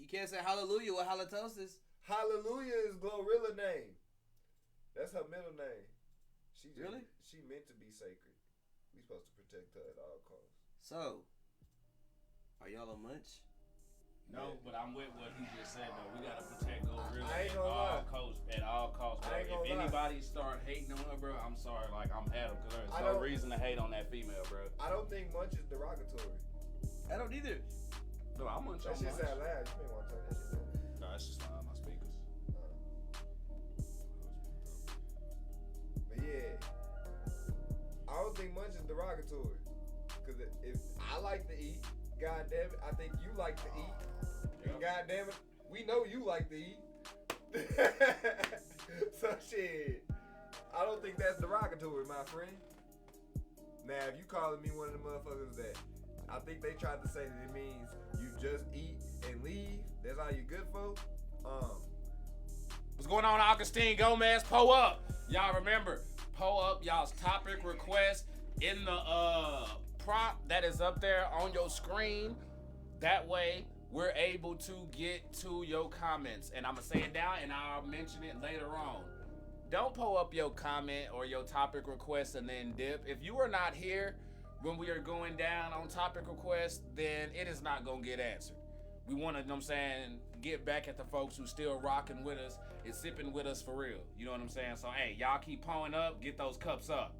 You can't say hallelujah with halitosis. Hallelujah is Glorilla name. That's her middle name. Really? She meant to be sacred. We supposed to protect her at all costs. So, are y'all a munch? No, but I'm with what he just said though. We gotta protect Glorilla I ain't gonna lie. at all costs, bro. If anybody start hating on her, bro, I'm sorry. Like I'm at him because there's no reason to hate on that female, bro. I don't think munch is derogatory. I don't either. No, I'm munch on that shit munch. sound loud. You may want to turn that shit down. No, that's just not on my speakers. But yeah, I don't think munch is derogatory. Cause if I like to eat, god damn it, I think you like to eat. And god damn it, we know you like to eat. So shit, I don't think that's derogatory, my friend. Now, if you calling me one of the motherfuckers that I think they tried to say that it means you just eat and leave, that's all you good for. What's going on, Augustine Gomez? Pull up. Y'all remember, pull up y'all's topic request in the prompt that is up there on your screen. That way, we're able to get to your comments. And I'm going to say it down and I'll mention it later on. Don't pull up your comment or your topic request and then dip. If you are not here when we are going down on topic requests, then it is not going to get answered. We want to, you know what I'm saying, get back at the folks who still rocking with us and sipping with us for real. You know what I'm saying? So, hey, y'all keep pulling up. Get those cups up.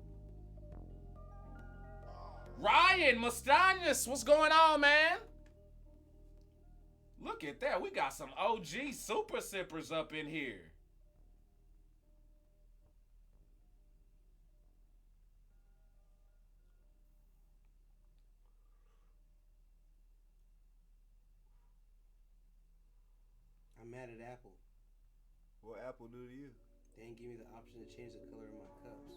Ryan Mustanis, what's going on, man? Look at that. We got some OG super sippers up in here. I'm mad at Apple. What Apple do to you? They didn't give me the option to change the color of my cups.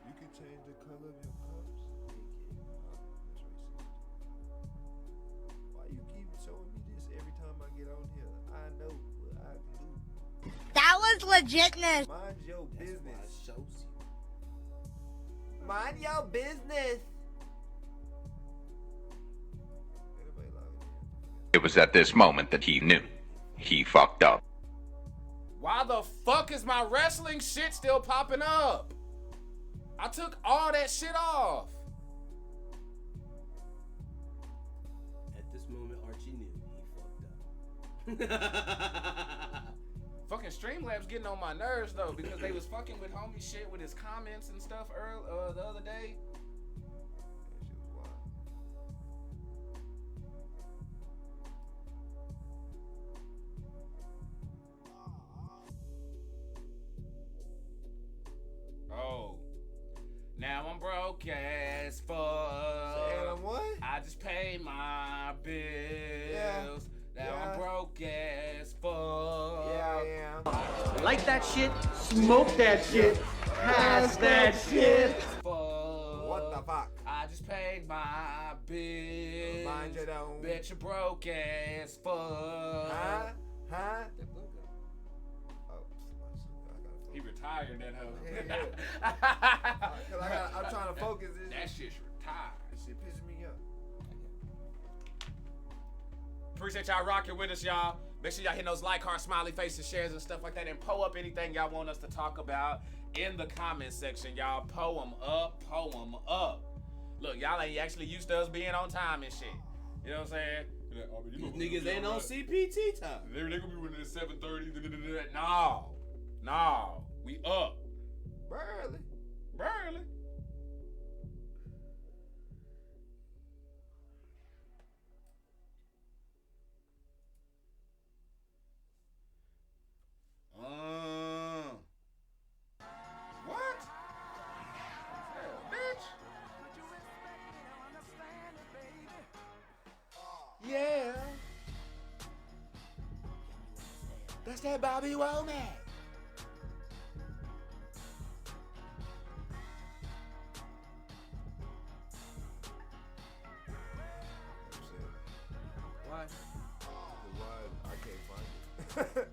You can change the color of your cups. That's racist. Why you keep showing me this every time I get on here? I know what I can do. That was legitness. Mind your That's business. why it shows you. Mind your business. Anybody logging in? It was at this moment that he knew. He fucked up. Why the fuck is my wrestling shit still popping up? I took all that shit off. At this moment, Archie knew he fucked up. Fucking Streamlabs getting on my nerves though because they was fucking with homie shit with his comments and stuff the other day. That shit was wild. Oh. Now I'm broke as fuck. And I'm what? I just pay my bills. Yeah. Now I'm broke as fuck. Yeah, I am. Like that shit, smoke that shit, pass that shit. Fuck. What the fuck? I just paid my bills. Mind your own. Bet you're broke as fuck. Huh? Huh? That blue guy. Oh, He retired that hoe. I'm trying to focus. That shit's retired. This shit pisses me off. Appreciate y'all rocking with us, y'all. Make sure y'all hit those like, heart, smiley faces, shares, and stuff like that. And pull up anything y'all want us to talk about in the comment section, y'all. Pull them up, pull them up. Look, y'all ain't actually used to us being on time and shit. You know what I'm saying? These niggas ain't on CPT time. They gonna be winning at 7:30. No, we up. Barely. What? Hell, bitch. Yeah. That's that Bobby Womack. Why? Why I can't find it.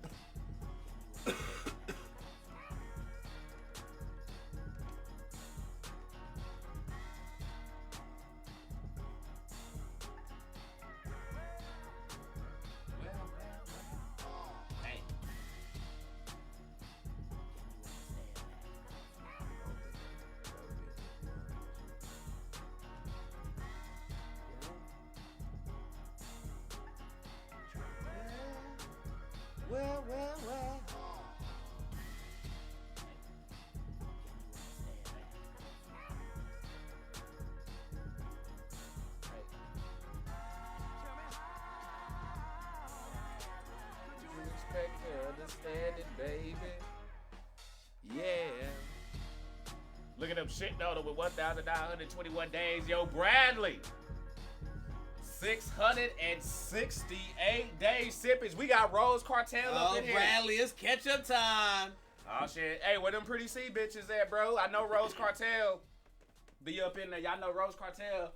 understanding, baby. Yeah. Look at them shit though with 1,921 days. Yo, Bradley. 668 days sippage. We got Rose Cartel up in here. Bradley, it's ketchup time. Oh shit. Hey, where them pretty C bitches at, bro? I know Rose Cartel be up in there. Y'all know Rose Cartel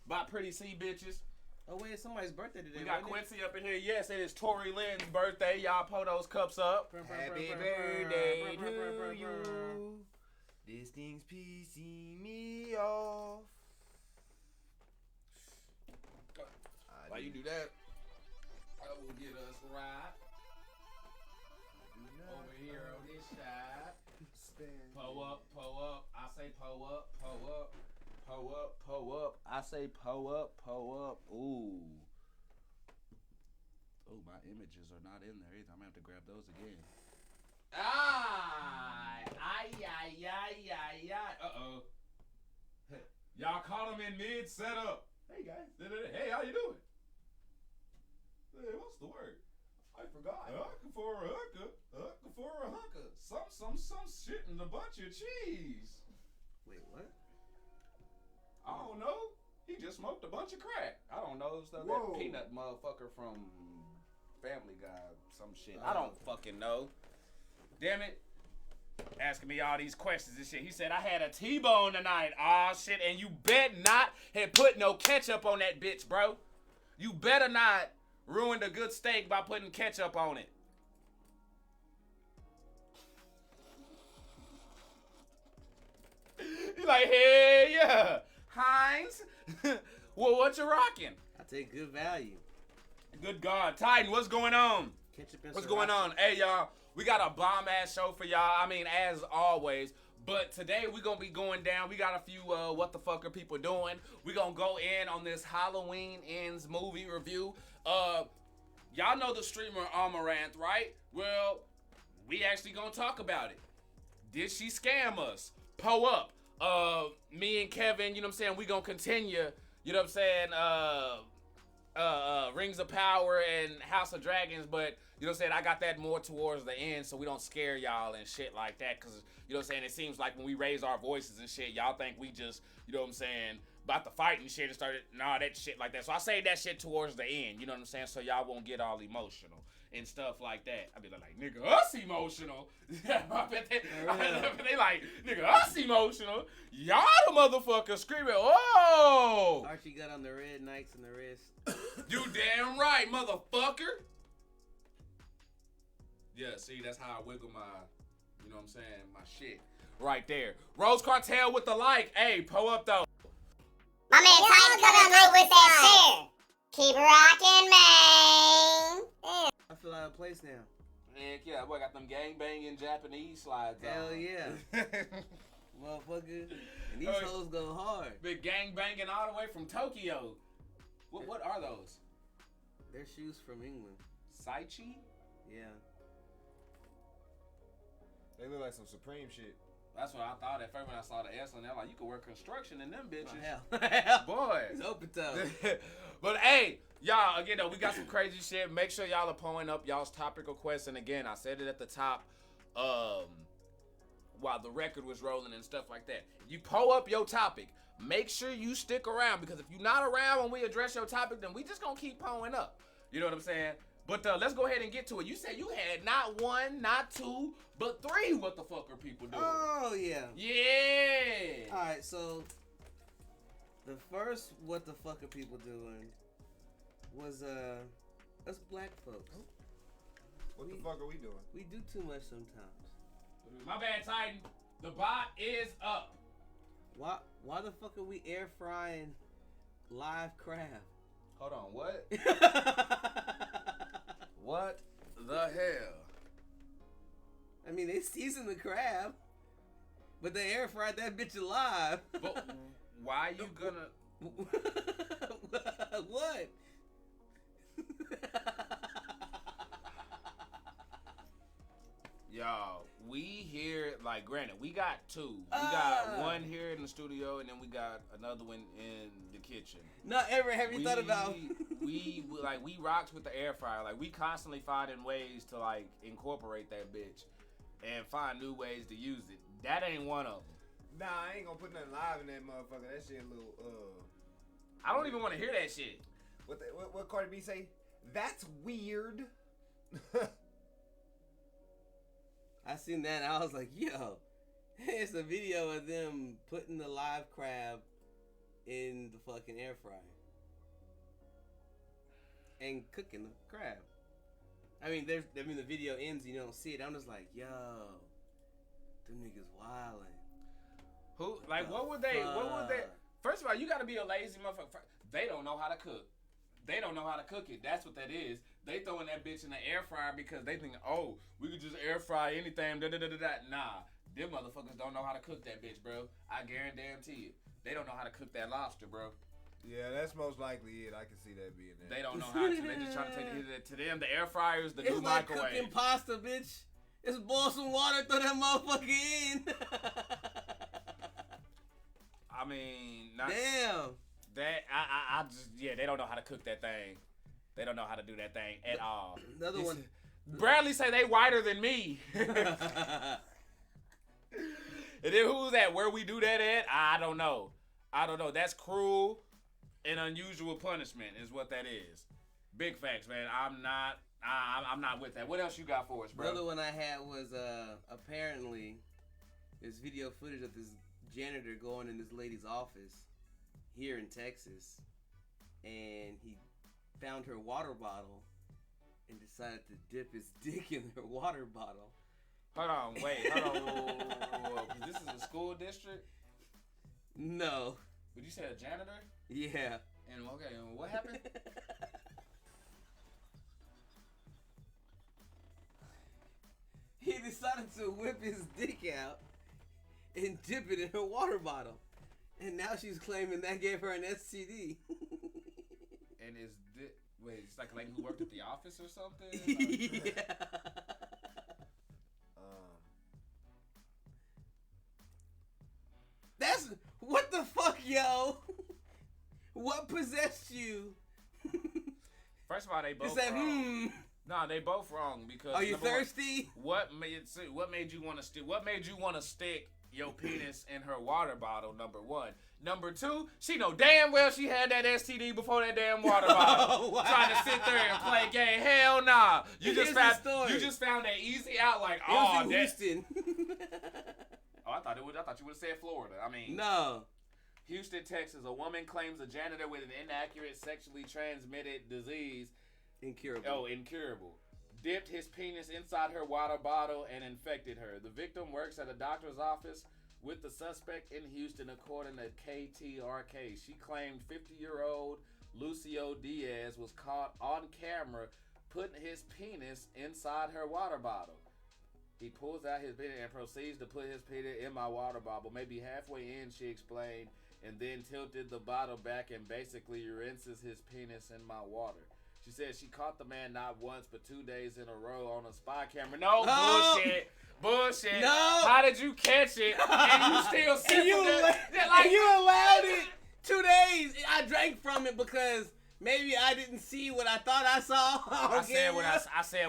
by pretty C bitches. Oh wait, it's somebody's birthday today. We got Quincy up in here. Yes, it is Tory Lynn's birthday. Y'all pull those cups up. Happy birthday to you. This thing's pissing me off. Why you do that? I will get us right over here on this side. Pull up. I say pull up. I say pull up. Ooh. Oh, my images are not in there either. I'm gonna have to grab those again. Ay. Uh-oh. Y'all caught him in mid setup. Hey guys. Hey, how you doing? Hey, what's the word? I forgot. Hucka for a hooker. Hucka for a hooker. Some shit in a bunch of cheese. Wait, what? I don't know. He just smoked a bunch of crack. I don't know. Stuff that peanut motherfucker from Family Guy. Some shit. I don't fucking know. Damn it. Asking me all these questions and shit. He said I had a T-bone tonight. Aw, shit. And you bet not have put no ketchup on that bitch, bro. You better not ruin the good steak by putting ketchup on it. You like, hey, yeah. Heinz? Well, what you rocking? I take good value. Good God. Titan, what's going on? Ketchup and What's sriracha. going on? Hey, y'all. We got a bomb-ass show for y'all. I mean, as always. But today, we're going to be going down. We got a few what the fuck are people doing. We're going to go in on this Halloween Ends movie review. Y'all know the streamer Amouranth, right? Well, we actually going to talk about it. Did she scam us? Pull up. Me and Kevin, you know what I'm saying? We going to continue, you know what I'm saying? Rings of Power and House of Dragons, but you know what I'm saying, I got that more towards the end so we don't scare y'all and shit like that, because you know what I'm saying, it seems like when we raise our voices and shit, y'all think we just, you know what I'm saying, about to fight and shit and started, that shit like that. So I say that shit towards the end, you know what I'm saying, so y'all won't get all emotional and stuff like that. I be like, nigga, us emotional. I bet they like, nigga, us emotional. Y'all the motherfuckers screaming, oh! Archie got on the red Nikes and the red. You damn right, motherfucker. Yeah, see, that's how I wiggle my, you know what I'm saying, my shit. Right there. Rose Cartel with the like. Hey, pull up though. My man Titan coming through with that shit. Keep rocking, man. I feel out of place now. Heck yeah, boy, got them gangbanging Japanese slides on. Hell yeah. Motherfucker. And these hoes go hard. Been gangbanging all the way from Tokyo. What are those? They're shoes from England. Saichi? Yeah. They look like some Supreme shit. That's what I thought at first when I saw the S on there. Like, you could work construction in them bitches. Oh, hell. Boy. It's open toe. But hey, y'all, again, though, we got some crazy shit. Make sure y'all are pulling up y'all's topic requests. And again, I said it at the top while the record was rolling and stuff like that. You pull up your topic. Make sure you stick around, because if you're not around when we address your topic, then we just gonna keep pulling up. You know what I'm saying? But let's go ahead and get to it. You said you had not one, not two, but three what the fuck are people doing? Oh, yeah. Yeah. All right, so the first what the fuck are people doing was us black folks. What the fuck are we doing? We do too much sometimes. My bad, Titan. The bot is up. Why the fuck are we air frying live crab? Hold on, what? What the hell? I mean, they seasoned the crab, but they air fried that bitch alive. But why you gonna? What? Y'all, we here, like, granted, we got two. We got one here in the studio, and then we got another one in the kitchen. Not ever have you thought about? we rocked with the air fryer. Like, we constantly finding ways to like incorporate that bitch and find new ways to use it. That ain't one of them. Nah, I ain't gonna put nothing live in that motherfucker. That shit a little I don't even want to hear that shit. What Cardi B say? That's weird. I seen that and I was like, yo, it's a video of them putting the live crab in the fucking air fryer and cooking the crab. I mean, the video ends, you don't see it. I'm just like, yo, them niggas wildin'. What would they? First of all, you gotta be a lazy motherfucker. They don't know how to cook. They don't know how to cook it. That's what that is. They throwing that bitch in the air fryer because they think, oh, we could just air fry anything. Nah, them motherfuckers don't know how to cook that bitch, bro. I guarantee you, they don't know how to cook that lobster, bro. Yeah, that's most likely it. I can see that being there. They don't know how to. They just trying to take it to them. The air fryer is the new microwave. It's like cooking pasta, bitch. Just boil some water, throw that motherfucker in. I mean, damn. That I just they don't know how to cook that thing. They don't know how to do that thing at all. Another one. Bradley say they whiter than me. And then who's that? Where we do that at? I don't know. That's cruel and unusual punishment is what that is. Big facts, man. I'm not with that. What else you got for us, bro? Another one I had was apparently this video footage of this janitor going in this lady's office here in Texas, and he found her water bottle and decided to dip his dick in her water bottle. Hold on. Whoa. This is a school district? No. But you said a janitor? Yeah. And what happened? He decided to whip his dick out and dip it in her water bottle. And now she's claiming that gave her an STD. And it's like a lady who worked at the office or something? Yeah. That's what the fuck, yo? What possessed you? First of all, they both wrong. No, they both wrong because. Are you thirsty? What made you want to stick your penis in her water bottle? Number one. Number two, she know damn well she had that STD before that damn water bottle. Wow. Trying to sit there and play game. Hell nah. You just found that easy out. Like, it was in Houston. Oh, I thought you would have said Florida. I mean, no. Houston, Texas. A woman claims a janitor with an inaccurate sexually transmitted disease. Incurable. Dipped his penis inside her water bottle and infected her. The victim works at a doctor's office with the suspect in Houston, according to KTRK. She claimed 50-year-old Lucio Diaz was caught on camera putting his penis inside her water bottle. He pulls out his penis and proceeds to put his penis in my water bottle. Maybe halfway in, she explained, and then tilted the bottle back and basically rinses his penis in my water. She said she caught the man not once but 2 days in a row on a spy camera. No, bullshit. No. How did you catch it? And you still sit you allowed it 2 days. I drank from it because maybe I didn't see what I thought I saw. I said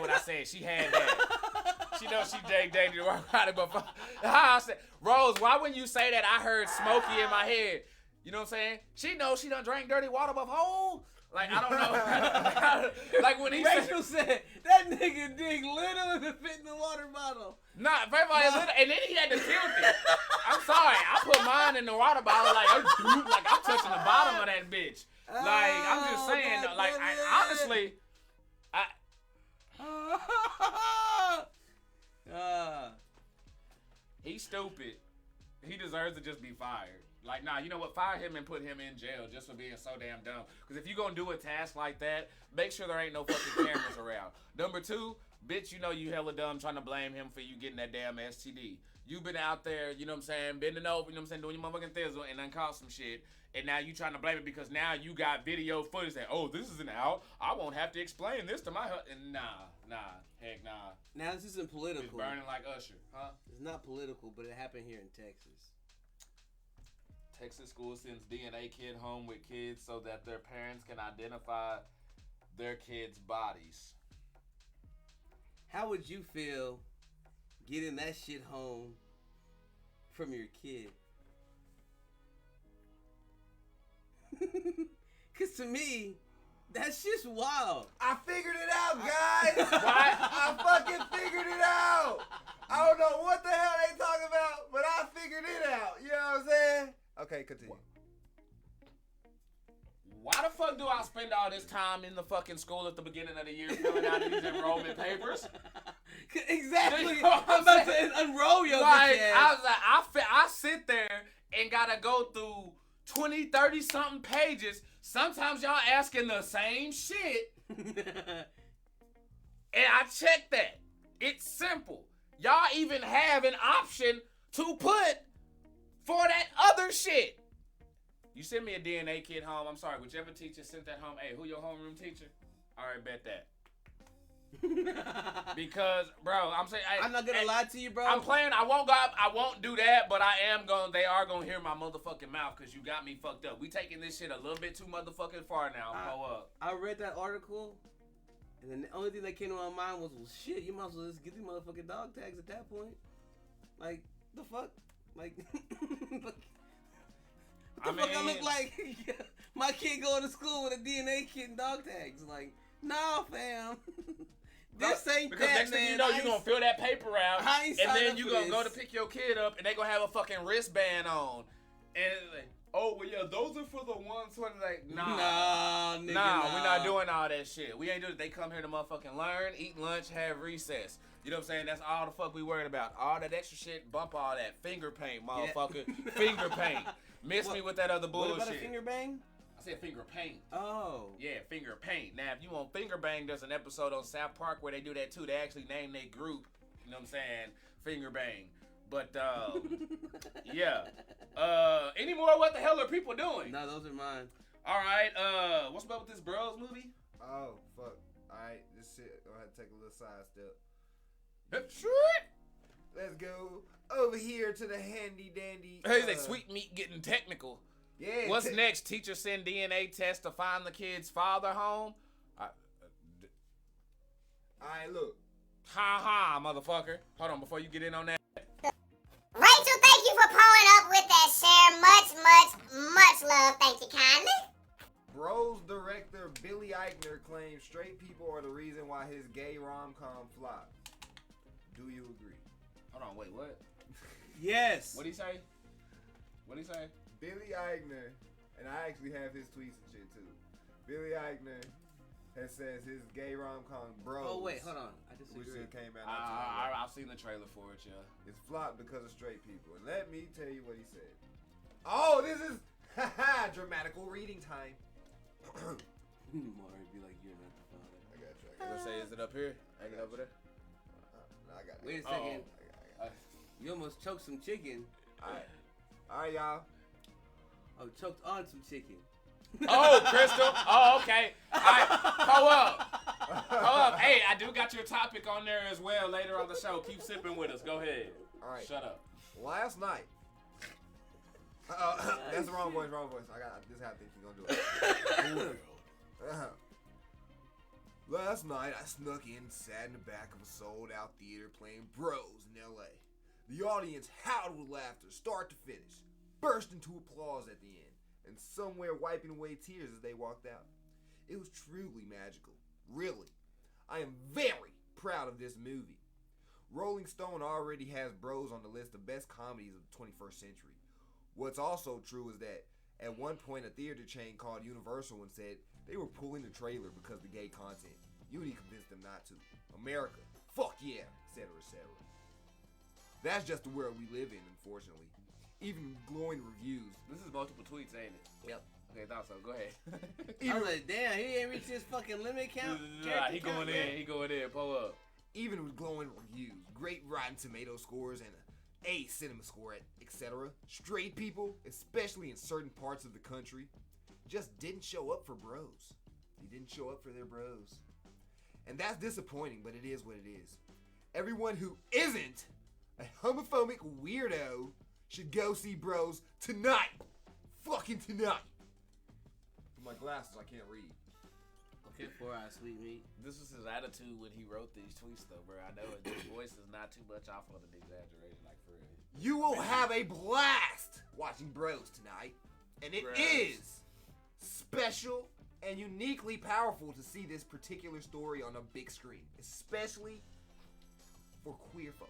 what I said. She had that. She knows she dated the right body, but I said, Rose, why wouldn't you say that? I heard Smokey in my head. You know what I'm saying? She knows she done drank dirty water before. Like, I don't know. Like when he Rachel said that nigga dick literally fit in the water bottle. Nah, first of all, and then he had to tilt it. I'm sorry, I put mine in the water bottle like I'm touching the bottom of that bitch. Like, I'm just saying, like, honestly, he's stupid. He deserves to just be fired. Like, nah, you know what? Fire him and put him in jail just for being so damn dumb. Because if you gonna do a task like that, make sure there ain't no fucking cameras around. Number two, bitch, you know you hella dumb trying to blame him for you getting that damn STD. You been out there, you know what I'm saying, bending over, you know what I'm saying, doing your motherfucking thizzle and then caught some shit. And now you trying to blame it because now you got video footage that, oh, this isn't out. I won't have to explain this to my husband. Nah. Heck nah. Now this isn't political. It's burning like Usher, huh? It's not political, but it happened here in Texas. Texas school sends DNA kit home with kids so that their parents can identify their kids' bodies. How would you feel getting that shit home from your kid? Cause to me, that's just wild. I figured it out, guys. Why? I fucking figured it out. I don't know what the hell they talking about, but I figured it out. You know what I'm saying? Okay, continue. Why the fuck do I spend all this time in the fucking school at the beginning of the year filling out these enrollment papers? Exactly. You know what I'm about to unroll your Like, bitch I ass. was like, I sit there and gotta go through 20, 30 something pages. Sometimes y'all asking the same shit. And I check that. It's simple. Y'all even have an option to put for that other shit. You send me a DNA kit home. I'm sorry, whichever teacher sent that home. Hey, who your homeroom teacher? I already bet that. Because, bro, I'm saying I'm not gonna lie to you, bro. I'm playing. I won't do that, but they are gonna hear my motherfucking mouth because you got me fucked up. We taking this shit a little bit too motherfucking far now. Pull up. I read that article, and then the only thing that came to my mind was, well, shit, you might as well just get these motherfucking dog tags at that point. Like, the fuck? Like, what the fuck I look like? My kid going to school with a DNA kit and dog tags. Like, nah, fam. This ain't because that, next thing man. you know, you're going to fill that paper out, I ain't and signed then up you're for going to go to this. pick your kid up, and they going to have a fucking wristband on. And it's like, oh, well, yeah, those are for the ones who are like, nah, nigga, we're not doing all that shit. We ain't doing it. They come here to motherfucking learn, eat lunch, have recess. You know what I'm saying? That's all the fuck we worried about. All that extra shit, bump all that. Finger paint, motherfucker. Yeah. Finger paint. Miss me with that other bullshit. What about a finger bang? I said finger paint. Oh. Yeah, finger paint. Now, if you want finger bang, there's an episode on South Park where they do that too. They actually name their group, you know what I'm saying, finger bang. But, yeah. Any more what the hell are people doing? No, those are mine. All right, what's up with this Bros movie? Oh, fuck. Alright, this shit. Go ahead and take a little side step. Let's go over here to the handy dandy. Hey, they sweet meat getting technical. Yeah. What's next? Teacher send DNA test to find the kid's father home? Alright, look. Ha, motherfucker. Hold on, before you get in on that. Rachel, thank you for pulling up with that share. Much love. Thank you kindly. Bros director Billy Eichner claims straight people are the reason why his gay rom-com flopped. Do you agree? Hold on, wait, what? Yes. What'd he say? What'd he say? Billy Eichner, and I actually have his tweets and shit too. Billy Eichner has says his gay rom-com Bros. Oh, wait, hold on. I Which disagree. shit came out not too long ago. I've seen the trailer for it, yeah. It's flopped because of straight people. And let me tell you what he said. Oh, this is dramatical reading time. Maury be like, you're not the father. I got you. You gonna say, is it up here? Hang it over there? No, I got it. Wait a second. I got it. You almost choked some chicken. Alright, y'all. Oh, choked on some chicken. Oh, Crystal. Oh, okay. All right, pull up. Hey, I do got your topic on there as well later on the show. Keep sipping with us. Go ahead. All right. Shut up. Last night. That's the wrong voice. This is how I think she's gonna do it. Last night, I snuck in and sat in the back of a sold-out theater playing Bros in L.A. The audience howled with laughter, start to finish, burst into applause at the end, and somewhere wiping away tears as they walked out. It was truly magical. Really. I am very proud of this movie. Rolling Stone already has Bros on the list of best comedies of the 21st century. What's also true is that at one point a theater chain called Universal and said they were pulling the trailer because of the gay content. Uni convinced them not to. America, fuck yeah, etc., etc. That's just the world we live in, unfortunately. Even glowing reviews. This is multiple tweets, ain't it? Yep. Okay, thought so. Go ahead. I was like, damn, he ain't reached his fucking limit count. He going in. He going in. Pull up. Even with glowing reviews, great Rotten Tomato scores, and A cinema score, etc., straight people, especially in certain parts of the country, just didn't show up for Bros. They didn't show up for their bros. And that's disappointing, but it is what it is. Everyone who isn't a homophobic weirdo should go see Bros tonight. Fucking tonight. For my glasses, I can't read. Okay, 4-eye sweet meat. This was his attitude when he wrote these tweets, though, bro. I know his voice is not too much off on an exaggeration, like for real. You will have a blast watching Bros tonight, and it is special and uniquely powerful to see this particular story on a big screen, especially for queer folk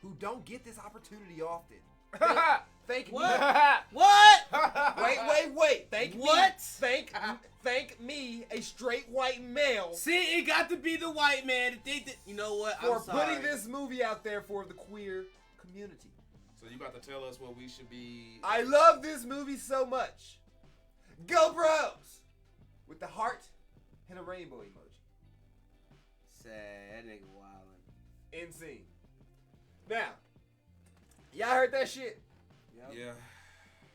who don't get this opportunity often. Thank What? me. What? Wait. Thank What? me. Thank me, a straight white male, See, it got to be the white man. You know what? for I'm sorry. putting this movie out there for the queer community. So you got to tell us what we should be. I love this movie so much. Go Bros! With the heart and a rainbow emoji. Sad. That nigga wildin'. In scene. Now, y'all heard that shit? Yep. Yeah.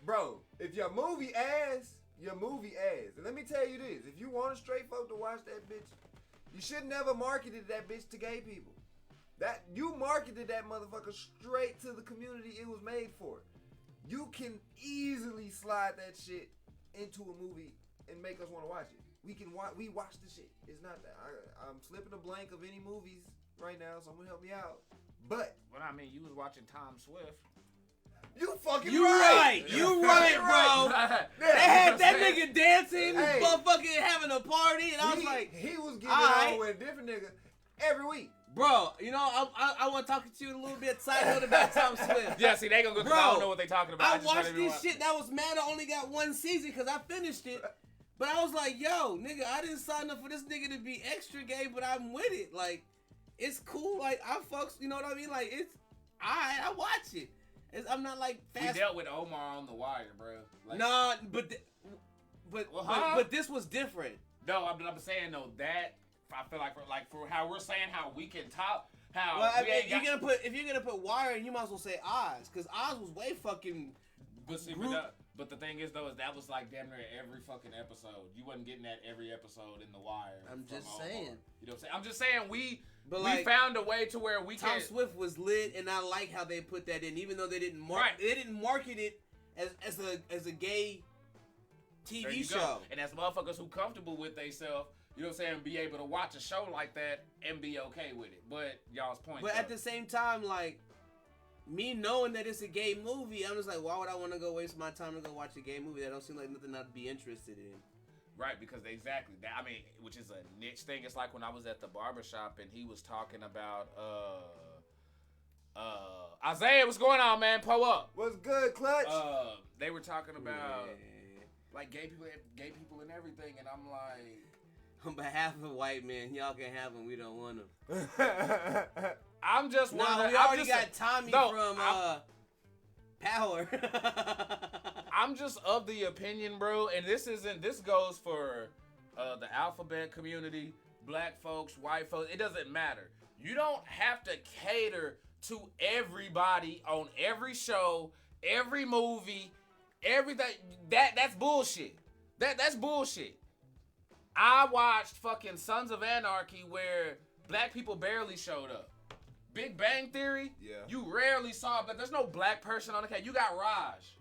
Bro, if your movie ass, your movie ass. And let me tell you this, if you want a straight folk to watch that bitch, you should never marketed that bitch to gay people. That you marketed that motherfucker straight to the community it was made for. You can easily slide that shit into a movie and make us want to watch it. We watch the shit. It's not that I'm slipping a blank of any movies right now. Someone help me out. But I mean, you was watching Tom Swift. you fucking You right. You right, bro. They had that nigga dancing, Hey. motherfucking having a party, and I was like, he was getting alright. on with a different nigga every week. bro, you know, I want to talk to you a little bit side note about Tom Swift. Yeah, see, they gonna go because I don't know what they talking about. I just watched wanted to this watch- shit. That was mad. I only got one season because I finished it. But I was like, yo, nigga, I didn't sign up for this nigga to be extra gay, but I'm with it. Like, it's cool. Like, I fucks, you know what I mean? Like, it's, I watch it. I'm not like fast. We dealt with Omar on The Wire, bro. Like, Nah, but this was different. No, I'm saying though that I feel like for how we're saying how we can talk, how Well, I we mean, ain't got, if you're gonna put Wire, you might as well say Oz, because Oz was way fucking. But see, but the thing is though, is that was like damn near every fucking episode. You wasn't getting that every episode in The Wire. I'm from just Omar. saying. You know what I'm saying? I'm just saying we like, found a way to where we Tom can. Swift was lit, and I like how they put that in, even though they didn't market it as a gay There TV you show. go. And as motherfuckers who comfortable with themselves, you know what I'm saying, be able to watch a show like that and be okay with it. But y'all's point. But though, at the same time, like, me knowing that it's a gay movie, I'm just like, why would I want to go waste my time to go watch a gay movie? That don't seem like nothing I'd be interested in. right, because exactly that. I mean, which is a niche thing. It's like when I was at the barbershop and he was talking about Isaiah, what's going on, man? Pull up. What's good, Clutch? They were talking about like gay people and everything, and I'm like, On behalf of white men, y'all can have them. We don't want them. I'm just No, wondering. we already got Tommy from Power. I'm just of the opinion, bro, and this goes for the alphabet community, black folks, white folks. It doesn't matter. You don't have to cater to everybody on every show, every movie, everything. That's bullshit. That's bullshit. I watched fucking Sons of Anarchy where black people barely showed up. Big Bang Theory, Yeah. you rarely saw, but there's no black person on the cast. You got Raj.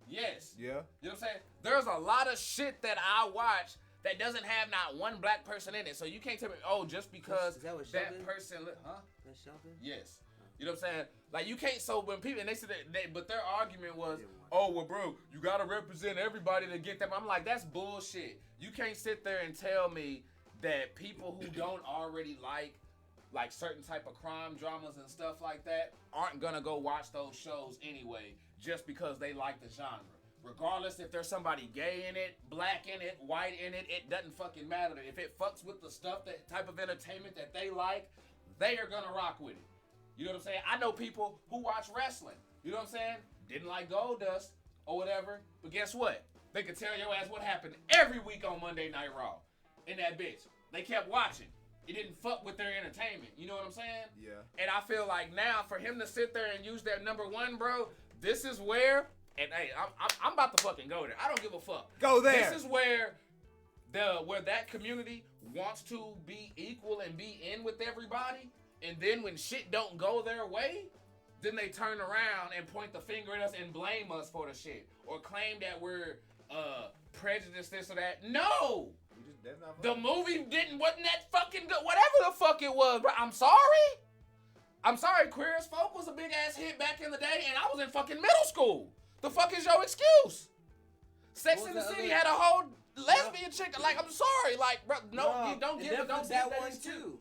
Yes. Yeah. You know what I'm saying? There's a lot of shit that I watch that doesn't have not one black person in it. So you can't tell me, oh, just because Is that what that Sheldon? person, huh? That's Sheldon? Yes. You know what I'm saying? Like, you can't, so when people, and they said that, but their argument was, oh, well, bro, you got to represent everybody to get them. I'm like, that's bullshit. You can't sit there and tell me that people who don't already like certain type of crime dramas and stuff like that aren't gonna go watch those shows anyway just because they like the genre. Regardless if there's somebody gay in it, black in it, white in it, it doesn't fucking matter. If it fucks with the stuff, that type of entertainment that they like, they are gonna rock with it. You know what I'm saying? I know people who watch wrestling. You know what I'm saying? Didn't like Goldust or whatever, but guess what? They could tell your ass what happened every week on Monday Night Raw. In that bitch. They kept watching. It didn't fuck with their entertainment. You know what I'm saying? Yeah. And I feel like now for him to sit there and use that number one, bro, this is where, and hey, I'm about to fucking go there. I don't give a fuck. Go there. This is where that community wants to be equal and be in with everybody. And then when shit don't go their way, then they turn around and point the finger at us and blame us for the shit. Or claim that we're prejudiced, this or that. No! That's not The funny. movie wasn't that fucking good. Whatever the fuck it was, bro. I'm sorry. Queer as Folk was a big ass hit back in the day, and I was in fucking middle school. The fuck is your excuse? Sex What in was the the City other- had a whole lesbian chick. Like, I'm sorry. Like, bro, no, you don't and give it. Don't Netflix that give one excuse. too.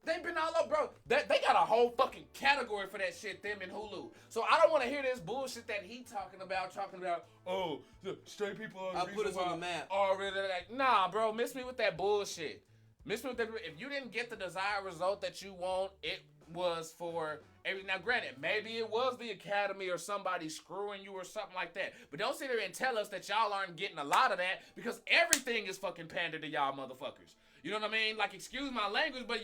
They've been all over, bro. They got a whole fucking category for that shit, them and Hulu. So I don't want to hear this bullshit that he talking about, oh, the straight people are the I'll reason put us on why the map. already like, nah, bro, miss me with that bullshit. Miss me with that. If you didn't get the desired result that you want, it was for every. Now, granted, maybe it was the Academy or somebody screwing you or something like that. But don't sit there and tell us that y'all aren't getting a lot of that because everything is fucking pander to y'all motherfuckers. You know what I mean? Like, excuse my language, but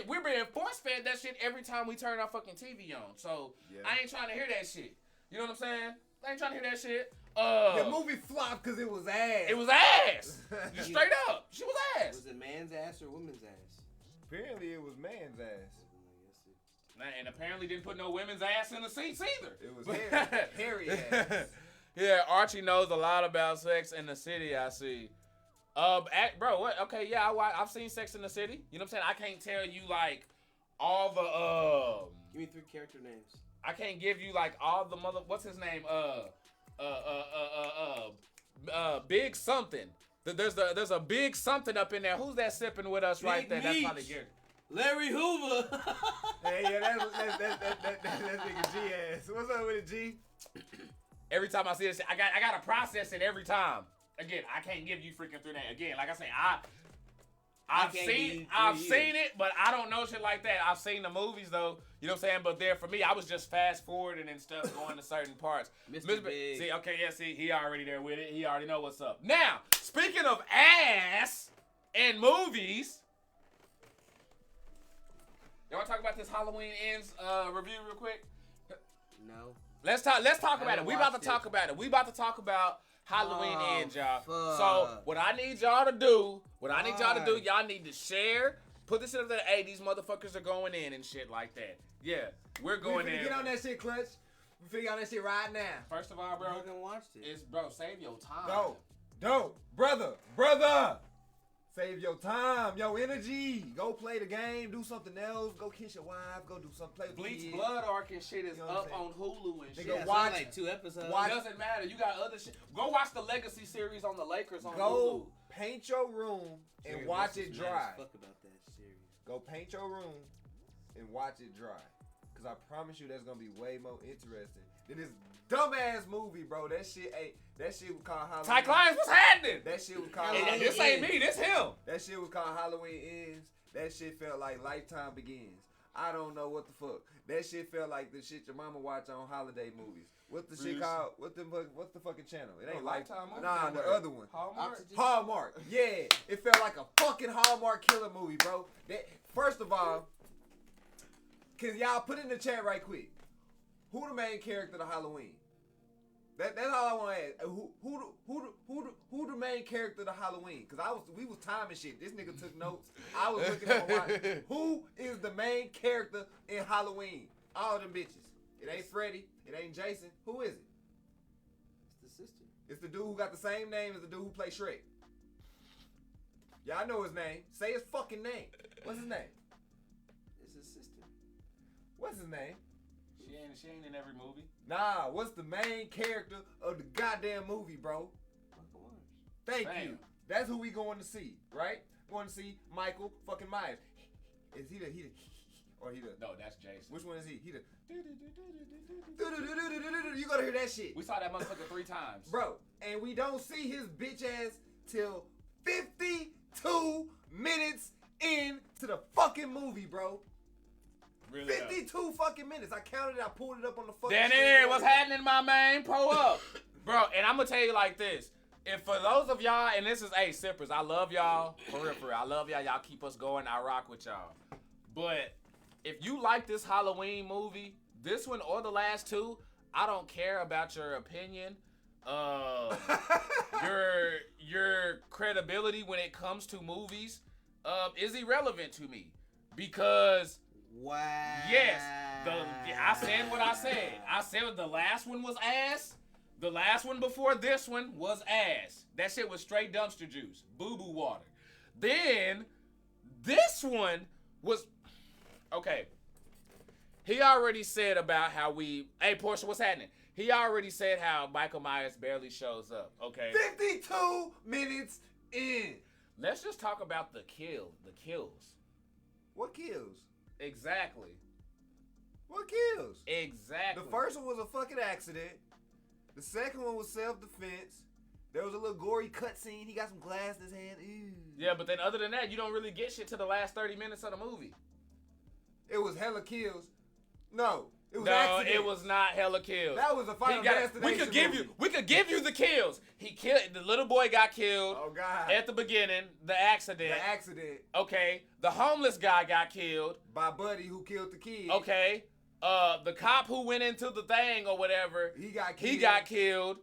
we're being force-fed that shit every time we turn our fucking TV on. So, I ain't trying to hear that shit. You know what I'm saying? I ain't trying to hear that shit. The movie flopped because it was ass. It was ass. Just straight up. She was ass. Was it man's ass or woman's ass? Apparently it was man's ass. And apparently didn't put no women's ass in the seats either. It was hairy ass. Yeah, Archie knows a lot about Sex in the City, I see. Bro, what? Okay, yeah, I've seen Sex in the City. You know what I'm saying? I can't tell you, like, all the, Give me 3 character names. I can't give you, like, all the what's his name? Big something. There's a big something up in there. Who's that sipping with us right there? That's probably Gary. Larry Hoover. Hey, yeah, that nigga G ass. What's up with it, G? Every time I see this, I gotta process it every time. Again, I can't give you freaking through that. Again, like I say, I've seen it, but I don't know shit like that. I've seen the movies though, you know what I'm saying? But there for me, I was just fast forwarding and stuff going to certain parts. Mr. Big. See, okay, yeah, see, he already there with it. He already know what's up. Now, speaking of ass and movies, y'all wanna talk about this Halloween Ends review real quick? No. Let's talk about it. We about to watched talk about it. We about to talk about Halloween Oh, Ends, y'all. fuck. So what I need y'all to do, y'all need to share. Put this shit up there. Hey, these motherfuckers are going in and shit like that. Yeah, we're going in. Get on that shit, Clutch. We figure out that shit right now. First of all, bro, I haven't watched it. it's bro, save your time. Don't, brother. Save your time, your energy. Go play the game. Do something else. Go kiss your wife. Go do something. Play with Bleach kids. Blood Arc and shit is You know what up I'm on Hulu and shit. Nigga, Yeah, watch- watch like 2 episodes. watch- It doesn't matter. You got other shit. Go watch the Legacy series on the Lakers on Go paint your room and Jerry watch Wilson's it mad dry. as fuck about that series. Go paint your room and watch it dry. Cause I promise you that's gonna be way more interesting than this dumbass movie, bro. That shit was called Halloween. Hulu. Ty Clients, what's happening? That shit was called And Halloween this ain't Ends. me. This him. That shit was called Halloween Ends. That shit felt like Lifetime Begins. I don't know what the fuck. That shit felt like the shit your mama watch on holiday movies. What's the shit called? What's the fucking channel? It ain't Lifetime movie. Nah, the other one. Hallmark. Hallmark. Yeah, it felt like a fucking Hallmark killer movie, bro. First of all, can y'all put in the chat right quick? Who the main character of Halloween? That's all I want to ask. Who the main character of Halloween? Cause we was timing shit. This nigga took notes. I was looking at my watch. Who is the main character in Halloween? All them bitches. It ain't Freddy. It ain't Jason. Who is it? It's the sister. It's the dude who got the same name as the dude who played Shrek. Y'all know his name. Say his fucking name. What's his name? It's his sister. What's his name? She ain't in every movie. Nah, what's the main character of the goddamn movie, bro? Michael Myers. Thank Damn. you. That's who we going to see, right? Going to see Michael fucking Myers. Is he the or he the? No, that's Jason. Which one is he? He the. You gotta hear that shit, We saw that motherfucker 3 times. bro. And we don't see his bitch ass till 52 minutes into the fucking movie, bro. Really 52 fucking minutes. I counted it. I pulled it up on the fucking. Danny, what's happening, my man? Pull up. Bro, and I'm going to tell you like this. If for those of y'all, and this is, hey, Sippers, I love y'all. For real. I love y'all. Y'all keep us going. I rock with y'all. But if you like this Halloween movie, this one or the last 2, I don't care about your opinion. Your credibility when it comes to movies is irrelevant to me. Because... Wow. Yes, I said what I said. I said the last one was ass. The last one before this one was ass. That shit was straight dumpster juice, boo-boo water. Then this one was okay. He already said about how hey Portia, what's happening? He already said how Michael Myers barely shows up. Okay. 52 minutes in. Let's just talk about the kills. What kills? Exactly. What kills? Exactly. The first one was a fucking accident. The second one was self-defense. There was a little gory cutscene. He got some glass in his hand. Ew. Yeah, but then other than that, you don't really get shit to the last 30 minutes of the movie. It was hella kills. No, it was No, accidents. it was not hella kills. That was a Final Destination we could give you the kills. He killed the little boy got killed. Oh God. At the beginning, the accident. The accident. Okay. The homeless guy got killed. By Buddy who killed the kid. Okay. The cop who went into the thing or whatever. He got killed. He got killed.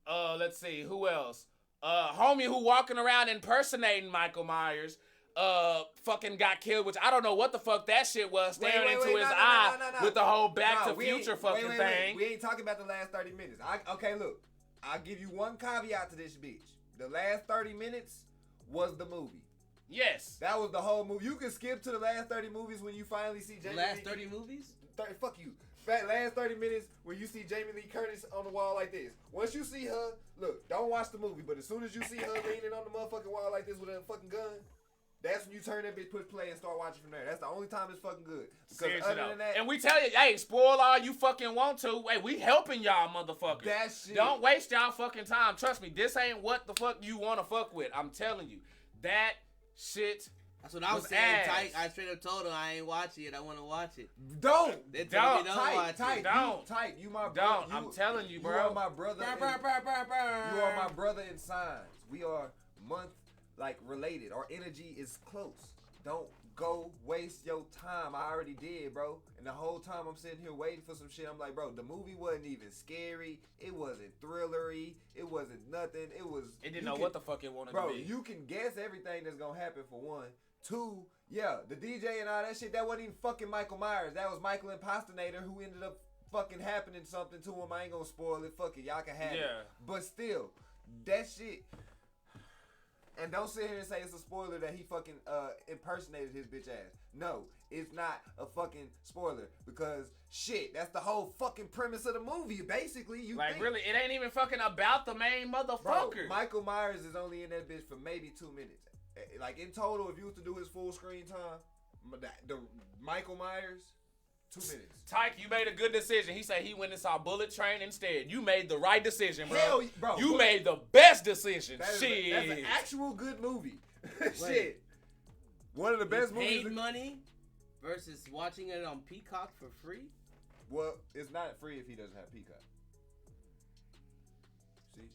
Let's see, who else? Homie who walking around impersonating Michael Myers. Fucking got killed, which I don't know what the fuck that shit was, staring into his eye with the whole Back to Future fucking thing. We ain't talking about the last 30 minutes. Okay, look. I'll give you one caveat to this bitch. The last 30 minutes was the movie. Yes. That was the whole movie. You can skip to the last 30 movies when you finally see Jamie Last Lee. 30 movies? Fuck you. Last 30 minutes when you see Jamie Lee Curtis on the wall like this. Once you see her, look, don't watch the movie, but as soon as you see her leaning on the motherfucking wall like this with a fucking gun, that's when you turn that bitch, push play, and start watching from there. That's the only time it's fucking good. Seriously, other than that, and we tell you, hey, spoil all you fucking want to. Hey, we helping y'all, motherfuckers. That shit. Don't waste y'all fucking time. Trust me, this ain't what the fuck you want to fuck with. I'm telling you, that shit. That's what I was saying. Tight. I straight up told him I ain't watching it. I want to watch it. Don't. They told me don't Tight. watch it. Tight. You my brother. Don't. I'm telling you, bro. You are my brother. You are my brother in signs. We are related. Our energy is close. Don't go waste your time. I already did, bro. And the whole time I'm sitting here waiting for some shit, I'm like, bro, the movie wasn't even scary. It wasn't thrillery. It wasn't nothing. It didn't know what the fuck it wanted to be. Bro, you can guess everything that's gonna happen for one. Two, yeah, the DJ and all that shit, that wasn't even fucking Michael Myers. That was Michael Impersonator who ended up fucking happening something to him. I ain't gonna spoil it. Fuck it. Y'all can have it. But still, that shit. And don't sit here and say it's a spoiler that he fucking impersonated his bitch ass. No, it's not a fucking spoiler because shit, that's the whole fucking premise of the movie. Basically, Really, it ain't even fucking about the main motherfucker. Bro, Michael Myers is only in that bitch for maybe 2 minutes. Like in total, if you was to do his full screen time, the Michael Myers, 2 minutes. Tyke, you made a good decision. He said he went and saw Bullet Train instead. You made the right decision, bro. Hell, bro. You made the best decision. That's an actual good movie. Shit. One of the best movies. Paid money versus watching it on Peacock for free? Well, it's not free if he doesn't have Peacock. See?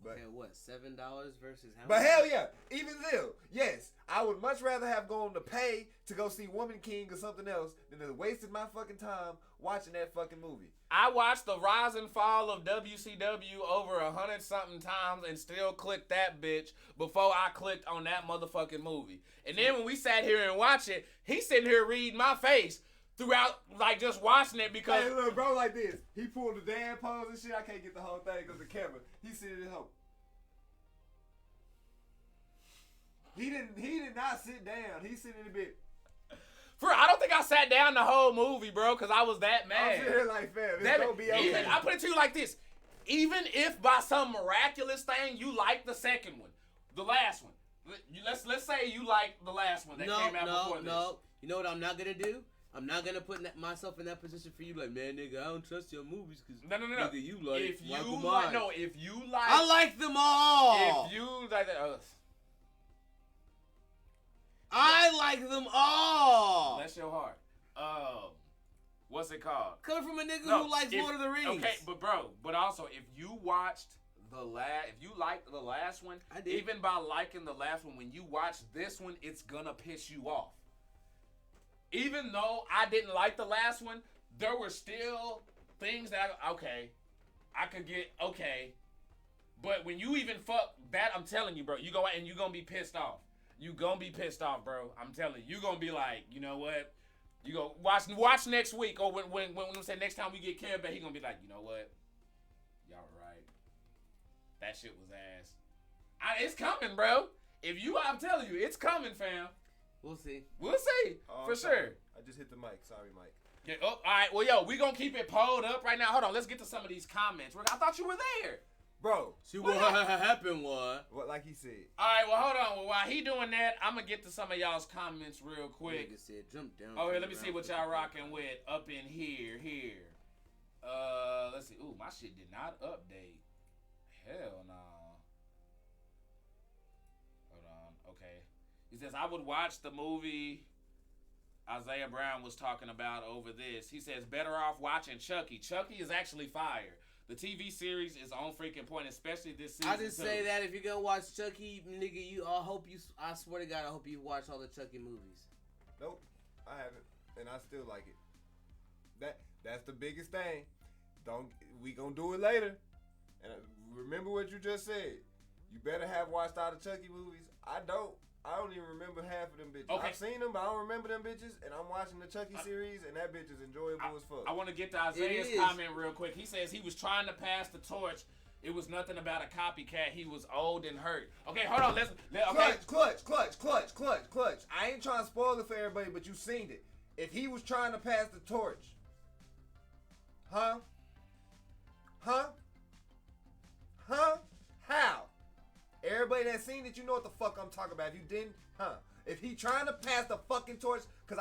But what, $7 versus how much? But hell yeah, even still, yes, I would much rather have gone to pay to go see Woman King or something else than to wasted my fucking time watching that fucking movie. I watched the rise and fall of WCW over 100-something times and still clicked that bitch before I clicked on that motherfucking movie. And then when we sat here and watched it, he's sitting here reading my face throughout, like, just watching it because... Hey, look, bro, like this. He pulled the damn pose and shit. I can't get the whole thing because the camera. He's sitting at home. He did not sit down. He's sitting in the bed. I don't think I sat down the whole movie, bro, because I was that mad. I'm sitting here like, fam, it's gonna be okay. I put it to you like this. Even if by some miraculous thing you like the second one, the last one. Let's say you like the last one that came out before this. No. You know what I'm not gonna do? I'm not gonna put myself in that position for you. Like, man, nigga, I don't trust your movies because nigga, you like if Michael you Myers. if you like, I like them all. If you like that, I like them all. Bless your heart. What's it called? Coming from a nigga who likes Lord of the Rings. Okay, but also if you watched if you liked the last one, I did. Even by liking the last one, when you watch this one, it's gonna piss you off. Even though I didn't like the last one, there were still things that I could get but when you even fuck that, I'm telling you, bro, you go and you gonna be pissed off. You gonna be pissed off, bro. I'm telling you. You gonna be like, you know what? You go watch next week, or when we say next time we get Kev back, he gonna be like, you know what? That shit was ass. It's coming, bro. I'm telling you, it's coming, fam. We'll see. We'll see. For sure. I just hit the mic. Sorry, Mike. Yeah, all right. Well, yo, we gonna keep it pulled up right now. Hold on. Let's get to some of these comments. I thought you were there. Bro. See what happened was. What, like he said. All right. Well, hold on. Well, while he doing that, I'm gonna get to some of y'all's comments real quick. Nigga said, jump down. Oh, here, let me see what y'all rocking with up in here. Let's see. Ooh, my shit did not update. Hell no. Hold on. Okay. He says, I would watch the movie Isaiah Brown was talking about over this. He says, better off watching Chucky. Chucky is actually fire. The TV series is on freaking point, especially this season. I just say that if you're gonna watch Chucky, nigga, I swear to God, I hope you watch all the Chucky movies. Nope, I haven't, and I still like it. That's the biggest thing. We gonna do it later. And remember what you just said. You better have watched all the Chucky movies. I don't even remember half of them bitches. Okay. I've seen them, but I don't remember them bitches. And I'm watching the Chucky series, and that bitch is enjoyable as fuck. I want to get to Isaiah's comment real quick. He says he was trying to pass the torch. It was nothing about a copycat. He was old and hurt. Okay, hold on. Okay. Clutch. I ain't trying to spoil it for everybody, but you seen it. If he was trying to pass the torch, huh? How? Everybody that seen it, you know what the fuck I'm talking about. If you didn't, if he trying to pass the fucking torch, cause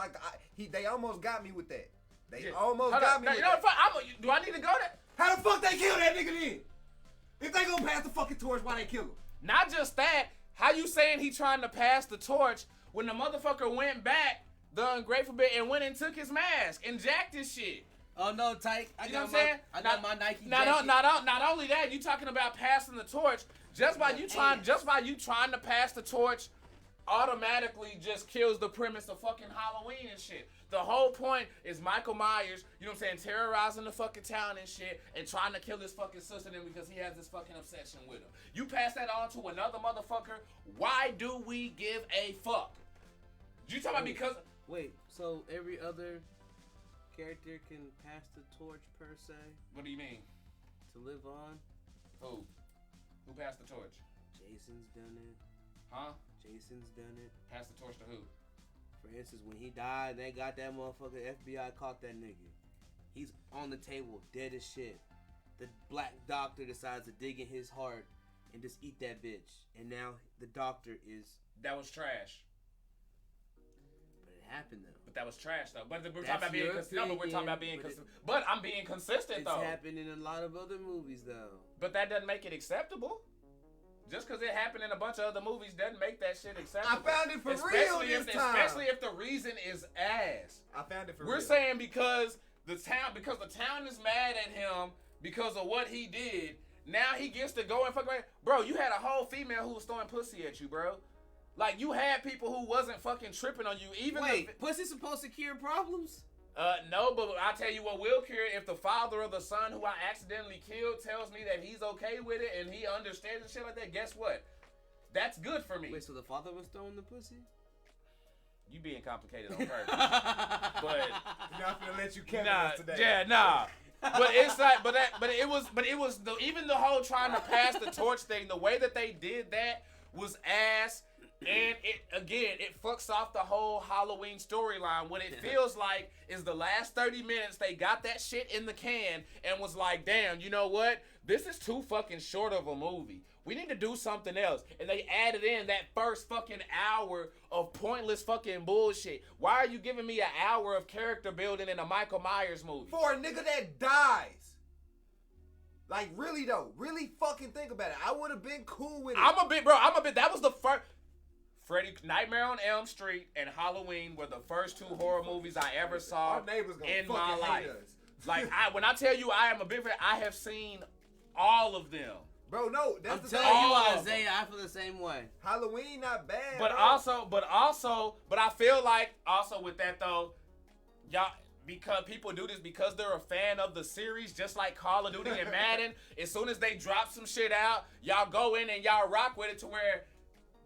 they almost got me with that. They almost got me with that. Do I need to go there? How the fuck they kill that nigga then? If they gonna pass the fucking torch, why they kill him? Not just that. How you saying he trying to pass the torch when the motherfucker went back, the ungrateful bit, and went and took his mask and jacked his shit? Oh no, Tyke. You know what I'm saying? I got my Nike jacket. Not only that, you talking about passing the torch. Just by you trying to pass the torch, automatically just kills the premise of fucking Halloween and shit. The whole point is Michael Myers, you know what I'm saying, terrorizing the fucking town and shit, and trying to kill his fucking sister then because he has this fucking obsession with him. You pass that on to another motherfucker. Why do we give a fuck? You talking about because? Wait, so every other character can pass the torch per se? What do you mean? To live on? Who? Who passed the torch? Jason's done it. Huh? Jason's done it. Pass the torch to who? For instance, when he died, they got that motherfucker. FBI caught that nigga. He's on the table, dead as shit. The black doctor decides to dig in his heart and just eat that bitch. And now the doctor is... That was trash. But it happened though. But that was trash though. But we're That's talking about being consistent. No, but we're talking about being consistent. But I'm being consistent though. It's happened in a lot of other movies though. But that doesn't make it acceptable. Just because it happened in a bunch of other movies doesn't make that shit acceptable. I found it for real this time. Especially if the reason is ass. I found it for real. We're saying because the town is mad at him because of what he did. Now he gets to go and fuck around. Bro, you had a whole female who was throwing pussy at you, bro. Like, you had people who wasn't fucking tripping on you. Wait, pussy's supposed to cure problems? No, but I'll tell you what will cure it. If the father of the son who I accidentally killed tells me that he's okay with it and he understands and shit like that, guess what? That's good for me. Wait, so the father was throwing the pussy? You being complicated on purpose. But I'm not gonna let you carry us today. Yeah, nah. But it's like, but it was even the whole trying to pass the torch thing. The way that they did that was ass. And it fucks off the whole Halloween storyline. What it feels like is the last 30 minutes they got that shit in the can and was like, damn, you know what? This is too fucking short of a movie. We need to do something else. And they added in that first fucking hour of pointless fucking bullshit. Why are you giving me an hour of character building in a Michael Myers movie? For a nigga that dies. Like, really though. Really fucking think about it. I would have been cool with it. That was the first... Nightmare on Elm Street and Halloween were the first two horror movies I ever saw in my life. Like, when I tell you I am a big fan, I have seen all of them. Bro, no, that's the telling you, Isaiah, I feel the same way. Halloween not bad. But I feel like also with that though, y'all, because people do this because they're a fan of the series, just like Call of Duty and Madden. As soon as they drop some shit out, y'all go in and y'all rock with it to where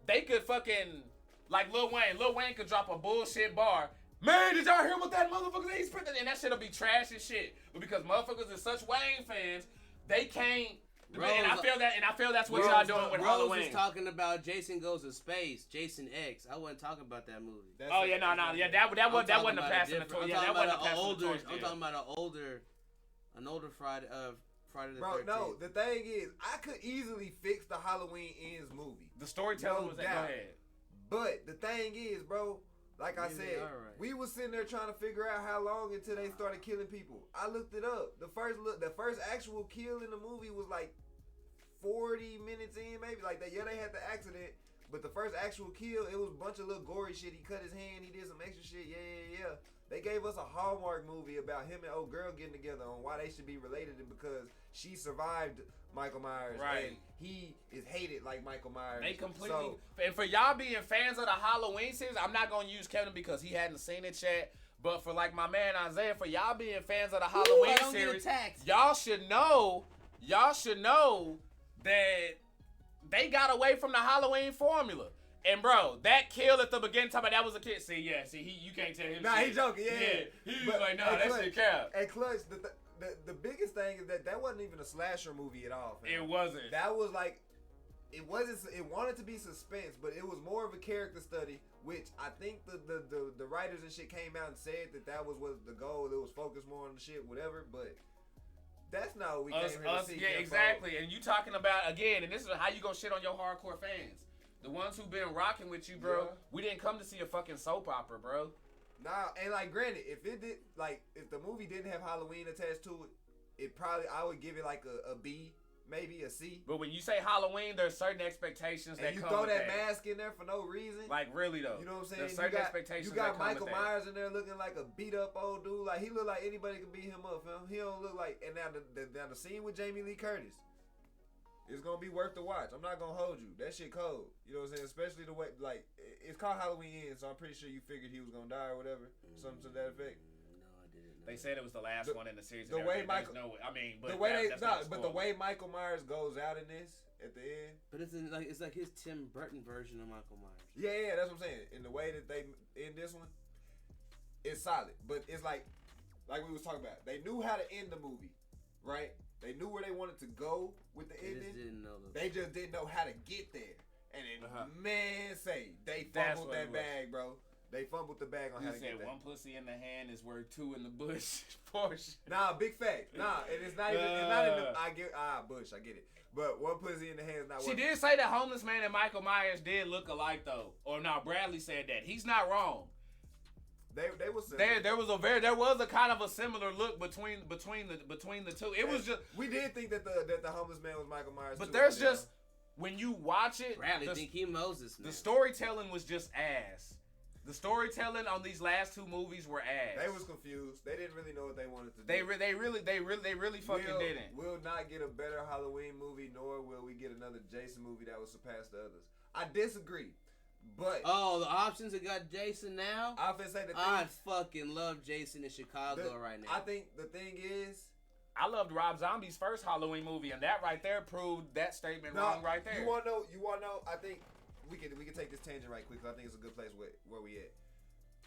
they could fucking, like Lil Wayne. Lil Wayne could drop a bullshit bar. Man, did y'all hear what that motherfucker said? And that shit'll be trash as shit. But because motherfuckers are such Wayne fans, they can't And I feel that's what Rose, y'all doing with Rose Halloween. is talking about Jason Goes to Space, Jason X. I wasn't talking about that movie. That wasn't a passing the torch. Yeah, that wasn't a passing the torch. I'm talking about an older Friday the 13th. Bro, no, the thing is, I could easily fix the Halloween Ends movie. The storytelling was that. Go ahead. But the thing is, bro, like I said, we was sitting there trying to figure out how long until they started killing people. I looked it up. The first actual kill in the movie was like 40 minutes in, maybe. Like that. Yeah, they had the accident, but the first actual kill, it was a bunch of little gory shit. He cut his hand. He did some extra shit. Yeah. They gave us a Hallmark movie about him and old girl getting together on why they should be related, and because she survived Michael Myers, and he is hated like Michael Myers. They completely. And for y'all being fans of the Halloween series, I'm not gonna use Kevin because he hadn't seen it yet. But for like my man Isaiah, for y'all being fans of the Halloween series, y'all should know that they got away from the Halloween formula. And bro, that kill at the beginning, talking about that was a kid. You can't tell him. Nah, shit. he joking. Yeah. He was like, nah, that shit cap. And Clutch, the biggest thing is that wasn't even a slasher movie at all. Fam. It wasn't. That was like, it wasn't. It wanted to be suspense, but it was more of a character study. Which I think the writers and shit came out and said that was the goal. It was focused more on the shit, whatever. But that's not what we came here to see. Yeah, exactly. And you talking about again, and this is how you gonna shit on your hardcore fans. The ones who been rocking with you, bro. Yeah. We didn't come to see a fucking soap opera, bro. Nah, and like, granted, if the movie didn't have Halloween attached to it, I would give it like a B, maybe a C. But when you say Halloween, there's certain expectations that you come throw with that mask in there for no reason. Like really though, you know what I'm saying? There's certain expectations. You got that come Michael with Myers in there looking like a beat up old dude. Like he look like anybody could beat him up, fam. He don't look like. And now the scene with Jamie Lee Curtis. It's gonna be worth the watch. I'm not gonna hold you. That shit cold. You know what I'm saying? Especially the way, like, it's called Halloween Ends, so I'm pretty sure you figured he was gonna die or whatever. Something to that effect. No, I didn't. They said it was the last one in the series. The way Michael, but the way Michael Myers goes out in this at the end. But it's like his Tim Burton version of Michael Myers. Yeah, that's what I'm saying. In the way that they end this one, it's solid. But it's like we was talking about. They knew how to end the movie, right? They knew where they wanted to go with the ending. They just didn't know how to get there. And then, they fumbled that bag, bro. They fumbled the bag on how to get there. One pussy in the hand is worth two in the bush. Portion. Nah, big fact. Nah, and it's not even. It's not in the. Bush. I get it. But one pussy in the hand is not. She did say that homeless man and Michael Myers did look alike though. Or no, Bradley said that. He's not wrong. They was similar. There was a kind of a similar look between the two. It was just we did think that the homeless man was Michael Myers. But there's just when you watch it, Bradley think he Moses now. The storytelling was just ass. The storytelling on these last two movies were ass. They was confused. They didn't really know what they wanted to do. They really fucking didn't. We'll not get a better Halloween movie, nor will we get another Jason movie that will surpass the others. I disagree. But the options that got Jason now. I was say I fucking love Jason in Chicago right now. I think the thing is, I loved Rob Zombie's first Halloween movie, and that right there proved that statement wrong right there. You wanna know? I think we can take this tangent right quick. I think it's a good place where we at.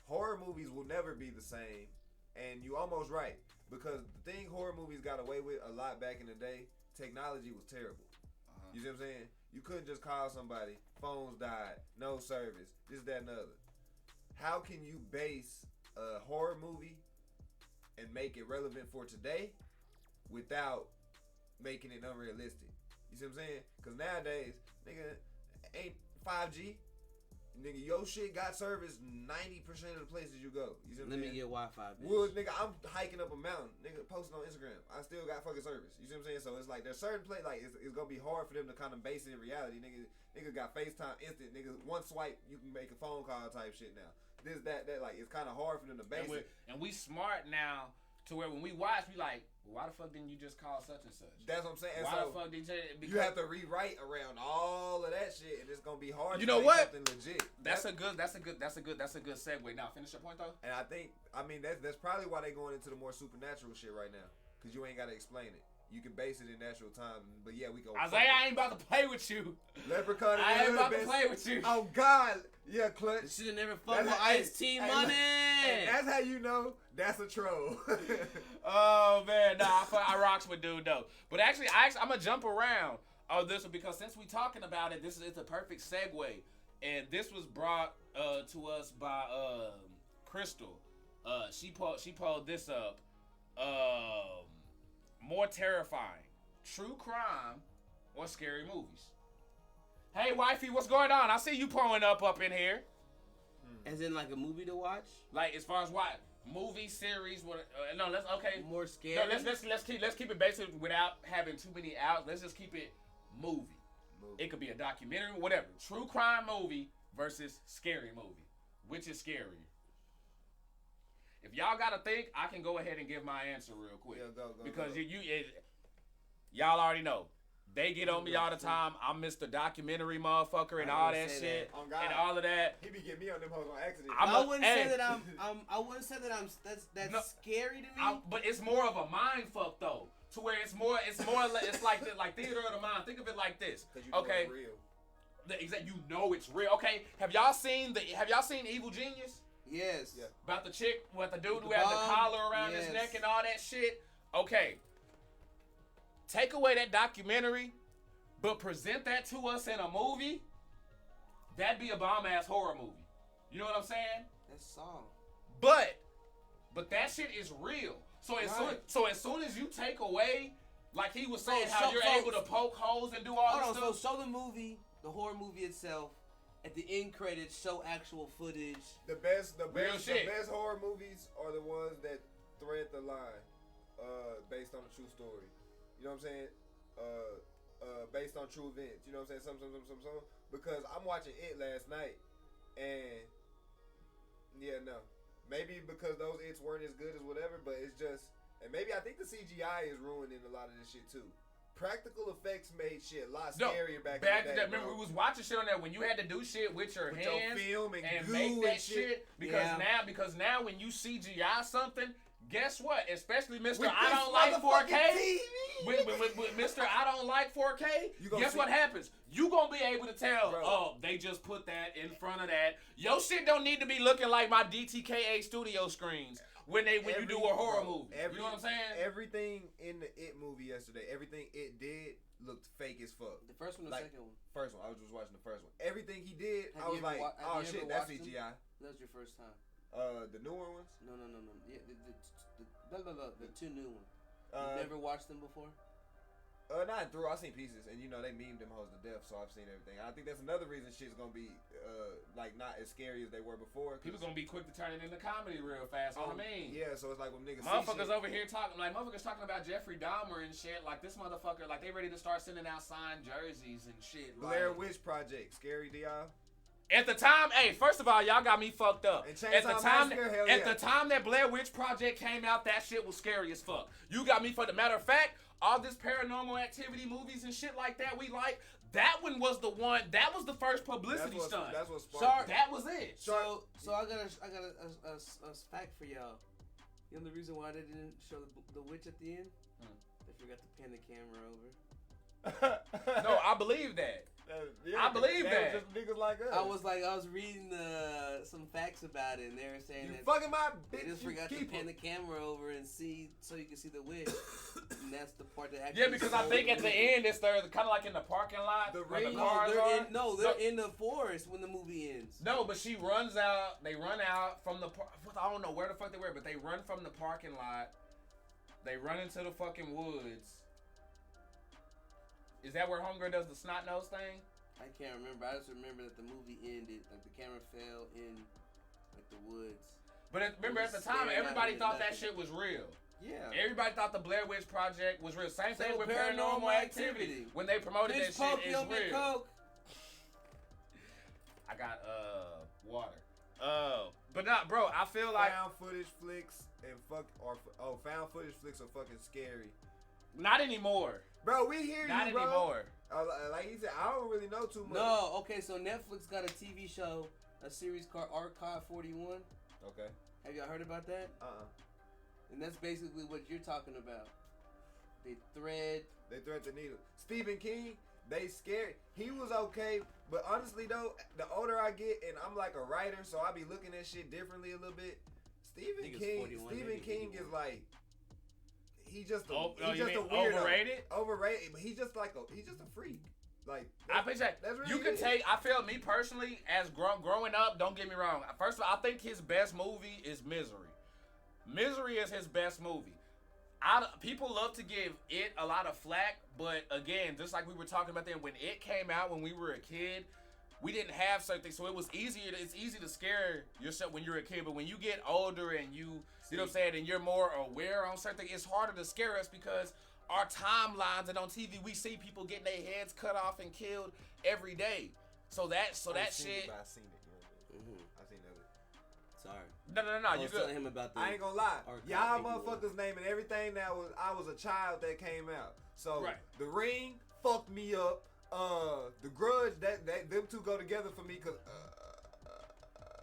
Horror movies will never be the same, and you almost right because the thing horror movies got away with a lot back in the day, technology was terrible. You see what I'm saying? You couldn't just call somebody. Phones died. No service. This, that, and the other. How can you base a horror movie and make it relevant for today without making it unrealistic? You see what I'm saying? Because nowadays, nigga, ain't 5G. Nigga, your shit got service 90% of the places you go. You see what I'm saying? Let me get Wi-Fi, bitch. Well, nigga, I'm hiking up a mountain. Nigga, posting on Instagram. I still got fucking service. You see what I'm saying? So it's like there's certain places, like it's gonna be hard for them to kind of base it in reality. Nigga got FaceTime instant. Nigga, one swipe, you can make a phone call type shit now. This, that, like, it's kind of hard for them to base it. And we smart now to where when we watch, we like, why the fuck didn't you just call such and such? That's what I'm saying. Why the fuck did you have to rewrite around all of that shit, and it's gonna be hard. You know what? Something legit. That's a good segue. Now finish your point though. And I mean that's probably why they going into the more supernatural shit right now, cause you ain't gotta explain it. you can base it in natural time. But yeah, we go. Isaiah, I ain't about to play with you. Leprechaun. I ain't about to play with you. Oh God, yeah, Clutch. Should have never fucked with Ice-T money. And that's how you know that's a troll. Oh man, nah, I rocks with dude though. But actually, I'm gonna jump around on this one because since we talking about it, it's a perfect segue. And this was brought to us by Crystal. She pulled this up. More terrifying, true crime or scary movies? Hey, wifey, what's going on? I see you pulling up in here. As in like a movie to watch? Like as far as what movie series? What? No, let's okay. More scary. No, let's keep it basic without having too many out. Let's just keep it movie. It could be a documentary, whatever. True crime movie versus scary movie. Which is scarier? If y'all gotta think, I can go ahead and give my answer real quick. Yeah, go. Because y'all already know. They get on me all the time. I'm Mr. Documentary motherfucker and all that shit and all of that. He be getting me on them hoes on accident. I wouldn't say that I wouldn't say that that's scary to me. But it's more of a mind fuck though, to where it's like theater of the mind. Think of it like this. Okay. It's real. Exactly. You know it's real. Okay. Have y'all seen Evil Genius? Yes. Yeah. About the chick with the dude who had the collar around his neck and all that shit. Okay. Take away that documentary, but present that to us in a movie. That'd be a bomb ass horror movie. You know what I'm saying? That's Saw. But that shit is real. So as soon as you take away, like he was saying, how you're able to poke holes and do all this stuff. So show the movie, the horror movie itself. At the end credits, show actual footage. The best shit. The best horror movies are the ones that thread the line, based on a true story. You know what I'm saying? Based on true events. You know what I'm saying? Some. Because I'm watching It last night, and maybe because those It's weren't as good as whatever, but it's just, and maybe I think the CGI is ruining a lot of this shit too. Practical effects made shit a lot scarier back in the day. Remember, we was watching shit on that when you had to do shit with your hands your film and make goo that and shit. Because now when you CGI something, guess what? Especially Mr. I don't like 4K. With Mr. I don't like 4K. Guess what happens? You gonna be able to tell. Bro. Oh, they just put that in front of that. Your shit don't need to be looking like my DTKA studio screens. When you do a horror movie. You know what I'm saying? Everything in the It movie yesterday, everything It did looked fake as fuck. The first one or the second one? First one. I was just watching the first one. Everything he did, Have I was like, oh shit, that's them? CGI. That was your first time. The newer ones? No. Yeah, the two new ones. You've never watched them before? Not through. I've seen pieces, and you know they memed them hoes to death, so I've seen everything. I think that's another reason shit's gonna be like not as scary as they were before. People gonna be quick to turn it into comedy real fast. What I mean? Yeah, so it's like when niggas motherfuckers over here talking about Jeffrey Dahmer and shit. Like this motherfucker, like they ready to start sending out signed jerseys and shit. Blair Witch Project, scary to y'all? At the time, hey, first of all, y'all got me fucked up. And At the time that Blair Witch Project came out, that shit was scary as fuck. You got me fucked up. Matter of fact, all this paranormal activity movies and shit like that we like, that one was the one, that was the first publicity stunt. That's what sparked. That was it. So I got a fact for y'all. You know the reason why they didn't show the witch at the end? They forgot to pan the camera over. No, I believe that. I believe that. Just niggas like us. I was reading some facts about it, and they were saying that fucking my bitch. They just forgot to pan the camera over and see, so you can see the witch. And that's the part that actually. Yeah, because I think at the end they're kind of like in the parking lot. They're in the forest when the movie ends. No, but she runs out. They run out from the. I don't know where the fuck they were, but they run from the parking lot. They run into the fucking woods. Is that where Homegirl does the snot nose thing? I can't remember. I just remember that the movie ended, like the camera fell in, like the woods. But remember at the time, everybody thought that shit was real. Yeah. Everybody thought the Blair Witch Project was real. Same thing with Paranormal Activity. When they promoted that shit, it's real. Coke. I got water. But not, bro. I feel like found footage flicks and found footage flicks are fucking scary. Not anymore. Bro, we hear Not you, bro. Not anymore. Like he said, I don't really know too much. No, okay, so Netflix got a TV show, a series called Archive 41. Okay. Have y'all heard about that? And that's basically what you're talking about. They thread. They thread the needle. Stephen King, they scared. He was okay, but honestly though, the older I get, and I'm like a writer, so I be looking at shit differently a little bit. Stephen King is like, he just a weirdo. Overrated, but he's just a freak. Like I think that you can take. I feel me personally as growing up. Don't get me wrong. First of all, I think his best movie is Misery. Misery is his best movie. People love to give it a lot of flack, but again, just like we were talking about then, when it came out when we were a kid, we didn't have certain things, so it was easier. It's easy to scare yourself when you're a kid, but when you get older and you know what I'm saying, and you're more aware on certain things, it's harder to scare us because our timelines and on TV we see people getting their heads cut off and killed every day. So that shit. I've seen it. I've seen it. Sorry. No. You telling him about the. I ain't gonna lie. Y'all motherfuckers naming everything that I was a child that came out. So The Ring fucked me up. The Grudge, that them two go together for me because.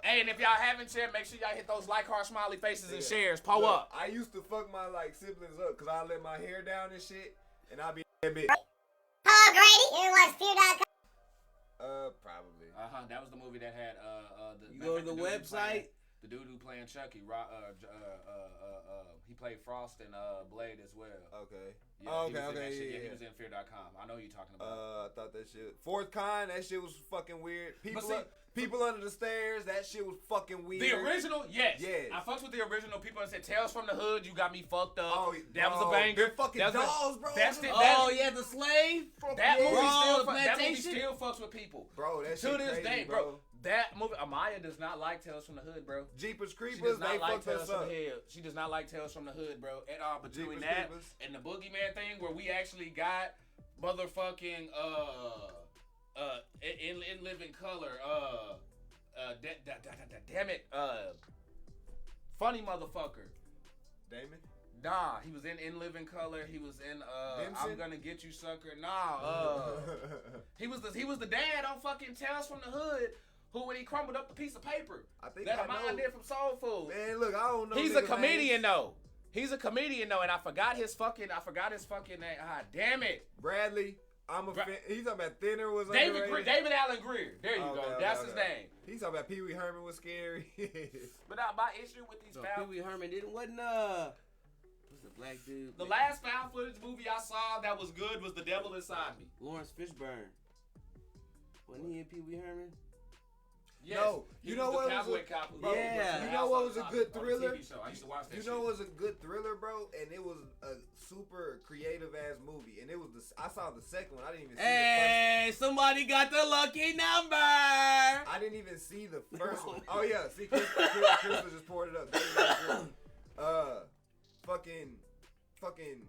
Hey, and if y'all haven't shared, make sure y'all hit those like, heart, smiley faces and shares. Look, up. I used to fuck my siblings up because I let my hair down and shit, and I be that bitch. Paul Grady, you watch Fear.com? Probably. That was the movie that had You go to the website. The dude who playing Chucky, he played Frost and Blade as well. Okay. Yeah, he was in Fear.com. I know who you're talking about. I thought that shit. Fourth Kind, that shit was fucking weird. People Under the Stairs, that shit was fucking weird. The original, yes. I fucked with the original. People that said Tales from the Hood, you got me fucked up. Oh, that was a banger. They're fucking dolls, bro. The slave. That movie still fucks with people. Bro, that shit to this crazy, day, bro. That movie, Amaya does not like Tales from the Hood, bro. Jeepers Creepers, they fucked us up. She does not like Tales from the Hood, bro, at all. Between that and the Boogeyman thing, where we actually got motherfucking in Living Color, damn it, funny motherfucker. Damon? Nah, he was in Living Color. He was in I'm Gonna Get You, Sucker. Nah, he was the dad on fucking Tales from the Hood. Who, when he crumbled up the piece of paper that Amon did from Soul Food. Man, look, I don't know. He's a comedian though. He's a comedian though, and I forgot his fucking name. Ah, damn it. Bradley. He's talking about Thinner was David Allen Greer. There you go. That's his name. He's talking about Pee Wee Herman was scary. But my issue with these Pee Wee Herman wasn't what's the black dude? The last found footage movie I saw that was good was The Devil Inside Me. Lawrence Fishburne. Wasn't he in Pee Wee Herman? Yes. No, you know what was you know what was a good thriller? I used to watch that shit. You know what was a good thriller, bro? And it was a super creative ass movie. And it was I saw the second one. I didn't even see the first one. Hey, somebody got the lucky number. I didn't even see the first one. Oh yeah, see, Chris just poured it up. Fucking,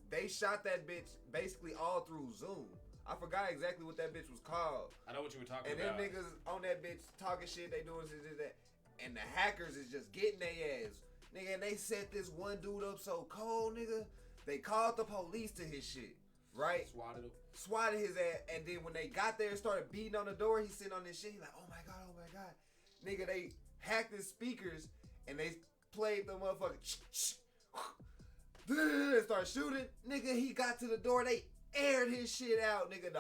they shot that bitch basically all through Zoom. I forgot exactly what that bitch was called. I know what you were talking about. And them niggas on that bitch talking shit, they doing this, that. And the hackers is just getting their ass. Nigga, and they set this one dude up so cold, nigga. They called the police to his shit, right? Swatted his ass. And then when they got there and started beating on the door, he's sitting on this shit. He's like, oh my God. Nigga, they hacked his speakers and they played the motherfucker. They started shooting. Nigga, he got to the door. They aired his shit out, nigga.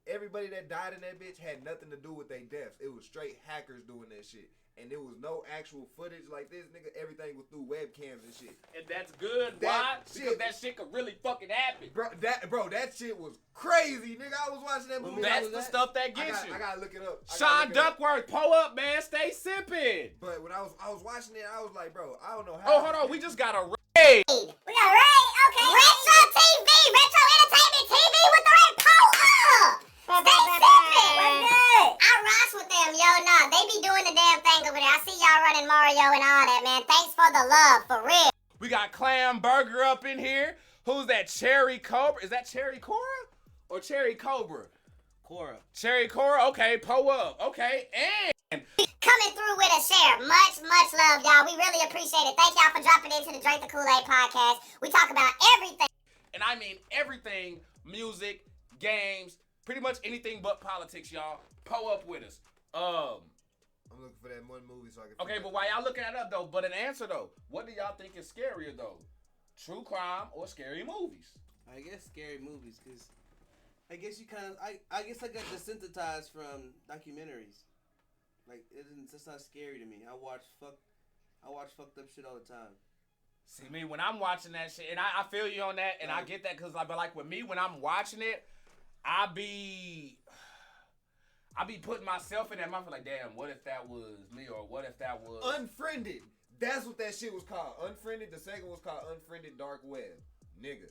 Everybody that died in that bitch had nothing to do with their deaths. It was straight hackers doing that shit. And there was no actual footage like this, nigga. Everything was through webcams and shit. And that's good. Why? Because that shit could really fucking happen. Bro, that shit was crazy, nigga. I was watching that movie. That's the stuff that gets you. I gotta look it up. Sean Duckworth, pull up, man. Stay sipping. But when I was watching it, I was like, bro, I don't know how. Oh, hold on. We just got a raid. We got a raid? Okay. Retro TV, Retro Entertainment TV with the red pull up. Stay sipping. We're good. I rocks with them, yo. Nah, they be doing the damn thing over there. I see y'all running Mario and all that, man. Thanks for the love, for real. We got Clam Burger up in here. Who's that? Cherry Cobra? Is that Cherry Cora or Cherry Cobra? Cora. Cherry Cora. Okay, pull up. Okay, and coming through with a share. Much love, y'all. We really appreciate it. Thank y'all for dropping into the Drink the Kool-Aid podcast. We talk about everything. And I mean everything. Music, games, pretty much anything but politics, y'all. Pull up with us. I'm looking for that one movie so I can. Okay, but while y'all looking that up though, but an answer though, what do y'all think is scarier though? true crime or scary movies? I guess scary movies, cause I guess you kind of I guess I got desensitized from documentaries. Like it's not scary to me. I watch fucked up shit all the time. See me when I'm watching that shit, and I feel you on that, and I get that, cause like with me when I'm watching it, I be putting myself in that mouth like, damn, what if that was me, or what if that was Unfriended. That's what that shit was called. Unfriended. The second was called Unfriended Dark Web. Nigga,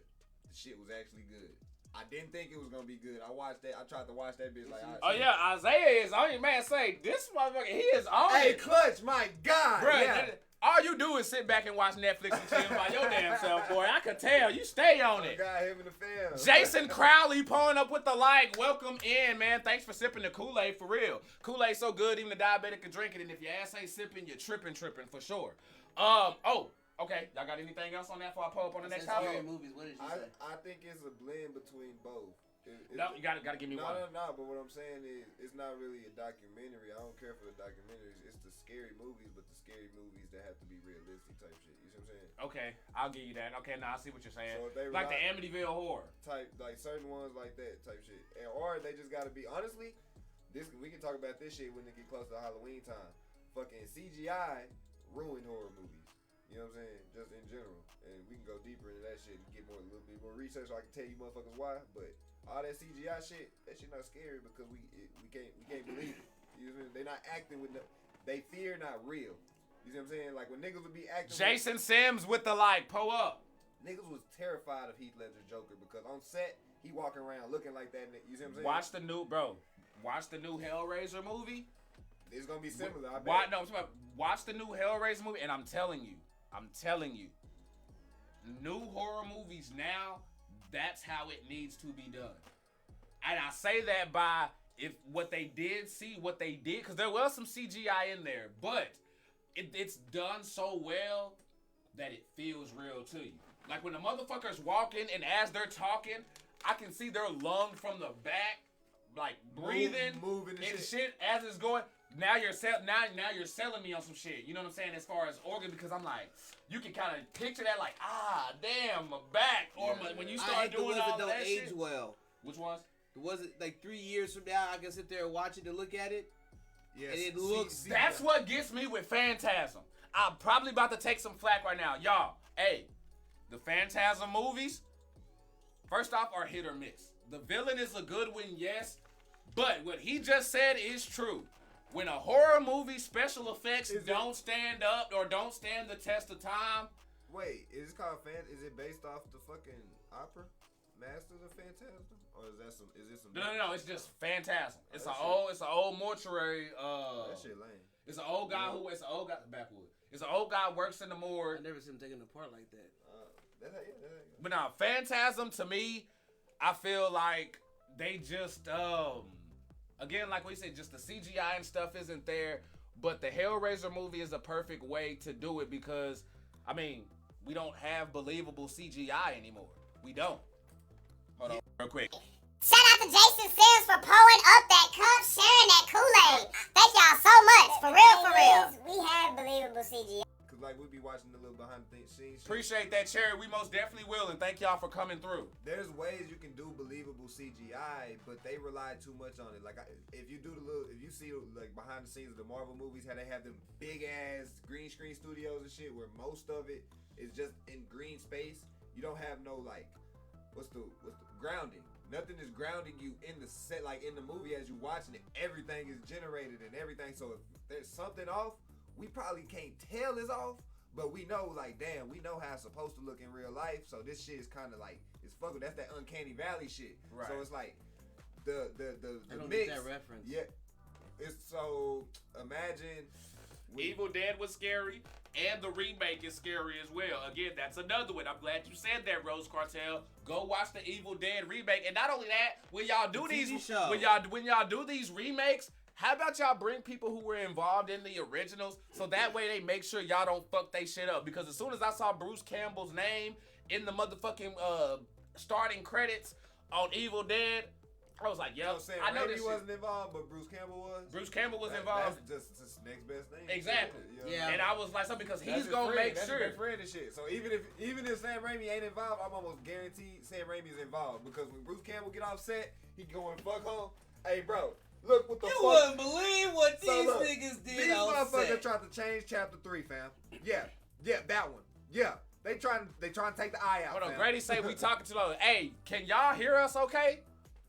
the shit was actually good. I didn't think it was gonna be good. I watched that. I tried to watch that bitch like. Oh yeah, Isaiah is on you, man. Say this motherfucker, he is on Hey, it. Clutch, my God, Bruh, yeah. all you do is sit back and watch Netflix and chill by your damn self, boy. I could tell you stay on it. Got him in the film. Jason Crowley pulling up with the like. Welcome in, man. Thanks for sipping the Kool-Aid for real. Kool-Aid so good, even the diabetic can drink it. And if your ass ain't sipping, you're tripping for sure. Okay. Y'all got anything else on that before I pull up on the next topic? Scary movies. What did you say? I think it's a blend between both. No, you gotta give me one. No. But what I'm saying is, it's not really a documentary. I don't care for the documentaries. It's the scary movies, but the scary movies that have to be realistic type shit. You see what I'm saying? Okay, I'll give you that. Okay, now I see what you're saying. So if they like the Amityville Horror type, like certain ones like that type shit, or they just gotta be. Honestly, we can talk about this shit when it get close to Halloween time. Fucking CGI ruined horror movies. You know what I'm saying? Just in general, and we can go deeper into that shit and get a little bit more research, so I can tell you motherfuckers why, but. All that CGI shit, that shit not scary because we can't believe it. You know what I'm saying? They not acting with they fear not real. You see what I'm saying? Like when niggas would be acting. Jason Sims with the like, pull up. Niggas was terrified of Heath Ledger's Joker because on set he walking around looking like that. You see what I'm saying? Watch the new Hellraiser movie. It's gonna be similar. I bet. Watch the new Hellraiser movie, and I'm telling you, new horror movies now. That's how it needs to be done. And I say that by what they did, because there was some CGI in there, but it's done so well that it feels real to you. Like when the motherfucker's walking and as they're talking, I can see their lung from the back, like breathing, moving and shit as it's going. Now you're selling me on some shit. You know what I'm saying? As far as organ, because I'm like, you can kind of picture that like, damn, my back. Or when you start doing all don't that age shit. well. Which ones? Was it like 3 years from now? I can sit there and watch it and look at it. Yes. And it looks. That's what gets me with Phantasm. I'm probably about to take some flack right now, y'all. Hey, the Phantasm movies, first off, are hit or miss. The villain is a good one, yes, but what he just said is true. When a horror movie special effects don't stand up or don't stand the test of time. Wait, is it called Is it based off the fucking opera, Masters of Phantasm, or is this some? No. It's just Phantasm. It's an old mortuary. That shit lame. It's an old guy backwood. It's an old guy works in the morgue. I never seen him taken apart like that. But now Phantasm to me, I feel like they just again, like we said, just the CGI and stuff isn't there. But the Hellraiser movie is a perfect way to do it because, I mean, we don't have believable CGI anymore. We don't. Hold on, real quick. Shout out to Jason Sims for pouring up that cup, sharing that Kool-Aid. Thank y'all so much. For real. We have believable CGI. Cause like we be watching the little behind the scenes. Appreciate that, Cherry. We most definitely will, and thank y'all for coming through. There's ways you can do believable CGI, but they rely too much on it. Like if you see like behind the scenes of the Marvel movies, how they have them big ass green screen studios and shit, where most of it is just in green space. You don't have no like, what's the grounding? Nothing is grounding you in the set, like in the movie as you watching it. Everything is generated and everything. So if there's something off, we probably can't tell it's off, but we know like, damn, we know how it's supposed to look in real life. So this shit is kind of like, it's fucking. That's that uncanny valley shit. Right. So it's like the I don't mix. get that reference. Yeah. It's so imagine. Evil Dead was scary, and the remake is scary as well. Again, that's another one. I'm glad you said that, Rose Cartel. Go watch the Evil Dead remake. And not only that, when y'all do when y'all do these remakes, how about y'all bring people who were involved in the originals so that way they make sure y'all don't fuck they shit up? Because as soon as I saw Bruce Campbell's name in the motherfucking starting credits on Evil Dead, I was like, You yo, know what I'm saying? I know Raimi this wasn't shit. involved, but Bruce Campbell was. Bruce Campbell was involved. That's just next best thing. Exactly. You know? Yeah. And I was like, something because That's he's his gonna friend. make That's sure. his friend and shit. So even if Sam Raimi ain't involved, I'm almost guaranteed Sam Raimi is involved because when Bruce Campbell get off set, he going fuck home. Hey, bro, look what the You fuck. wouldn't believe what So these look, niggas did These on motherfuckers set. tried to change chapter 3, fam. Yeah, that one. Yeah, they trying to take the eye out. Hold on, fam. Grady say we talking too low. Hey, can y'all hear us? Okay.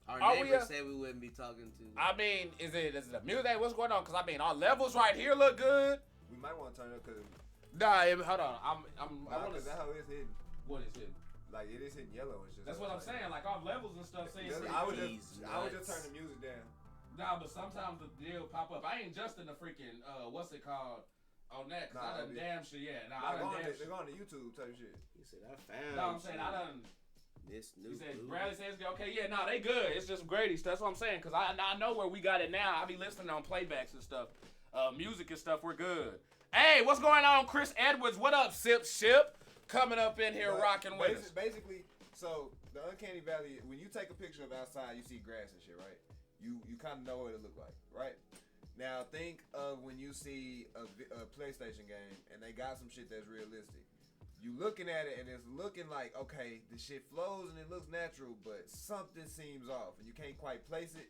Our Are we, neighbors say we wouldn't be talking to. I mean, is it the music? What's going on? Cause I mean, our levels right here look good. We might want to turn it up because Hold on. I want to. that's how it's hitting. What is it? Like it is hitting yellow and shit. That's what I'm saying. Like our levels and stuff seem pretty I would good. just turn the music down. Nah, but sometimes the deal pop up. I ain't just in the freaking what's it called on that? Cause I done damn shit. Yeah, nah, I done damn shit. They're going to YouTube type shit. He said, I found. No, I'm saying I done. This new. He said, blue. Bradley says, okay, yeah, no, they good. It's just Grady stuff. That's what I'm saying. Because I know where we got it now. I be listening on playbacks and stuff. Music and stuff, we're good. Hey, what's going on, Chris Edwards? What up, Sip Ship? Coming up in here rocking with us. Basically, so the Uncanny Valley, when you take a picture of outside, you see grass and shit, right? You kind of know what it look like, right? Now think of when you see a PlayStation game and they got some shit that's realistic. You looking at it and it's looking like, okay, the shit flows and it looks natural, but something seems off and you can't quite place it.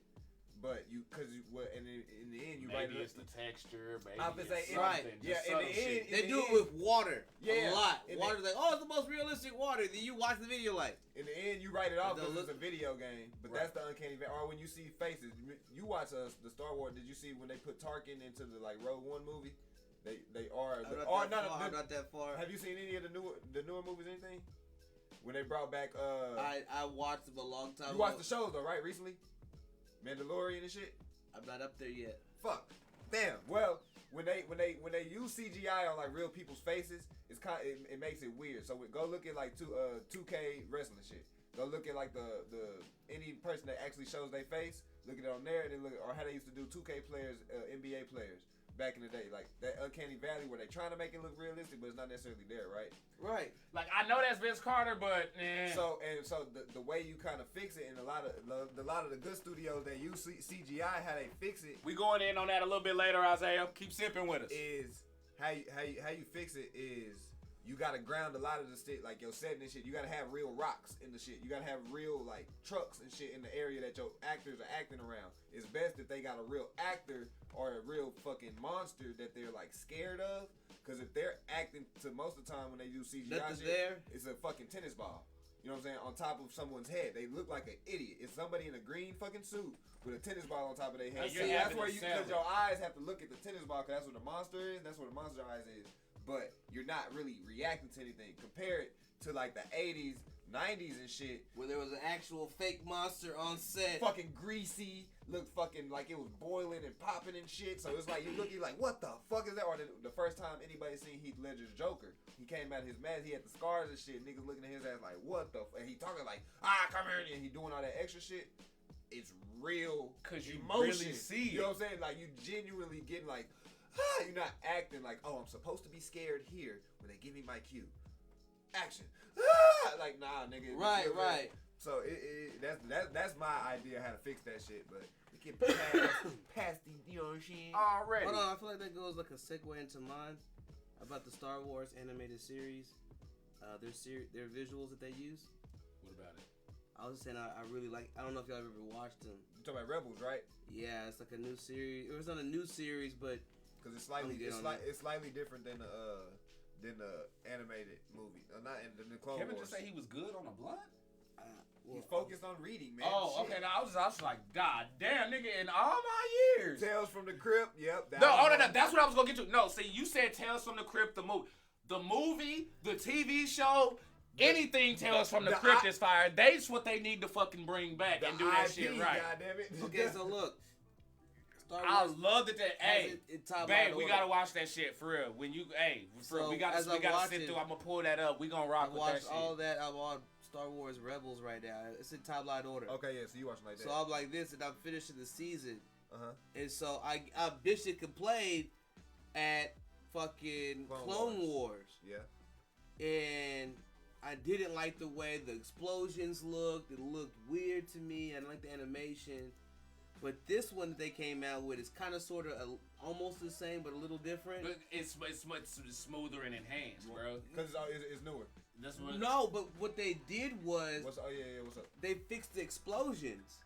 But and in the end, you write Maybe it. it's the texture, maybe I was it's say, right. something. Yeah, just in the subtle end, shit. They do it with water Yeah. a lot. And Water's like, oh, it's the most realistic water. Then you watch the video like, In the end, you write it off It don't because it's look- a video game, but Right. that's the Uncanny Valley. Or when you see faces, you watch the Star Wars. Did you see when they put Tarkin into the Rogue One movie? They are. I'm not that far. Have you seen any of the newer movies? Anything? When they brought back I watched them a long time you ago. watched the shows though, right? Recently, Mandalorian and shit. I'm not up there yet. Fuck. Damn. Well, when they use CGI on real people's faces, it's it makes it weird. So go look at 2K wrestling shit. Go look at the any person that actually shows their face. Look at it on there, and then look at, or how they used to do 2K players, NBA players back in the day, like that Uncanny Valley where they trying to make it look realistic, but it's not necessarily there, right? Right. Like I know that's Vince Carter, but So the way you kind of fix it, and a lot of the good studios that use CGI, how they fix it we going in on that a little bit later, Isaiah. Keep sipping with us. is how you fix it is you gotta ground a lot of the shit, like your setting and shit. You gotta have real rocks in the shit. You gotta have real trucks and shit in the area that your actors are acting around. It's best if they got a real actor or a real fucking monster that they're scared of. Cause if they're acting to most of the time when they do CGI Nothing's shit, there. it's a fucking tennis ball. You know what I'm saying? On top of someone's head. They look like an idiot. It's somebody in a green fucking suit with a tennis ball on top of their head. And you're That's having where to because sell it. your eyes have to look at the tennis ball because that's what the monster is. That's what the monster eyes is. But you're not really reacting to anything. Compare it to the 80s, 90s and shit. Where there was an actual fake monster on set. Fucking greasy, looked fucking like it was boiling and popping and shit. So it's you're like, what the fuck is that? Or the first time anybody seen Heath Ledger's Joker, he came out of his mask, he had the scars and shit. Niggas looking at his ass like, what the fuck? And he talking like, come here, and he doing all that extra shit. It's real, Cause you emotion. really see You know it. what I'm saying? You genuinely getting you're not acting like, oh, I'm supposed to be scared here when they give me my cue. Action. Nah, nigga. Right. So that's my idea how to fix that shit, but we can past the, you know what I'm saying? Already. Hold on, I feel like that goes like a segue into mine about the Star Wars animated series. Their visuals that they use. What about it? I was just saying I really like. I don't know if y'all ever watched them. You talking about Rebels, right? Yeah, it's like a new series. It was not a new series, but Because it's slightly different than the animated movie. Not in the Clone Kevin Wars. just say he was good on a blunt. He's focused on reading, man. Oh, Shit. okay. Now I was like, God damn, nigga, in all my years. Tales from the Crypt. Yep. No, that's what I was gonna get to. No, see, you said Tales from the Crypt, the movie, the TV show, anything Tales from the Crypt is fire. That's what they need to fucking bring back and do that IP, shit right. Goddammit. okay. So look, Star I Wars love that. Hey, babe, we order. gotta watch that shit for real. When you, for real, So, we gotta as I sit watch through. it, I'm gonna pull that up. We gonna rock I with that watched shit. all that. I'm on Star Wars Rebels right now. It's in top line order. Okay, yeah, so you watching like that. So I'm like this, and I'm finishing the season, Uh-huh. and so I bitched and complained at fucking Clone Wars. Yeah. And I didn't like the way the explosions looked. It looked weird to me. I didn't like the animation. But this one that they came out with is kind of sort of almost the same, but a little different. But it's much smoother and enhanced, bro. Because it's newer. That's what. No, but what they did was What's up? What's up? they fixed the explosions.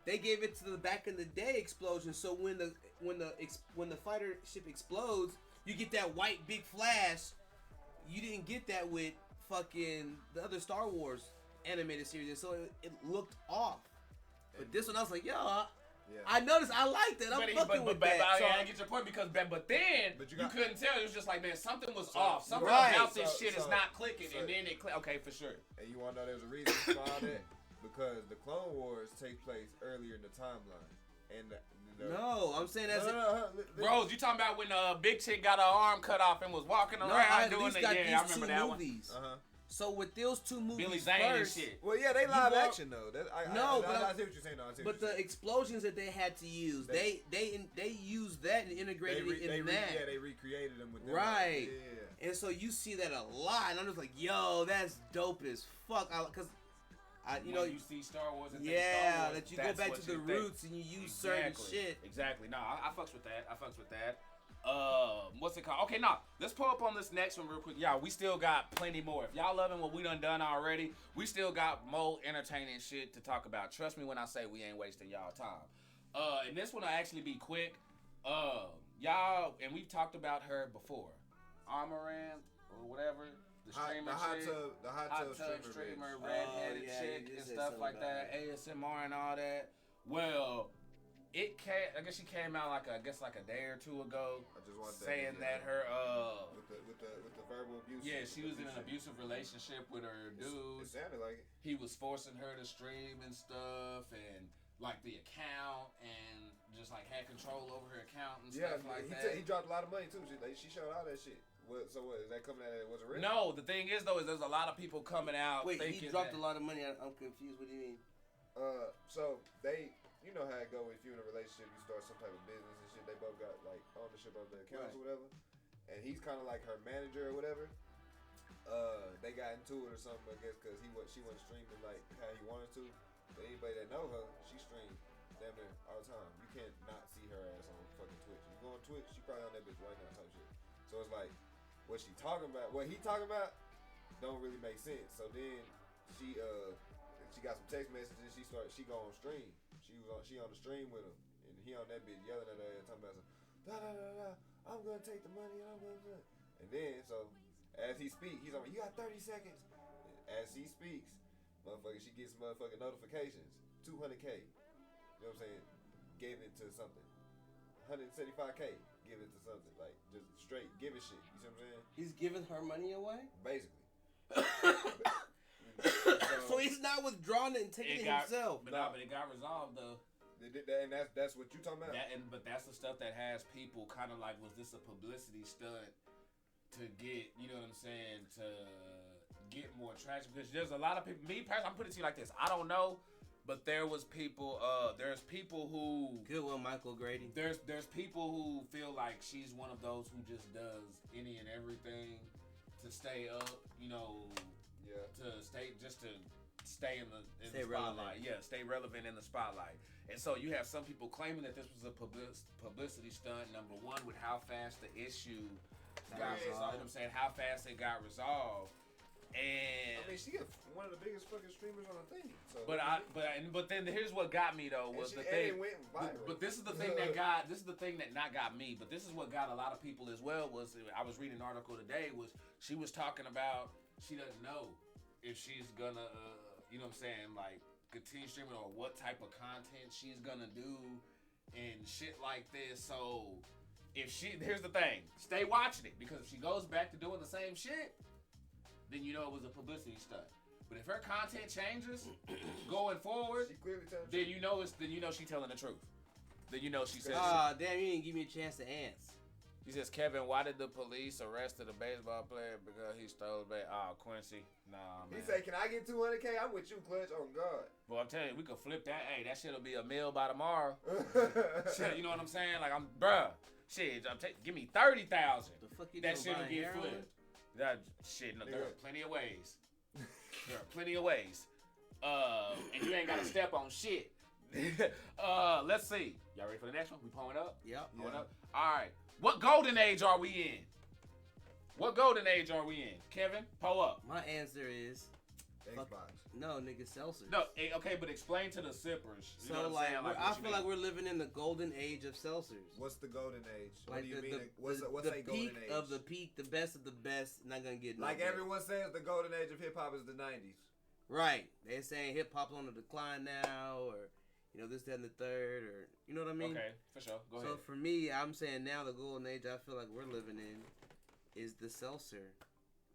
They gave it to the back in the day explosion. So when the fighter ship explodes, you get that white big flash. You didn't get that with fucking the other Star Wars animated series, so it looked off. But this one, I was like, yo, I noticed, I like that. I'm fucking with that. I get your point because, but then you couldn't tell. It was just like, man, something was off. Something right. about this shit is not clicking, and then it clicked. Okay, for sure. And you want to know there's a reason behind that? Because the Clone Wars take place earlier in the timeline. And no, I'm saying that's Bro, you talking about when Big Chick got her arm cut off and was walking around doing that? Yeah, I remember that movies. one. So with those two movies Billy Zane first, and shit. Well, yeah, they live action though. I see what you're saying. But the explosions that they had to use, they used that and integrated it in that. Yeah, they recreated them with them. Right. Yeah. And so you see that a lot, and I'm just like, yo, that's dope as fuck. Because you see Star Wars and Star Wars, that you go back to the think. roots and you use certain shit. Exactly. No, I fucks with that. What's it called? Okay, let's pull up on this next one real quick. Y'all, we still got plenty more. If y'all loving what we done already, we still got more entertaining shit to talk about. Trust me when I say we ain't wasting y'all time. And this one will actually be quick. Y'all, and we've talked about her before. Amouranth or whatever. The streamer the hot tub streamer, redheaded chick and stuff like that, ASMR and all that. Well, it came. I guess she came out like a day or two ago, saying that her with the verbal abuse. Yeah, she was in an abusive relationship with her dude. It sounded like it. He was forcing her to stream and stuff, and like the account, and just like had control over her account and stuff like that. He dropped a lot of money too. She showed all that shit. So what is that coming out? Was it real? No, the thing is though, is there's a lot of people coming out. Wait, he dropped a lot of money. I'm confused. What do you mean? So they, you know how it go if you're in a relationship, you start some type of business and shit. They both got like ownership of the accounts or whatever, and he's kind of like her manager or whatever. They got into it or something, I guess, because she wasn't streaming like how he wanted to. But anybody that know her, she streams damn near all the time. You can't not see her ass on fucking Twitch. If you go on Twitch, she probably on that bitch right now type shit. So it's like, what he talking about don't really make sense. So then she got some text messages. She go on stream. She on the stream with him, and he on that bitch yelling at her and talking about some I'm gonna take the money and I'm gonna. And then so as he speaks, he's like, you got 30 seconds. As he speaks, motherfucker, she gets motherfucking notifications. 200K. You know what I'm saying? Gave it to something. 175K. Give it to something, like just straight give it shit. You see what I'm saying? He's giving her money away? Basically. So he's not withdrawing it and taking it himself. But it got resolved though. And that's what you talking about? But that's the stuff that has people kind of like, was this a publicity stunt to get, you know what I'm saying, to get more traction? Because there's a lot of people, me personally, I'm putting it to you like this, I don't know. But there's people who good one, Michael Grady. There's people who feel like she's one of those who just does any and everything to stay up, you know, to stay in the spotlight. Relevant. Yeah, stay relevant in the spotlight. And so you have some people claiming that this was a publicity stunt. Number one, with how fast the issue got resolved. You know what I'm saying? How fast it got resolved. And I mean, she is one of the biggest fucking streamers on the thing. So but then here's what got me though was the thing. But this is the thing that got not got me. But this is what got a lot of people as well. Was I was reading an article today. Was she was talking about she doesn't know if she's gonna you know what I'm saying, like continue streaming or what type of content she's gonna do and shit like this. So here's the thing, stay watching it, because if she goes back to doing the same shit, then you know it was a publicity stunt. But if her content changes going forward, then you know she telling the truth. Then you know she says. Damn, you didn't give me a chance to answer. He says, Kevin, why did the police arrest the baseball player because he stole the Quincy? Nah, man. He said, can I get 200K? I'm with you, Clutch. Oh, God. Well, I'm telling you, we could flip that. Hey, that shit'll be a meal by tomorrow. Shit, you know what I'm saying? Like, shit, give me 30,000. The fuck you that doing, shit'll get heroin? flipped. That shit, no, there are plenty of ways. There are plenty of ways. And you ain't got to step on shit. Let's see. Y'all ready for the next one? We pulling up? Yep. Pulling up? All right. What golden age are we in? What golden age are we in? Kevin, pull up. My answer is Xbox. no, nigga, seltzers. No, okay, but explain to the sippers. You know So what like, I'm saying? I what you feel like mean. we're living in the golden age of seltzers. What's the golden age? What Like do you the, mean? the, What's the, a the golden peak age? of the peak, the best of the best. Not gonna get no Like better. everyone says, the golden age of hip hop is the 90s. Right? They're saying hip hop's on the decline now, or this, that, and the third, or you know what I mean? Okay, for sure. Go So ahead. for me, I'm saying now the golden age I feel like we're living in is the seltzer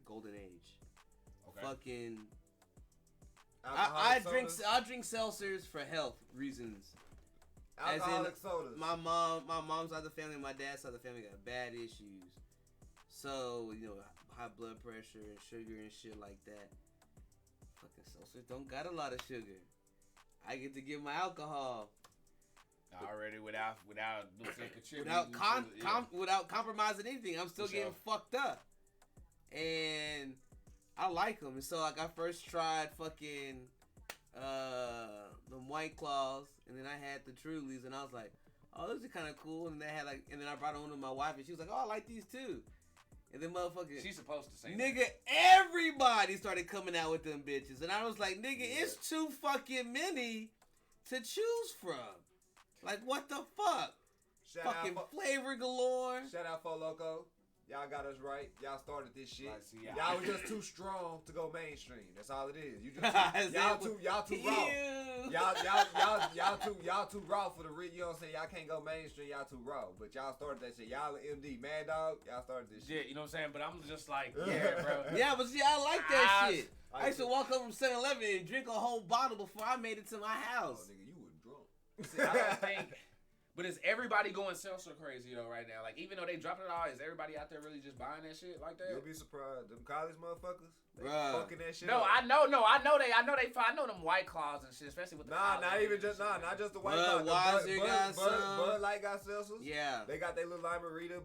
golden age. Okay. Fucking. Alcoholic sodas? I drink seltzers for health reasons. As in, Alcoholic sodas. my mom's side of the family, my dad's side of the family got bad issues. So, high blood pressure and sugar and shit like that. Fucking seltzers don't got a lot of sugar. I get to get my alcohol Already without let's say, contributing without compromising anything. I'm still For sure. getting fucked up. And I like them. And so like I first tried fucking the White Claws, and then I had the Trulies, and I was like, oh, those are kind of cool. And they had and then I brought them to my wife, and she was like, oh, I like these too. And then motherfucker, She's supposed to say nigga, that. everybody started coming out with them bitches, and I was like, nigga, it's too fucking many to choose from. Like, what the fuck? Fucking flavor galore. Shout out Fo Loco. Y'all got us right. Y'all started this shit. Right, see, y'all was just too strong to go mainstream. That's all it is. You just y'all too raw. Y'all too raw for the real. You know what I'm saying? Y'all can't go mainstream. Y'all too raw. But y'all started that shit. Y'all MD, Mad Dog. Y'all started this shit. Yeah, you know what I'm saying? But I'm just like, yeah, bro. Yeah, but see, I like that I- shit. I used to walk up from 7-Eleven and drink a whole bottle before I made it to my Oh, house. nigga, you was drunk. See, I don't think. But is everybody going seltzer crazy though right now? Like even though they dropped it all, is everybody out there really just buying that shit like that? You'll be surprised. Them college motherfuckers, they Bruh. fucking that shit No, up. I know them White Claws and shit, especially with the Nah, college not even and just shit. not just the White Bud Claw. Weiser got some. Bud Light got seltzers. Yeah. They got their little margarita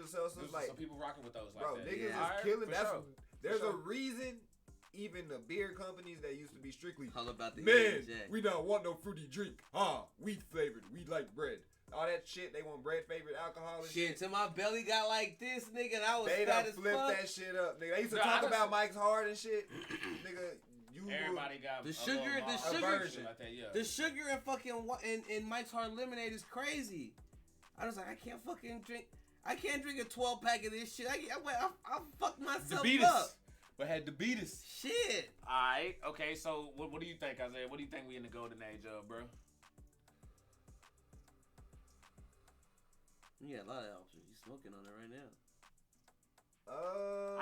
seltzers. There's Like, some people rocking with those like bro, that. niggas Yeah. is killing. For That's sure. there's For a sure. reason. Even the beer companies that used to be strictly, All about the man, Jack. we don't want no fruity drink. Wheat flavored. We like bread. All that shit. They want bread flavored alcohol and shit. Shit, till my belly got like this, nigga, and I was They fat done as flipped fuck. that shit up, nigga. They used to No, I talk just- about Mike's Hard and shit. Nigga, you Everybody got The a sugar- little the more sugar- version like that, yeah. The sugar and fucking and Mike's Hard Lemonade is crazy. I was like, I can't drink a 12-pack of this shit. I'll fuck myself up. But had to beat us. Shit. Alright, okay, so what do you think, Isaiah? What do you think we in the golden age of, bro? You got a lot of options. You smoking on it right now.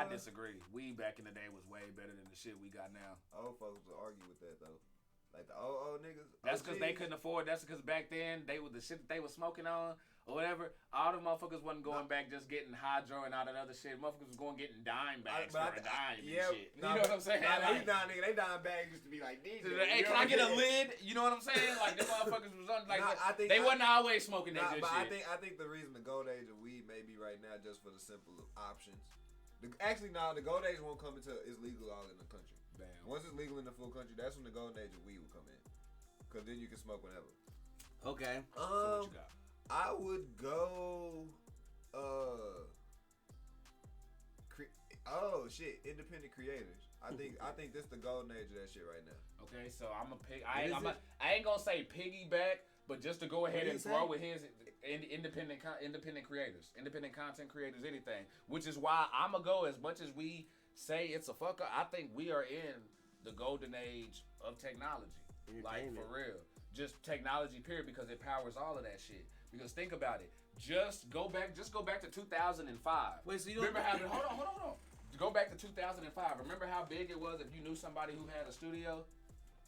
I disagree. Weed back in the day was way better than the shit we got now. Old folks will argue with that though. Like the old niggas. That's because they OGs. couldn't afford. That's because back then they were the shit that they were smoking on or whatever. All the motherfuckers wasn't going back just getting hydro and all that other shit. Motherfuckers was going getting dime bags for a dime and shit. You know what I'm saying? Like, nigga, they dime bags used to be like these. hey, can I get a lid? You know what I'm saying? Like the motherfuckers was on like Nah, I think- they wasn't always smoking that good But shit. I think the reason the gold age of weed may be right now just for the simple options. The gold age won't come until it's legal all in the country. Damn. Once it's legal in the full country, that's when the golden age of weed will come in. Cause then you can smoke whenever. Okay. So what you got? I would go. Independent creators. I think this the golden age of that shit right now. Okay, so I'm a pig. What is I ain't gonna say piggyback, but just to go ahead What and do you throw say? with his independent creators, independent content creators, anything. Which is why I'm gonna go as much as we say it's a fucker. I think we are in the golden age of technology, like for real. Just technology, period, because it powers all of that shit. Because think about it. Just go back to 2005. Wait, so you don't remember how? Hold on. Go back to 2005. Remember how big it was if you knew somebody who had a studio,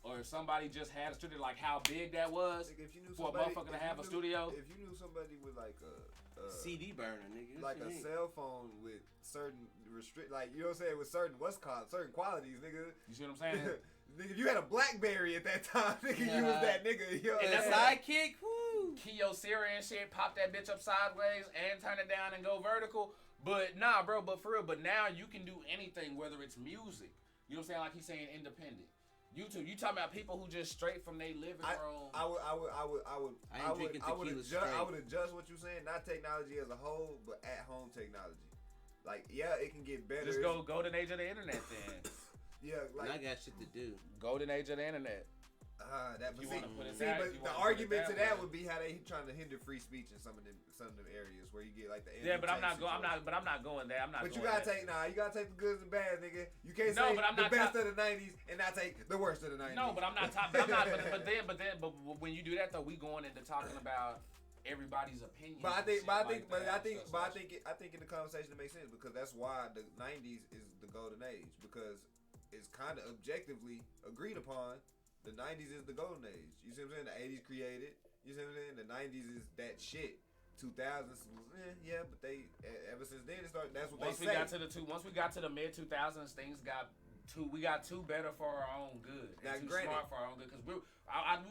or if somebody just had a studio. Like how big that was Nigga, if you knew for a somebody, motherfucker to if have you a knew- studio. If you knew somebody with like a CD burner, nigga. like a cell phone with certain like you know what I'm saying, with certain certain qualities, nigga. You see what I'm saying? Nigga, if you had a BlackBerry at that time, nigga, you was that nigga. Yo, And That that's sidekick, woo. Kyo Siri and shit, pop that bitch up sideways and turn it down and go vertical. But nah, bro, but for real, but now you can do anything, whether it's music. You know what I'm saying? Like he's saying independent. YouTube, you talking about people who just straight from their living room. I would adjust what you're saying, not technology as a whole, but at home technology. Like, yeah, it can get better. Just go golden age of the internet then. Yeah, like I got shit to do. Golden age of the internet. The argument to that would be how they trying to hinder free speech in some of them areas where you get like the but I'm not going there. But you gotta take you gotta take the goods and bad, nigga. You can't say the best of the '90s and not take the worst of the '90s. No, but I'm not but when you do that though, we going into talking about everybody's opinion. But I think in the conversation it makes sense because that's why the '90s is the golden age because it's kind of objectively agreed upon. The 90s is the golden age. You see what I'm saying? The 80s created. You see what I'm saying? The 90s is that shit. 2000s, yeah, but they ever since then it started. That's what once they we say. Once we got to the mid 2000s, things got we got too better for our own good. And too smart for our own good. Because we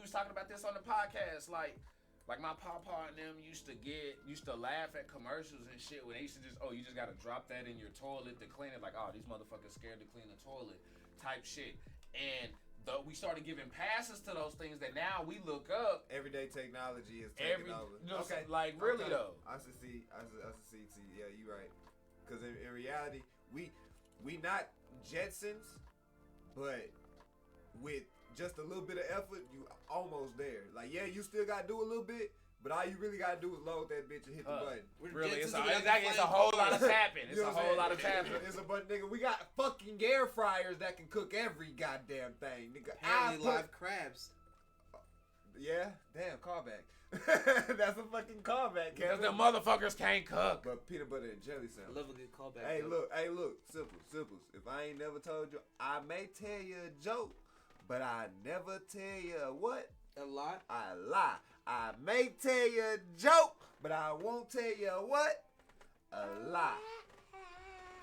was talking about this on the podcast. Like my papa and them used to laugh at commercials and shit when they used to just you just gotta drop that in your toilet to clean it. Like these motherfuckers scared to clean the toilet type shit. And we started giving passes to those things that now we look up. Everyday technology is taking over. Okay, like really though. I see. Yeah, you're right. Because in reality, we not Jetsons, but with just a little bit of effort, you almost there. Like you still gotta do a little bit. But all you really gotta do is load that bitch and hit the button. Really, it's a whole lot of tapping. It's a whole lot of tapping. It's a button, nigga. We got fucking air fryers that can cook every goddamn thing, nigga. Apparently live crabs. Yeah, damn, callback. That's a fucking callback, Because Kevin. the motherfuckers can't cook. But peanut butter and jelly sandwich. I love a good callback. Hey, look, Simples. If I ain't never told you, I may tell you a joke, but I never tell you a what? A lot. I lie. I may tell you a joke, but I won't tell you a what? A lie.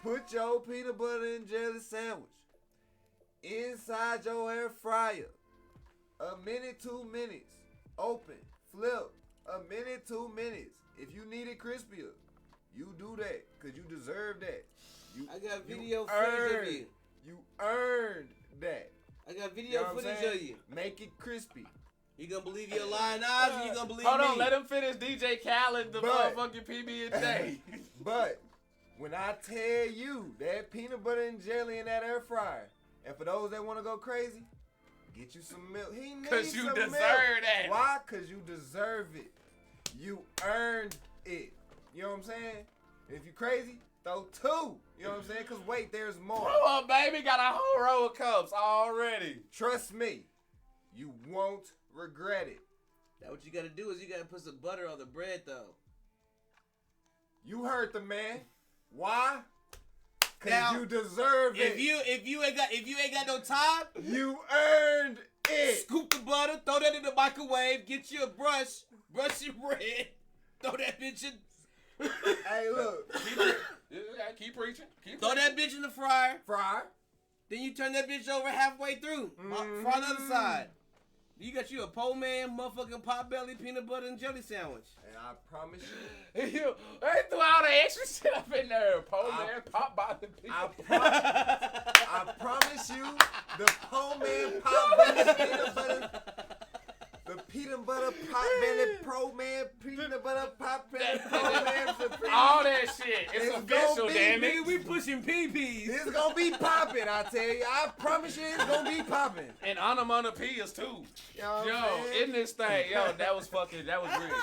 Put your peanut butter and jelly sandwich inside your air fryer. A minute, 2 minutes. Open, flip. A minute, 2 minutes. If you need it crispier, you do that, because you deserve that. I got video footage of you. You earned that. I got video footage of you. Make it crispy. You gonna believe your lying eyes or you gonna believe Hold me? on, let him finish DJ Khaled, the motherfucking PB&J. But when I tell you that peanut butter and jelly in that air fryer, and for those that want to go crazy, get you some milk. He needs Because you some deserve milk. that. Why? Because you deserve it. You earned it. You know what I'm saying? And if you crazy, throw 2. You know what I'm saying? Because wait, there's more. Come on, baby. Got a whole row of cups already. Trust me. You won't regret it. That what you gotta do is you gotta put some butter on the bread though. You heard the man. Why? Cause Now, you deserve it. If you ain't got no time, you earned it. Scoop the butter, throw that in the microwave, get you a brush your bread, throw that bitch in. Hey, look. Keep preaching. Throw that bitch in the fryer. Fryer. Then you turn that bitch over halfway through. Fry the other side. You got you a po' man, motherfucking potbelly peanut butter and jelly sandwich. And I promise you, they threw all the extra shit up in there. Po' man, potbelly peanut butter. I promise you, the po' man, potbelly peanut butter. The peanut butter, potbelly, pro man, peanut butter, potbelly, pro man, supreme. All that shit. It's official, damn it. Nigga, we pushing PPs. It's gonna be popping, I tell you. I promise you, it's gonna be popping. And onomatopoeias too. Yo, in this thing, that was rich.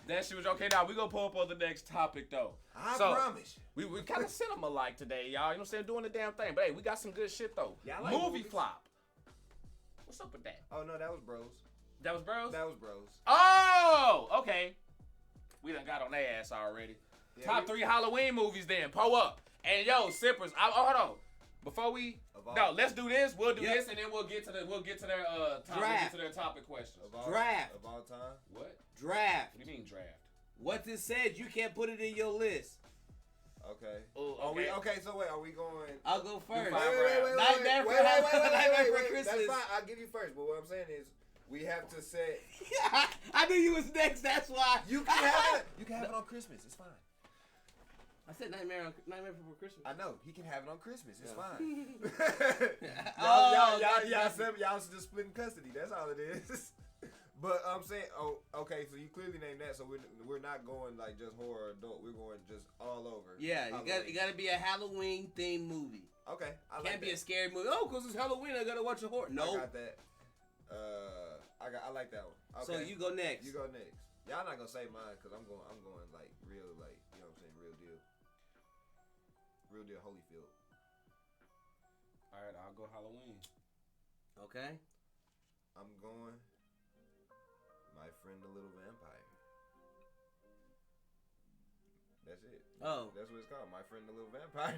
That shit was okay. Now we gonna pull up on the next topic though. I promise. We kind of cinema like today, y'all. You know what I'm saying? Doing the damn thing. But hey, we got some good shit though. Yeah, I like Movie movies. flop. What's up with that? Oh no, that was bros. That was bros? That was bros. Oh, okay. We done got on their ass already. Yeah, Top 3 Halloween movies then. Pull up. And yo, sippers. Hold on. Before we let's do this. We'll do this and then we'll get to their topic questions. Draft. Of all time. What? Draft. What do you mean draft? What's it said? You can't put it in your list. Okay. Ooh, So wait, are we going? I'll go first. Wait. Nightmare for Christmas. That's fine. I'll give you first. But what I'm saying is, we have to set. I knew you was next. That's why. You can have it on Christmas. It's fine. I said Nightmare Before Christmas. I know he can have it on Christmas. It's Yeah. fine. Oh, y'all just splitting custody. That's all it is. But I'm saying, okay. So you clearly named that. So we're not going like just horror or adult. We're going just all over. Yeah, you got to be a Halloween themed movie. Okay, I Can't like be a that. scary movie. Oh, cause it's Halloween, I gotta watch a horror. No. I got that. I like that one. Okay. So you go next. You go next. Y'all not gonna say mine because I'm going like real, like, you know what I'm saying, real deal Holyfield. All right, I'll go Halloween. Okay. I'm going My Friend the Little Vampire. That's it. Oh. That's what it's called. My Friend the Little Vampire.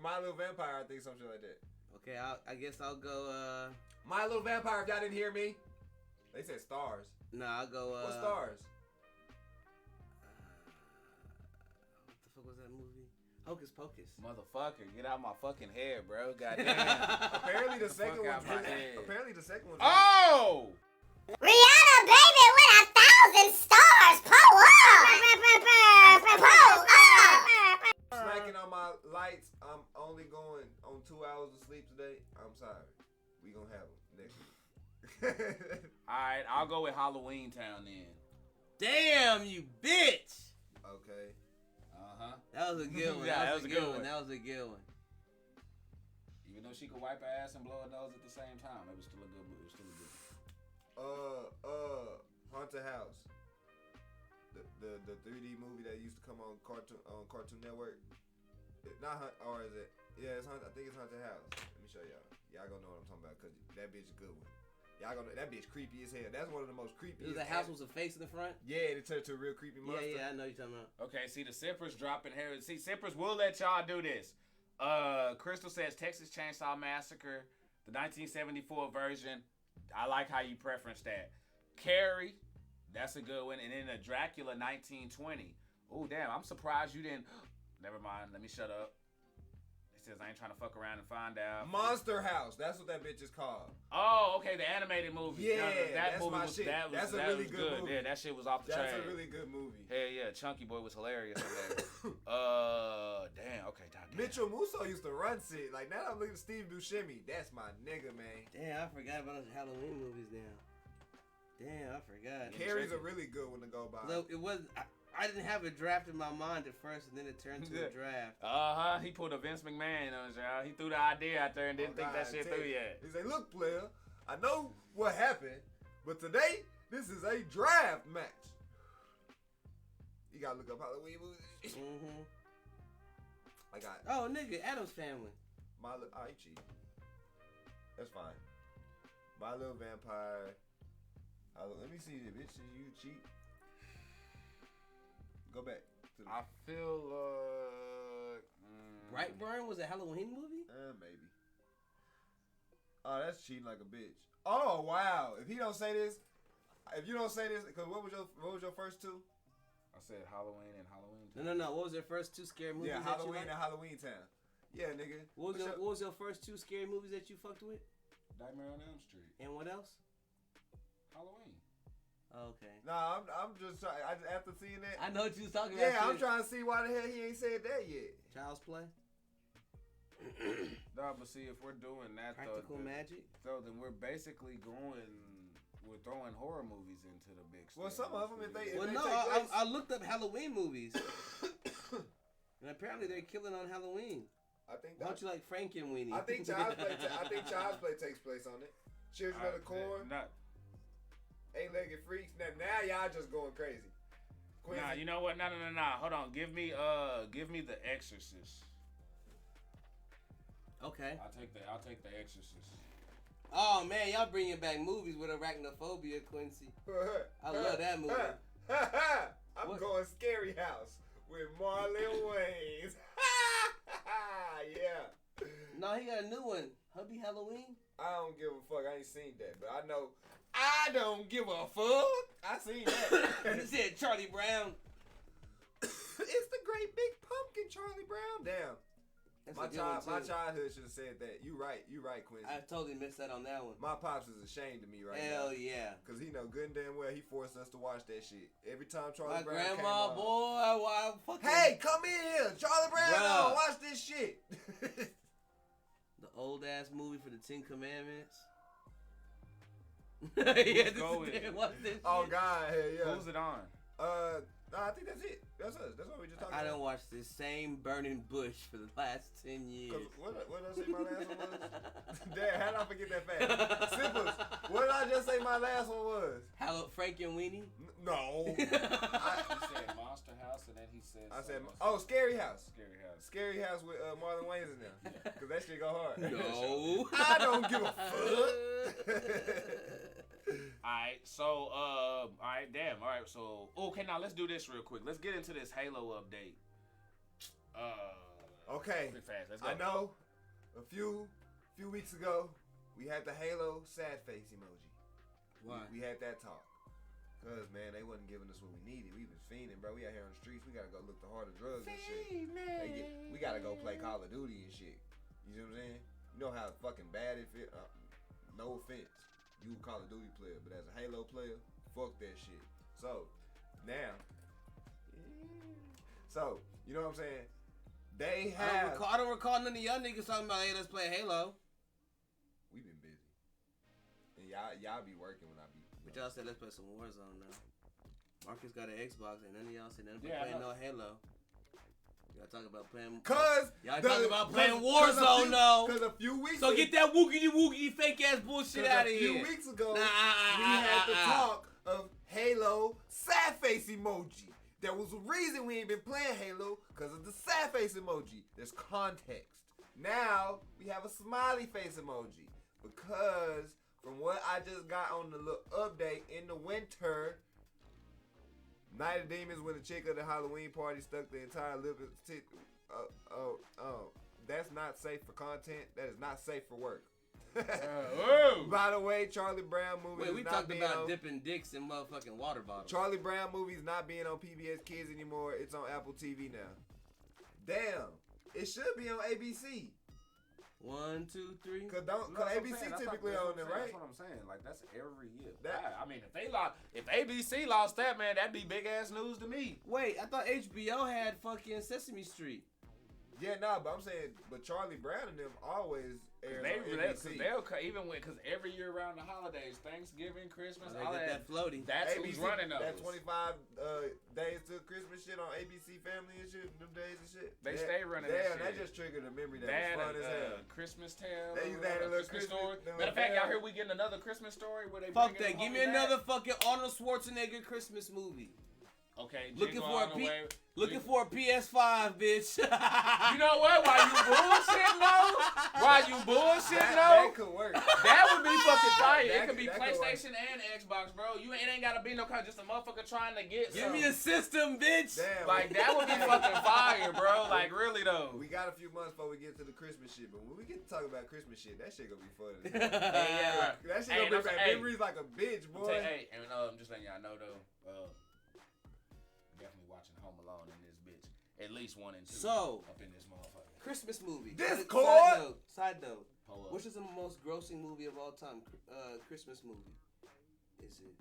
My Little Vampire, I think, some shit like that. Okay, I guess I'll go. My Little Vampire. If y'all didn't hear me, they said stars. No, I'll go. What stars? What the fuck was that movie? Hocus Pocus. Motherfucker, get out my fucking head, bro. Goddamn. Apparently the second fuck out one's my head. Apparently the second one's Oh! Rihanna, baby, with 1,000 stars. Pull up. Pull up. smacking on my lights. I'm only going on 2 hours of sleep today. I'm sorry. We gonna have them next week. Alright, I'll go with Halloween Town then. Damn, you bitch! Okay. Uh-huh. That was a good one. Yeah, that was a good one. That was a good one. Even though she could wipe her ass and blow her nose at the same time, it was still a good movie. It was still a good one. Haunted House. The 3D movie that used to come on Cartoon Network. Or is it? Yeah, I think it's Haunted House. Let me show y'all. Y'all gonna know what I'm talking about because that bitch is a good one. Y'all gonna know that bitch creepy as hell. That's one of the most creepy. It was a house with a face in the front. Yeah, it turned to a real creepy monster. Yeah, I know you're talking about. Okay, see the Sippers dropping here. See, Sippers, we'll let y'all do this. Crystal says Texas Chainsaw Massacre, the 1974 version. I like how you preference that. Carrie, that's a good one. And then the Dracula 1920. Oh, damn, I'm surprised you didn't. Never mind, let me shut up. It says I ain't trying to fuck around and find out. Monster House, that's what that bitch is called. Oh, okay, the animated movie. Yeah, that that's movie my was, shit. That was, That's a that really was good movie. Yeah, that shit was off the chain. That's a really good movie. Hell yeah, Chunky Boy was hilarious in there. Damn, okay, damn. Mitchell Musso used to run shit. Like, now I'm looking at Steve Buscemi. That's my nigga, man. Damn, I forgot about those Halloween movies now. Damn, I forgot. Carrie's a really good one to go by. Look, it was. I didn't have a draft in my mind at first, and then it turned to a draft. He pulled a Vince McMahon on us, y'all. He threw the idea out there and didn't think that shit through yet. He said, look, player, I know what happened, but today, this is a draft match. You gotta look up Halloween movies. Mm-hmm. I got Oh, nigga, Addams Family. I cheat. That's fine. My Little Vampire. Let me see the bitch. You cheat. Go back. I feel like... Brightburn was a Halloween movie? Maybe. Oh, that's cheating like a bitch. Oh, wow. If you don't say this, because what was your first two? I said Halloween and Halloween. No. What was your first two scary movies? Yeah, that Halloween you and Halloween Town. Yeah, nigga. What was your first two scary movies that you fucked with? Nightmare on Elm Street. And what else? Halloween. Oh, okay. Nah, I'm just trying. After seeing that. I know what you was talking about. Yeah, I'm trying to see why the hell he ain't said that yet. Child's Play. No, but see, if we're doing that, Practical Magic. So then we're basically we're throwing horror movies into the big. Well, some of them, if they Well, no, take place, I looked up Halloween movies, and apparently they're killing on Halloween. I think. Don't you like Frankenweenie? I think Child's Play takes place on it. Children of the Corn. Eight-legged freaks. Now y'all just going crazy. Quincy. Nah, you know what? No. Hold on. Give me The Exorcist. Okay. I'll take The Exorcist. Oh man, y'all bringing back movies with arachnophobia, Quincy. I love that movie. I'm going Scary House with Marlon Wayans. Yeah. No, he got a new one. Hubby Halloween. I don't give a fuck. I ain't seen that, but I know. I don't give a fuck. I seen that. You said Charlie Brown. It's the great big pumpkin, Charlie Brown. Damn. My childhood should have said that. You right, Quincy. I totally missed that on that one. My pops is ashamed of me right Hell now. yeah. Cause he know good and damn well he forced us to watch that shit. Every time Charlie My Brown came grandma, on. boy, why fucking... Hey, come in here. Charlie Brown Bruh. on. Watch this shit. The old ass movie for the 10 Commandments. Yeah, Go with it. what's this Oh shit? God, hell yeah. Who's it on? I think that's it. That's us. That's what we just talked about. I don't watch this same burning bush for the last 10 years. What did I say my last one was? Damn, how did I forget that fast? Simples. What did I just say my last one was? Hello, Frankie and Weenie? No. He said Monster House, and then he said. I said, Scary House. Scary House. Scary House with Marlon Wayans in there. Because that shit go hard. No. I don't give a fuck. Alright, so alright, so okay, now let's do this real quick. Let's get into this Halo update. Okay. Quick fast, let's go. I know a few weeks ago we had the Halo sad face emoji. Why? We had that talk. Cause man, they wasn't giving us what we needed. We was fiending, bro. We out here on the streets. We gotta go look the harder drugs and shit. We gotta go play Call of Duty and shit. You know what I'm saying? You know how fucking bad it feel. No offense, you a Call of Duty player, but as a Halo player, fuck that shit. So now, you know what I'm saying? They have. I don't recall none of y'all niggas talking about, hey, let's play Halo. We been busy, and y'all be working when I be. But y'all said let's play some Warzone now. Marcus got an Xbox, and none of y'all said nothing about Yeah, playing no Halo. Y'all talk about playing. Y'all talking about playing Warzone though. Cause a few weeks. So get that woogity fake ass bullshit out of here. A few weeks ago, we had the talk of Halo sad face emoji. There was a reason we ain't been playing Halo because of the sad face emoji. There's context. Now we have a smiley face emoji because from what I just got on the little update in the winter. Night of Demons, when the chick at the Halloween party stuck the entire lip. That's not safe for content. That is not safe for work. By the way, Charlie Brown movie. Wait, we talked about dipping dicks in motherfucking water bottles. Charlie Brown movies not being on PBS Kids anymore. It's on Apple TV now. Damn, it should be on ABC. 1, 2, 3. Cause ABC typically on there, right? That's what I'm saying. Like that's every year. I mean, if ABC lost that, man, that'd be big ass news to me. Wait, I thought HBO had fucking Sesame Street. Yeah, nah, but I'm saying, but Charlie Brown and them always air on ABC. They'll even when, cause every year around the holidays, Thanksgiving, Christmas, all that floaty. That's ABC, who's running those. That 25 days to Christmas shit on ABC Family and shit, them days and shit. They stay running that shit. That just triggered a memory that was fun as hell. Christmas Tale. They used to have a little Christmas story. Little Matter of fact, y'all hear we getting another Christmas story where they fuck that. Give me another fucking Arnold Schwarzenegger Christmas movie. Okay, looking for a PS5, bitch. You know what? While you bullshitting though, that could work. That would be fucking fire. It could be PlayStation and Xbox, bro. It ain't gotta be no kind of just a motherfucker trying to get. Give me a system, bitch. Damn, like that would be fucking fire, bro. Like really though. We got a few months before we get to the Christmas shit, but when we get to talk about Christmas shit, that shit gonna be fun. Yeah, that shit gonna bring back memories like a bitch, boy. Hey, and I'm just letting y'all know though. Definitely watching Home Alone in this bitch. At least 1 and 2. So up in this motherfucker. Christmas movie. Discord. Side note. Which is the most grossing movie of all time? Christmas movie. Is it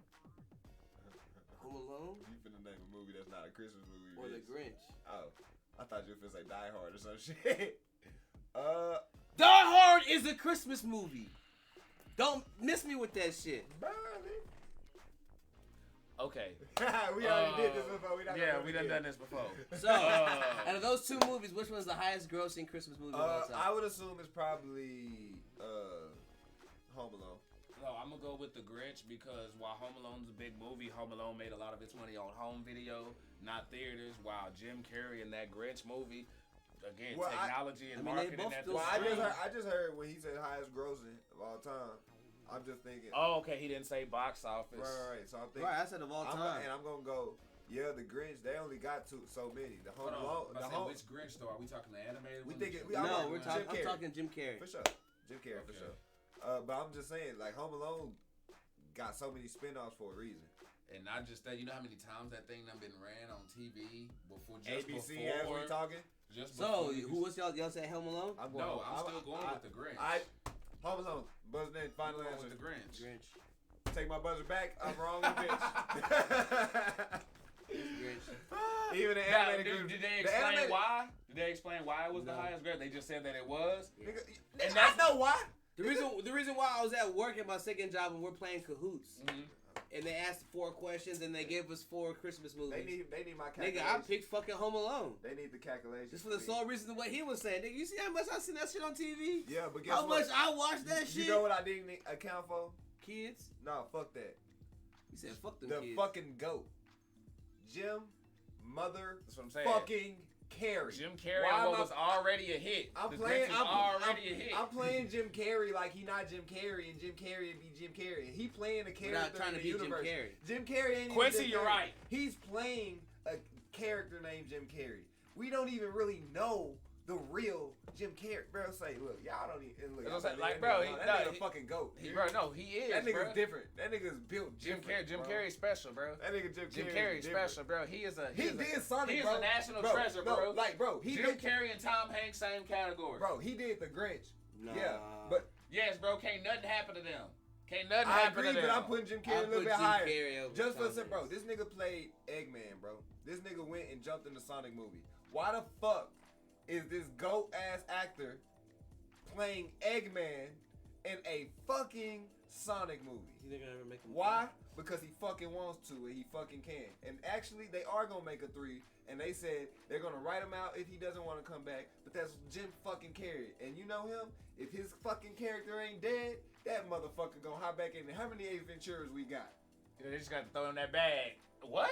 Home Alone? You finna name a movie that's not a Christmas movie? Or The Grinch? Oh, I thought you were finna say Die Hard or some shit. Die Hard is a Christmas movie. Don't miss me with that shit. Okay. We already did this before. We done this before. So, out of those two movies, which one's the highest grossing Christmas movie of all time? I would assume it's probably Home Alone. No, I'm gonna go with The Grinch because while Home Alone's a big movie, Home Alone made a lot of its money on home video, not theaters. While Jim Carrey in that Grinch movie, again, technology and marketing. I just heard when he said highest grossing of all time. I'm just thinking. Oh, okay. He didn't say box office. Right. So I'm thinking. Right, I said of all time. I'm gonna go. Yeah, The Grinch. They only got so many. The Home Alone. Which Grinch though? Are we talking the animated? I'm talking Jim Carrey. For sure. Jim Carrey for sure. But I'm just saying, like Home Alone got so many spinoffs for a reason. And not just that, you know how many times that thing done been ran on TV before ABC as we talking? Just So, before you- who was y'all say Home Alone? I'm No, I'm still going with the Grinch. Home Alone. Buzz in, final going answer. with the Grinch. Grinch. Take my buzzer back. I'm wrong with bitch. Grinch. Even the Now, animated did, group- did they the explain animated- why? Did they explain why it was the No. highest grade? They just said that it was. Nigga, And I that's- know why. The reason why I was at work at my second job and we're playing Cahoots, Mm-hmm. and they asked 4 questions and they gave us 4 Christmas movies. They need my calculation. Nigga, I picked fucking Home Alone. They need the calculation. Just for the sole reason of what he was saying. Nigga, you see how much I seen that shit on TV? Yeah, but guess How what? much I watched that shit? You know what I didn't account for? Kids? No, fuck that. He said, fuck them The kids. fucking GOAT. Jim Mother That's what I'm saying. fucking Carrey. Jim Carrey Why on am what I- was already a hit. I'm The playing. Grinch was already a hit. I'm playing Jim Carrey like he not Jim Carrey, and Jim Carrey be Jim Carrey. And he playing a character Without trying in to the be Jim universe. Carrey. Jim Carrey ain't even Quincy, Jim you're Carrey. right. He's playing a character named Jim Carrey. We don't even really know the real Jim Carrey. Bro, say, look, y'all don't even look. That's what I'm saying, y'all like, don't bro, even know. he- that no, nigga he- fucking GOAT. Bro, no, he is. That nigga's bro. different. That nigga's built Jim different. Jim bro. Carrey's special, bro. That nigga Jim Carrey Carrey's different. special, bro. He is a He did Sonic, He is bro. a national Bro, treasure, no, bro. like, bro, he Jim did, Carrey and Tom Hanks, same category. bro, he did the Grinch. Nah. Yeah, but Yes, bro. Can't nothing happen to them. Can't nothing I happen agree, to them. but I'm putting Jim Carrey I'll a little put bit Jim higher. Carrey over Just for Tom the bro, Hanks. this nigga played Eggman, bro. This nigga went and jumped in the Sonic movie. Why the fuck is this GOAT ass actor playing Eggman in a fucking Sonic movie? You think gonna ever make him Why? Because he fucking wants to and he fucking can. And actually, they are gonna make a 3, and they said they're gonna write him out if he doesn't want to come back. But that's Jim fucking Carrey, and you know him. If his fucking character ain't dead, that motherfucker gonna hop back in. How many Ace Venturas we got? They just got to throw in that bag. What?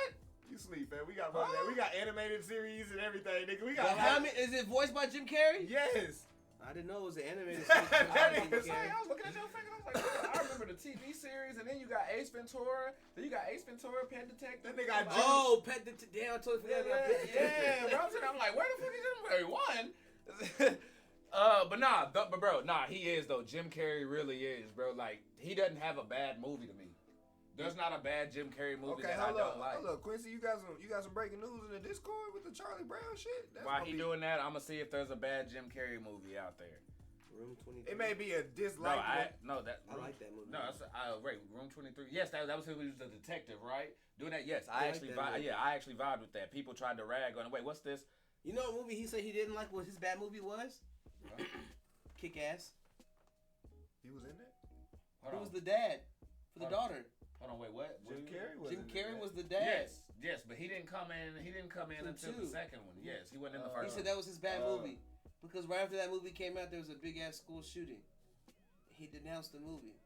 You sleep, man. We got more than that. We got animated series and everything, nigga. We got. But how many, is it voiced by Jim Carrey? Yes. I didn't know it was an animated That series. nigga Jim Carrey. I was looking at your finger. I was like, bro, I remember the TV series, and then you got Ace Ventura. Then you got Ace Ventura, Pet Detective. That nigga got Jim. Oh, damn, I totally Yeah, forgot about Pet Detective. bro. I'm like, where the fuck is Jim Carrey? One. But nah, but bro, nah, he is though. Jim Carrey really is, bro. Like, he doesn't have a bad movie to me. There's not a bad Jim Carrey movie Okay, that I hold don't up, like. hold up, Quincy. You got some breaking news in the Discord with the Charlie Brown shit. That's While gonna he be- doing that, I'm gonna see if there's a bad Jim Carrey movie out there. Room 23. It may be a No, dislike. I I like that movie. No, that's right. Room 23. Yes, that was who was the detective, right? Doing that. Yes, I like actually that movie. I actually vibed with that. People tried to rag on. Wait, what's this? You know what movie he said he didn't like? What his bad movie was? Kick Ass. He was in there. Hold He on. was the dad for the Hold on. daughter. Hold on. Wait, what? Jim Carrey was. Jim in Carrey there. was the dad. Yes, but he didn't come in. He didn't come in In until the two. second one. Yes, he wasn't in the He first. said one. that was his bad movie. Because right after that movie came out, there was a big ass school shooting. He denounced the movie.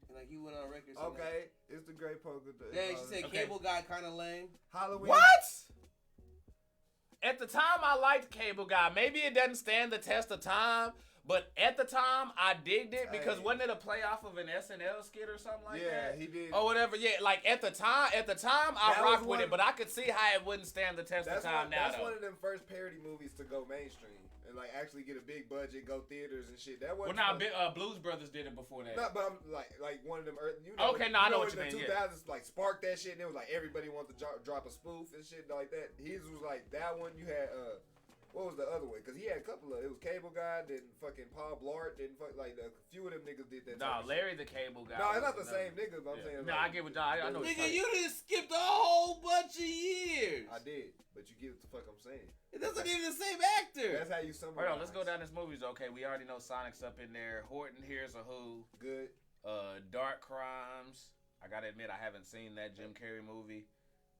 And like he went on record. saying that. Okay, it's the Great Poker. Yeah, she said Okay. Cable Guy kind of lame. Halloween. What? At the time, I liked Cable Guy. Maybe it doesn't stand the test of time, but at the time, I digged it because Hey. wasn't it a play off of an SNL skit or something like Yeah, that? he did. Or whatever. Yeah, like at the time, I That rocked was with one- it, but I could see how it wouldn't stand the test That's of time one. now. That's though. one of them first parody movies to go mainstream and like actually get a big budget, go theaters and shit. That Well, wasn't. now Blues Brothers did it before that. No, but I'm like one of them. You know, Okay, no, I know what you in mean, the yeah. 2000s, like sparked that shit, and it was like everybody wanted to drop a spoof and shit like that. His was like that one. You had what was the other one? Because he had a couple of. It was Cable Guy, then fucking Paul Blart, then like a few of them niggas did that. No, type of Larry the Cable Guy. shit. No, it's was not the another- same niggas. But I'm Yeah. saying. No, like, I get what I know. what you're Nigga, saying. you done skipped a whole bunch of years. I did, but you get what the fuck I'm saying. It doesn't even the same actor. That's how you summarize. Hold on, let's go down this movies. Okay, we already know Sonic's up in there. Horton Hears a Who. Good. Dark Crimes. I gotta admit, I haven't seen that Jim Carrey movie.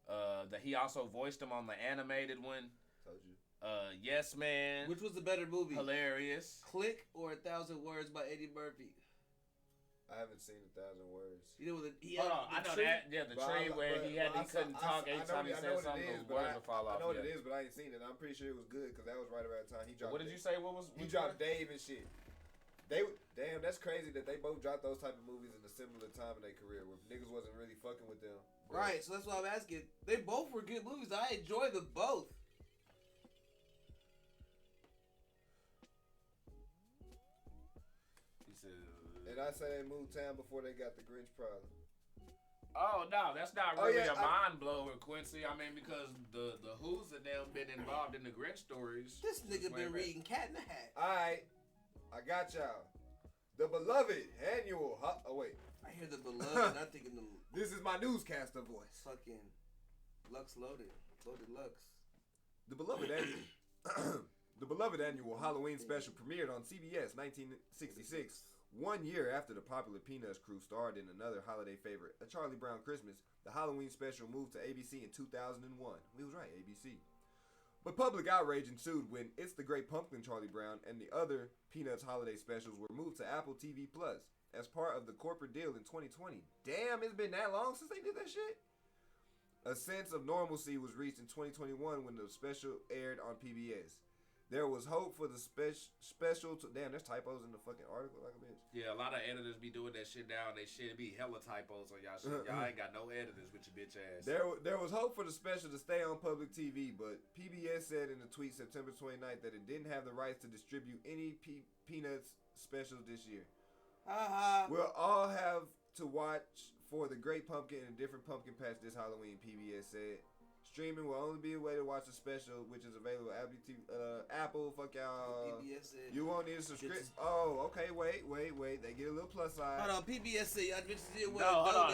That he also voiced him on the animated one. Told you. Yes Man. Which was the better movie? Hilarious. Click or 1,000 Words by Eddie Murphy? I haven't seen 1,000 words. You know, he Hold had on, I the know tree. that. Yeah, the But tree where he couldn't talk I every time he said something, the words would fall off. I know what yeah. it is, but I ain't seen it. I'm pretty sure it was good because that was right around the time he dropped. What did you say? What was? He which dropped one? Dave and shit. Damn, that's crazy that they both dropped those type of movies in a similar time in their career where niggas wasn't really fucking with them. But Right, so that's why I'm asking. They both were good movies. I enjoy them both. He said. And I say they moved town before they got the Grinch problem. Oh no, that's not Oh, really yeah, a mind blower, Quincy. I mean, because the Who's and them been involved in the Grinch stories. This nigga Way been back. reading Cat in the Hat. Alright, I got y'all. The beloved annual. Oh, wait. I hear the beloved. I'm thinking the This is my newscaster voice. fucking Lux Loaded Lux. The beloved annual. The beloved annual Halloween special premiered on CBS 1966. 1 year after the popular Peanuts crew starred in another holiday favorite, A Charlie Brown Christmas, the Halloween special moved to ABC in 2001. We was right, ABC. But public outrage ensued when It's the Great Pumpkin Charlie Brown and the other Peanuts holiday specials were moved to Apple TV Plus as part of the corporate deal in 2020. Damn, it's been that long since they did that shit? A sense of normalcy was reached in 2021 when the special aired on PBS. There was hope for the special. Damn, there's typos in the fucking article like a bitch. Yeah, a lot of editors be doing that shit down. They shit be hella typos on y'all shit. Y'all ain't got no editors with your bitch ass. There was hope for the special to stay on public TV, but PBS said in a tweet September 29th that it didn't have the rights to distribute any Peanuts specials this year. We'll all have to watch for the Great Pumpkin and a different pumpkin patch this Halloween, PBS said. Streaming will only be a way to watch the special, which is available at Apple. Fuck y'all. PBS said You won't need a subscription. Oh, okay. Wait. They get a little plus side. hold on, PBS said y'all bitches did well. No, hold on.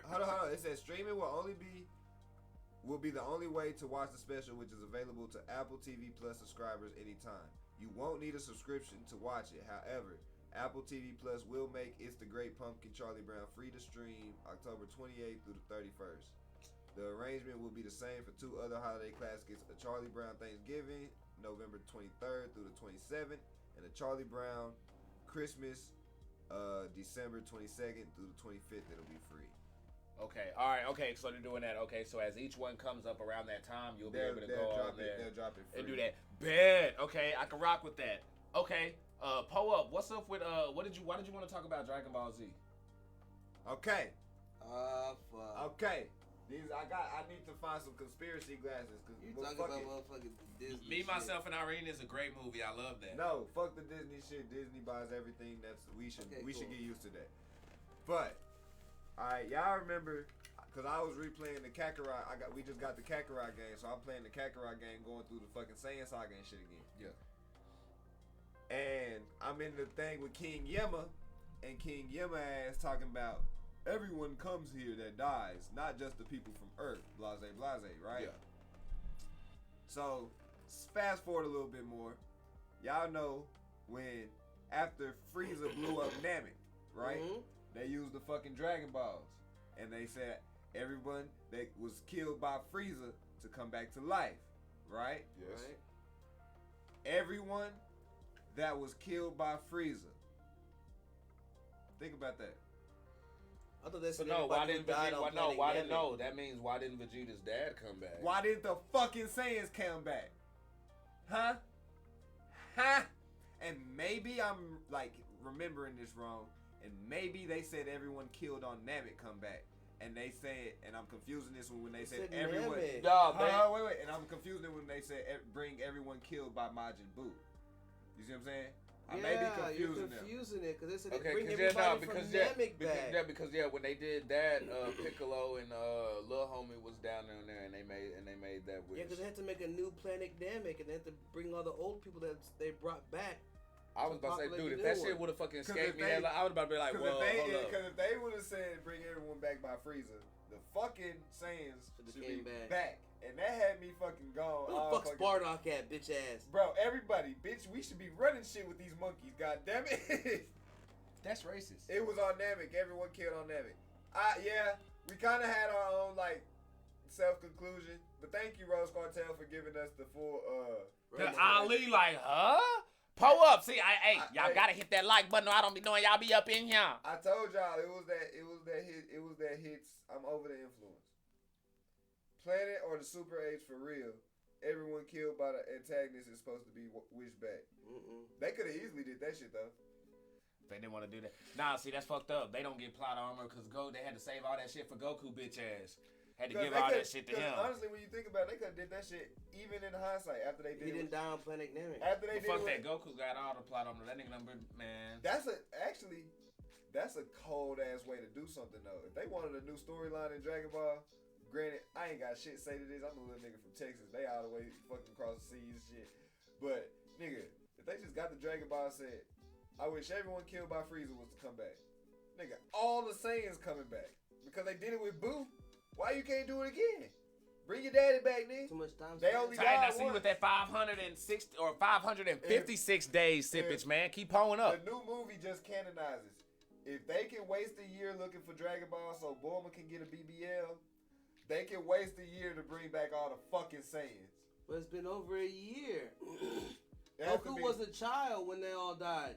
Hold on. It says streaming will be the only way to watch the special, which is available to Apple TV Plus subscribers anytime. You won't need a subscription to watch it. However, Apple TV Plus will make It's the Great Pumpkin Charlie Brown free to stream October 28th through the 31st. The arrangement will be the same for two other holiday classics, A Charlie Brown Thanksgiving, November 23rd through the 27th, and A Charlie Brown Christmas, December 22nd through the 25th. It'll be free. Okay, all right, okay, so they're doing that. Okay, so as each one comes up around that time, you'll be able to go on there. They'll drop it free. And do that. Bet. Okay, I can rock with that. Okay, Poe Up, what's up with why did you want to talk about Dragon Ball Z? Okay. Fuck. Okay. I need to find some conspiracy glasses. You talking about motherfucking Disney Me, shit. Myself, and Irene is a great movie. I love that. No, fuck the Disney shit. Disney buys everything. We should get used to that. But alright, y'all remember because I was replaying the Kakarot. We just got the Kakarot game, so I'm playing the Kakarot game, going through the fucking Saiyan Saga and shit again. Yeah. And I'm in the thing with King Yemma, and King Yemma ass talking about everyone comes here that dies, not just the people from Earth. Blase, right? Yeah. So fast forward a little bit more. Y'all know when after Frieza blew up Namek, right? Mm-hmm. They used the fucking Dragon Balls, and they said everyone that was killed by Frieza to come back to life, right? Yes. Right. Everyone that was killed by Frieza. Think about that. I thought they So said no, why everybody didn't who died Vegeta? on No, Planet why didn't? Namek. No, that means why didn't Vegeta's dad come back? Why didn't the fucking Saiyans come back? Huh? And maybe I'm like remembering this wrong, and maybe they said everyone killed on Namek come back, and they said, and I'm confusing this one when they said everyone. Namek. No, Wait, and I'm confusing it when they said bring everyone killed by Majin Buu. You see what I'm saying? I may be confusing them. It because they said Okay, bring because everybody from Namek back. because when they did that, Piccolo and Lil Homie was down there, and they made that wish. Yeah, because they had to make a new planet Namek, and they had to bring all the old people that they brought back. I was about to say, dude, if populate that the new shit one. would have fucking 'Cause escaped if me, they- I would have been like, well, hold up. Because if they would have said bring everyone back by Frieza, the fucking Saiyans Should've should came be back. back. And that had me fucking gone. Who the fuck's Bardock at, bitch ass? Bro, everybody, bitch, we should be running shit with these monkeys, god damn it. That's racist. It was on Namek. Everyone killed on Namek. Yeah, we kind of had our own, like, self-conclusion. But thank you, Rose Cartel, for giving us the full, The Ali, like, huh? Pull up. See, y'all gotta hit that like button or I don't be knowing y'all be up in here. I told y'all, it was that hits, I'm over the influence. Planet or the Super Age for real. Everyone killed by the antagonist is supposed to be wished back. They could have easily did that shit though. They didn't want to do that. Nah, see, that's fucked up. They don't get plot armor because they had to save all that shit for Goku, bitch ass. Had to give all that shit to him. Honestly, when you think about it, they could have did that shit even in hindsight after they did. He didn't die on Planet Namek. After they did. Fuck that. Goku got all the plot armor. That nigga number, man. That's that's a cold ass way to do something though. If they wanted a new storyline in Dragon Ball, granted, I ain't got shit to say to this. I'm a little nigga from Texas. They all the way fucking across the seas and shit. But nigga, if they just got the Dragon Ball said, I wish everyone killed by Frieza was to come back. Nigga, all the Saiyans coming back because they did it with Boo. Why you can't do it again? Bring your daddy back, nigga. Too much time. They only Titan, I died see once. with that 560 or 556 days sippage, man. Keep pulling up. The new movie just canonizes. If they can waste a year looking for Dragon Ball so Bulma can get a BBL, they can waste a year to bring back all the fucking Saiyans. But it's been over a year. It has to Goku be- was a child when they all died.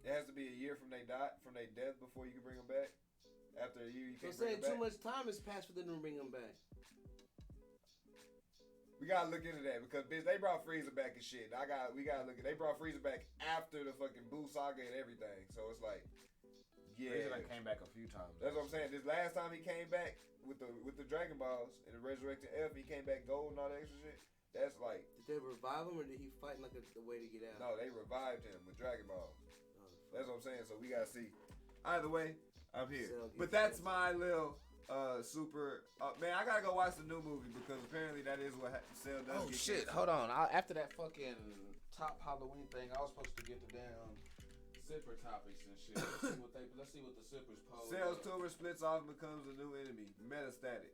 It has to be a year from their death before you can bring them back. After a year, you So can't bring saying them too back. much time has passed for them to bring them back. We gotta look into that because bitch, they brought Frieza back and shit. We gotta look at. They brought Frieza back after the fucking Boo saga and everything. So it's like, yeah, Frieza done came back a few times. that's what I'm saying. This last time he came back with the Dragon Balls and the Resurrected F, he came back gold and all that extra shit. That's like, Did they revive him or did he fight like the way to get out? no, they revived him with Dragon Balls. Oh, That's what I'm saying. So we gotta see. Either way, I'm here. Cell But gets that's canceled. my little super. Man, I gotta go watch the new movie because apparently that is what Cell does. Oh get shit! canceled. Hold on. After that fucking top Halloween thing, I was supposed to get the damn zipper topics and shit. Let's see what the zippers pose. Cell's tumor splits off and becomes a new enemy. Metastatic.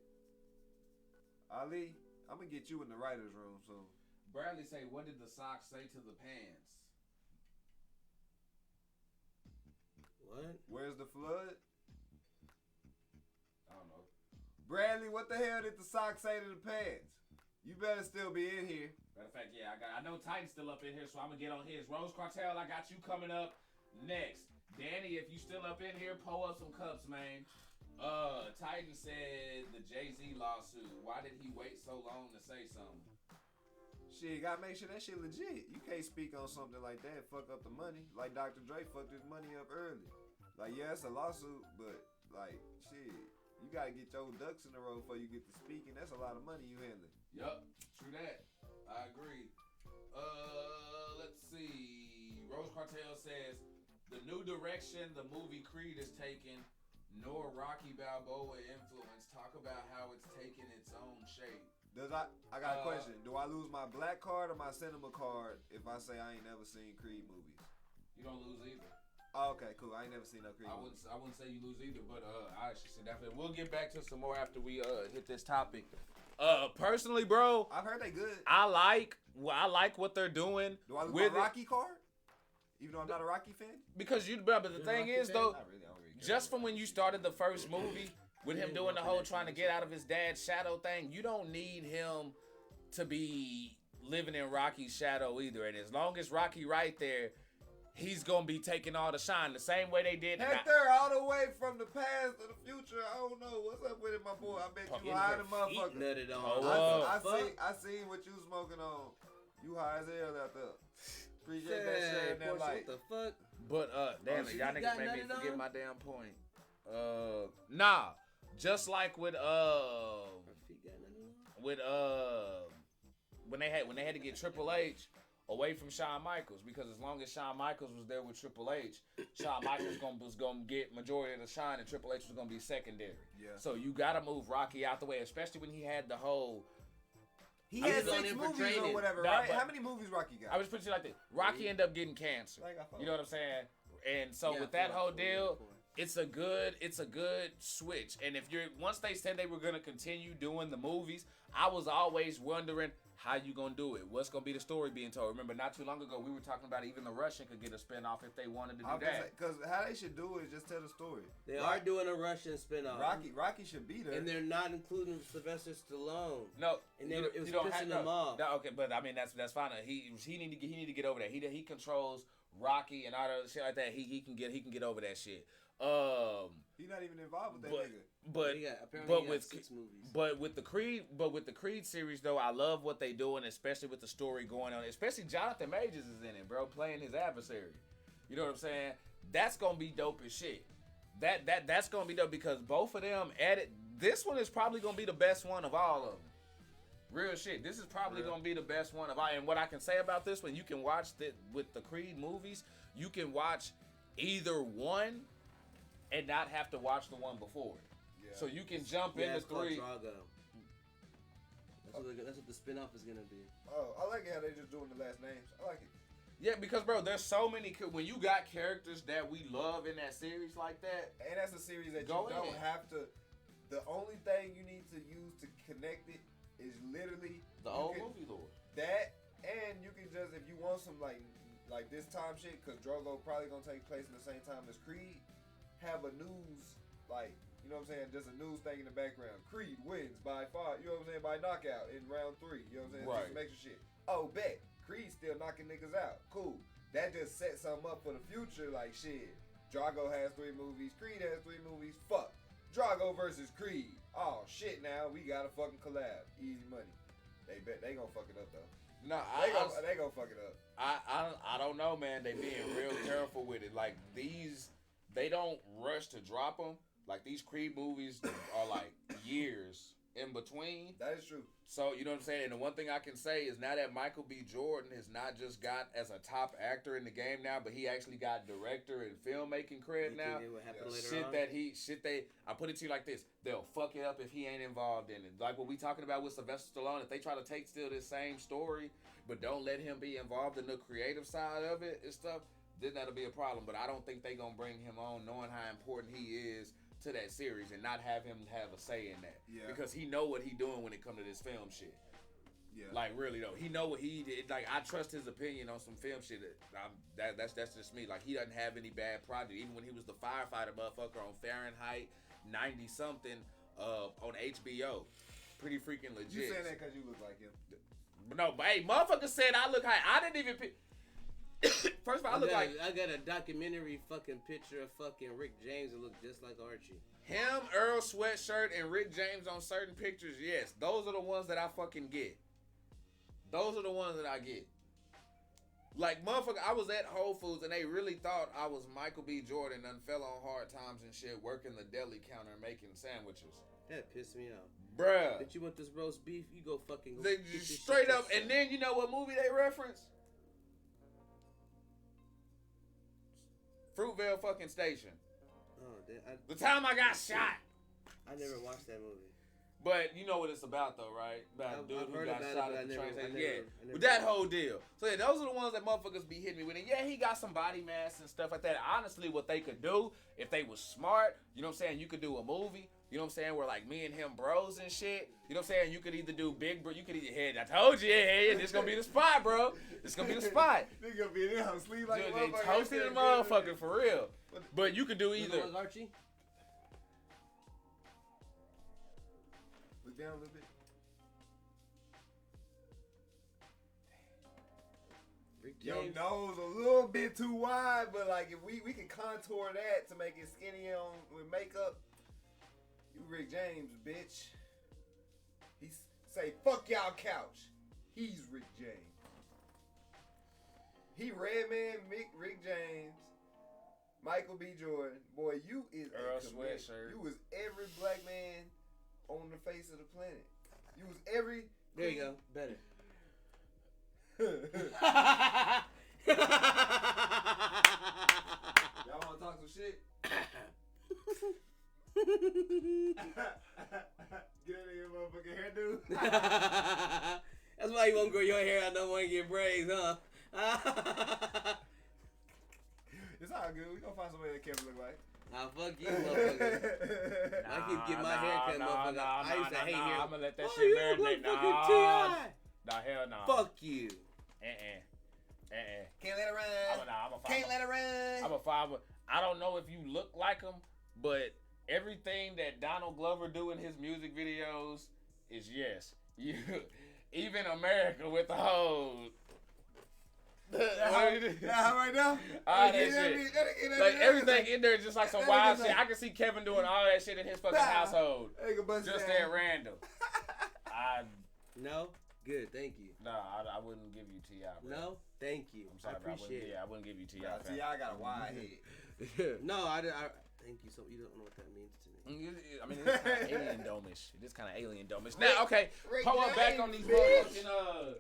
Ali, I'm gonna get you in the writer's room soon. Bradley say, "What did the socks say to the pants?" What? Where's the flood? I don't know. Bradley, what the hell did the sock say to the pants? You better still be in here. Matter of fact, yeah, I know Titan's still up in here, so I'm gonna get on his. Rose Cartel, I got you coming up next. Danny, if you still up in here, pull up some cups, man. Titan said the Jay-Z lawsuit. Why did he wait so long to say something? Shit, gotta make sure that shit legit. You can't speak on something like that and fuck up the money. Like Dr. Dre fucked his money up early. Like, yeah, it's a lawsuit, but like, shit, you gotta get your ducks in a row before you get to speaking. That's a lot of money you handling. Yup, true that. I agree. Let's see. Rose Cartel says the new direction the movie Creed is taking, nor Rocky Balboa influence. Talk about how it's taking its own shape. I got a question. Do I lose my black card or my cinema card if I say I ain't never seen Creed movies? You don't lose either. Oh, okay, cool. I ain't never seen no Creed movies. I wouldn't say you lose either, but I actually said definitely. We'll get back to some more after we hit this topic. Personally, bro, I've heard they good. I like what they're doing Do I lose with my it. Rocky card? Even though I'm not a Rocky fan? Because but the thing is though, Not really. I don't really care. just from when you started the first movie, with him doing the whole trying to get out of his dad's shadow thing, you don't need him to be living in Rocky's shadow either. And as long as Rocky right there, he's gonna be taking all the shine the same way they did. Hector, all the way from the past to the future. I don't know what's up with it, my boy. I bet you high the motherfucker. Nutted on. Oh, I seen what you smoking on. You high as hell out there. Appreciate that shit in that Portia, light. what the fuck? But damn it, she y'all got niggas made me nutted forget on? my damn point. Nah, just like with Her feet got nutted on? when they had to get Triple H away from Shawn Michaels, because as long as Shawn Michaels was there with Triple H, Shawn Michaels was gonna get majority of the shine, and Triple H was gonna be secondary. Yeah. So you gotta move Rocky out the way, especially when he had the whole. He I had was on 6 him for movies or training. whatever, Nah, right? but- How many movies Rocky got? I was putting it like this: Rocky ended up getting cancer. Like I thought. You know what I'm saying? And so Yeah, with that four, whole four, deal, four. it's a good switch. And if once they said they were gonna continue doing the movies, I was always wondering how you gonna do it. What's gonna be the story being told? Remember, not too long ago we were talking about even the Russian could get a spinoff if they wanted to do that. Because how they should do it is just tell the story. They are doing a Russian spinoff. Rocky should be there. And they're not including Sylvester Stallone. No, And you it was don't pissing them off. No, okay, but I mean that's fine. He need to get over that. He controls Rocky and all that other shit like that. He can get over that shit. He's not even involved with that But nigga. but Apparently but he got with 6 movies. But with the Creed series though, I love what they doing, especially with the story going on. Especially Jonathan Majors is in it, bro, playing his adversary. You know what I'm saying? That's gonna be dope as shit. That's gonna be dope because both of them added. This one is probably gonna be the best one of all of them. Real shit. This is probably gonna be the best one of all. And what I can say about this one, you can watch with the Creed movies. You can watch either one and not have to watch the one before it. Yeah. So you can jump Yeah, into it's called 3. Drago. That's what the spinoff is gonna be. Oh, I like it how they just doing the last names. I like it. Yeah, because bro, there's so many. When you got characters that we love in that series like that, And that's a series that Go you don't in. have to. The only thing you need to use to connect it is literally the you old can- movie lore. that, and you can just if you want some like this time shit, because Drogo probably gonna take place in the same time as Creed. Have a news like. You know what I'm saying? Just a news thing in the background. Creed wins by far, you know what I'm saying, by knockout in round 3. You know what I'm saying? Right. Just some extra shit. Oh, bet. Creed still knocking niggas out. Cool. That just sets something up for the future. Like, shit. Drago has 3 movies. Creed has 3 movies. Fuck. Drago versus Creed. Oh, shit now. We got a fucking collab. Easy money. They bet they gonna fuck it up, though. No, They gonna fuck it up. I don't know, man. They being real careful with it. Like these, they don't rush to drop them. Like these Creed movies are like years in between. That is true. So you know what I'm saying. And the one thing I can say is now that Michael B. Jordan has not just got as a top actor in the game now, but he actually got director and filmmaking credit now. What happened later Shit on? that I put it to you like this: they'll fuck it up if he ain't involved in it. Like what we talking about with Sylvester Stallone. If they try to take still this same story, but don't let him be involved in the creative side of it and stuff, then that'll be a problem. But I don't think they gonna bring him on knowing how important he is to that series and not have him have a say in that. Yeah. Because he know what he doing when it come to this film shit. Yeah. Like really though, he know what he did. Like I trust his opinion on some film shit. That's just me. Like he doesn't have any bad project. Even when he was the firefighter motherfucker on Fahrenheit 90 something on HBO, pretty freaking legit. You saying that because you look like him? No, but hey, motherfucker said I look high. I didn't even pick. First of all, I got a documentary fucking picture of fucking Rick James that look just like Archie. Him, Earl Sweatshirt, and Rick James on certain pictures. Yes, those are the ones that I fucking get. Those are the ones that I get. Like motherfucker, I was at Whole Foods and they really thought I was Michael B. Jordan and fell on hard times and shit, working the deli counter and making sandwiches. That pissed me off. Bruh. Bitch, you want this roast beef? You go fucking go. They get this shit straight up, yourself. and then you know what movie they reference? Fruitvale fucking Station. Oh, The time I got shot. I never watched that movie. But you know what it's about though, right? About a dude I've who heard got about shot it, but at the I train never- station. I Yeah, never with that whole deal. So yeah, those are the ones that motherfuckers be hitting me with. And yeah, he got some body mass and stuff like that. Honestly, what they could do, if they was smart, you know what I'm saying? You could do a movie, you know what I'm saying, where like me and him bros and shit. You know what I'm saying? You could either do Big Bro, you could either head. I told you, yeah, this gonna be the spot, bro. This gonna be the spot. Nigga gonna be in there sleep like Dude, a they motherfucker. toasted the motherfucker for real. But you could do You either. know what, Archie? Look down a little bit. Rick Your James. nose a little bit too wide, but like if we can contour that to make it skinny on with makeup. You Rick James, bitch. He say fuck y'all couch. He's Rick James. He Redman, Rick James, Michael B. Jordan. Boy, you is Earl a commit. Sweatshirt. You was every black man on the face of the planet. You was every. There you go. Better. Y'all want to talk some shit? Get out of here, motherfucking hairdo. That's why you won't grow your hair out no more and get braids, huh? It's all good. We gonna find somebody that Kevin look like. Nah, fuck you, motherfucker. I keep getting my hair cut, motherfucker. I used to hate hair. I'm gonna let that Oh, shit you marinate. look Nah, fucking T.I. nah, hell no. Fuck you. Can't let it run. Can't let it run. I'm a five. I don't know if you look like him, but everything that Donald Glover do in his music videos is yes. You, even America with the whole. Yeah, right now. All that shit. Like everything in there is just like some That wild nigga's shit. like- I can see Kevin doing all that shit in his fucking household. Just at random. No? Good, thank you. No, I wouldn't give you T.I. bro. No? Thank you. I'm sorry, I appreciate it. I wouldn't give you T.I. Yeah, fam. see, I got a wide head. No, I thank you. So you don't know what that means to me. I mean, it's kind of alien domish. It is kind of alien domish. Now, okay, Rick pull up back James, on these bitch. motherfucking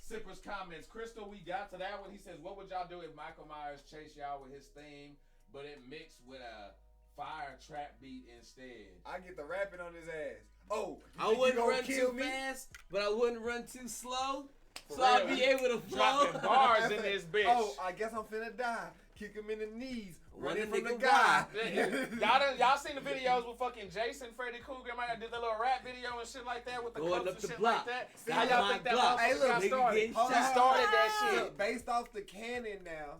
Sippers comments. Crystal, we got to that one. He says, what would y'all do if Michael Myers chased y'all with his theme, but it mixed with a fire trap beat instead. I get the rapping on his ass. Oh, I wouldn't run too fast, but I wouldn't run too slow. So I'll be able to flow. Dropping bars in this bitch. Oh, I guess I'm finna die. Kick him in the knees. Running Running from the nigga guy. y'all seen the videos with fucking Jason, Freddy Krueger, man? Did the little rap video and shit like that with the Going coats up and the shit block. like that. See, How y'all think that block. Hey, motherfucker look, got nigga started? getting He shot. started that shit. Look, based off the canon now,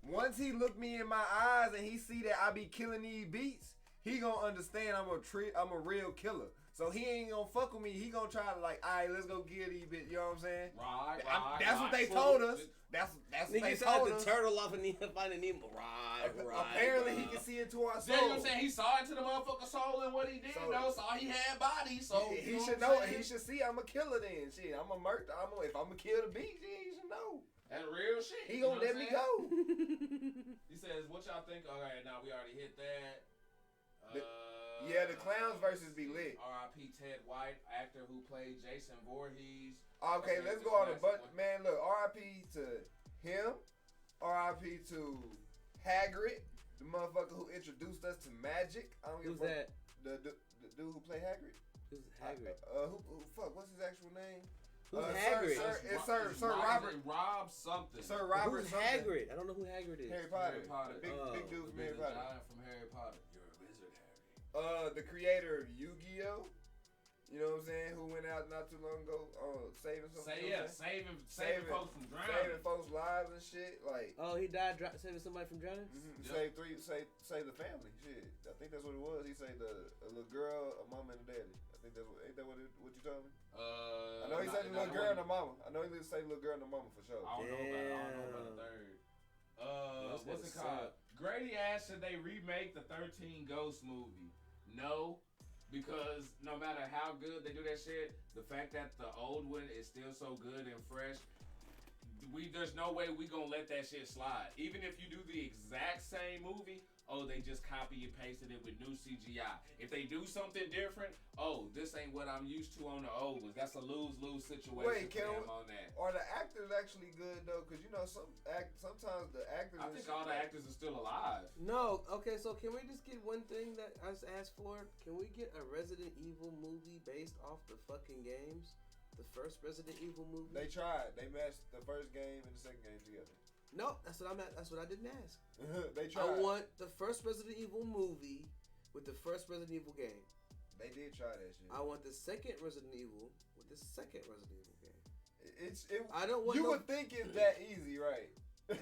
once he look me in my eyes and he see that I be killing these beats, he gonna understand I'm a real killer. So he ain't gonna fuck with me. He gonna try to like, all right, let's go get these bitch. You know what I'm saying? Right. That's what they told us. That's what they Niggas told had us. the turtle off and finding Nemo. Right. Apparently he can see into our soul. Yeah, you know what I'm saying? He saw into the motherfucker's soul and what he did, though. Saw he had bodies, so he you should know. know. What I'm He saying? should see I'm a killer then. Shit, I'm a murder. If I'm gonna kill the beat, he should know. That real shit. He you know gonna let what me I'm go. saying? He says, "What y'all think?" All right, now we already hit that. Yeah, the clowns versus be lit. R.I.P. Ted White, actor who played Jason Voorhees. Okay, let's go on a bunch. Man, look, R.I.P. to him. R.I.P. to Hagrid, the motherfucker who introduced us to magic. I don't give Who's a fuck. that? The dude who played Hagrid. Who's Hagrid? Who fuck? What's his actual name? Who's Hagrid? Sir Robert. Rob something. Sir Robert. Who's something. Hagrid? I don't know who Hagrid is. Harry Potter. Harry Potter. Big dude from Harry The Potter. giant from Harry Potter. You're a wizard, Harry. The creator of Yu-Gi-Oh! You know what I'm saying? Who went out not too long ago, saving some. Saving folks from drowning. Saving folks' lives and shit. Like, Oh, he died saving somebody from drowning? save the family. Shit, I think that's what it was. He saved a little girl, a mama, and a daddy. I think that's ain't that what you told me? I know he saved a little girl and a mama. I know he saved a little girl and a mama for sure. I don't know about the third. What's it called? Grady asked, should they remake the 13 Ghosts movie? No, because no matter how good they do that shit, the fact that the old one is still so good and fresh, there's no way we gonna let that shit slide. Even if you do the exact same movie, they just copy and pasted it with new CGI. If they do something different, this ain't what I'm used to on the old ones. That's a lose-lose situation for them on that. Are the actors actually good though? Because you know sometimes the actors. I think all the actors are still alive. No. Okay, so can we just get one thing that I just asked for? Can we get a Resident Evil movie based off the fucking games? The first Resident Evil movie? They tried. They matched the first game and the second game together. No, that's what I'm at. That's what I didn't ask. They tried. I want the first Resident Evil movie with the first Resident Evil game. They did try that shit. I want the second Resident Evil with the second Resident Evil game. I don't want. You would think it's that easy, right?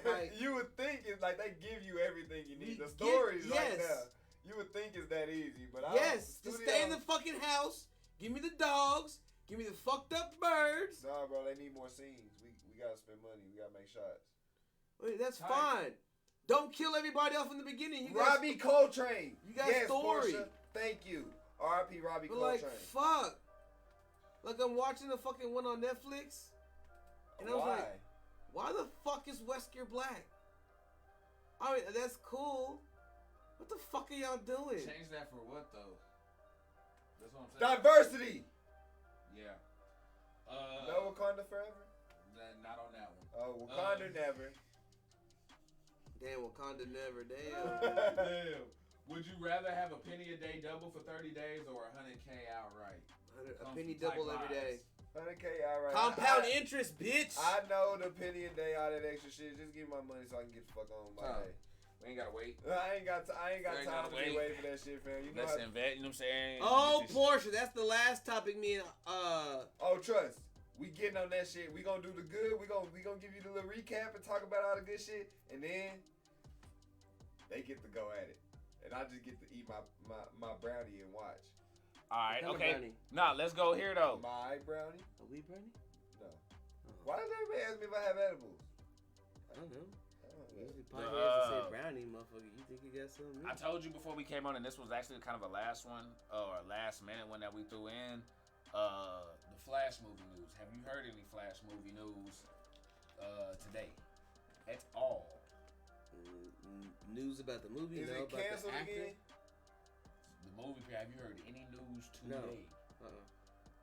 Like, you would think it's like they give you everything you need. The story's right yes. there. You would think it's that easy, but yes, just stay in the fucking house. Give me the dogs. Give me the fucked up birds. Nah, bro, they need more scenes. We gotta spend money. We gotta make shots. Wait, that's fine. Don't kill everybody off in the beginning. You Robbie Coltrane. You got yes, story. Portia, thank you. R.I.P. Robbie But Coltrane. like, fuck. Like, I'm watching the fucking one on Netflix. And I was like, why the fuck is Wesker black? I mean, that's cool. What the fuck are y'all doing? Change that for what though? That's what I'm saying. Diversity. Yeah. No Wakanda forever. Not on that one. Oh, Wakanda never. Damn, Wakanda never. Damn. Damn. Would you rather have a penny a day double for 30 days or 100K outright? A penny double every day. 100K outright. Compound interest, bitch. I know the penny a day, all that extra shit. Just give me my money so I can get the fuck on my day. We ain't gotta wait. I ain't got time to be waiting for that shit, fam. You know Let's invest, you know what I'm saying? Oh, Portia, that's the last topic me and Oh, trust. We getting on that shit. We gonna do the good. We gonna give you the little recap and talk about all the good shit, and then they get to go at it, and I just get to eat my brownie and watch. All right, What kind of okay. brownie? Nah, let's go here though. My brownie? A wheat brownie? No. Why does everybody ask me if I have edibles? I don't know. Usually Uh, podcasts say brownie, motherfucker. You think you got something? I told you before we came on, and this was actually kind of a last one, or last minute one that we threw in. The Flash movie news. Have you heard any Flash movie news today? At all? News about the movie? Is no, it about canceled the actor? again? The movie. Have you heard any news No. today?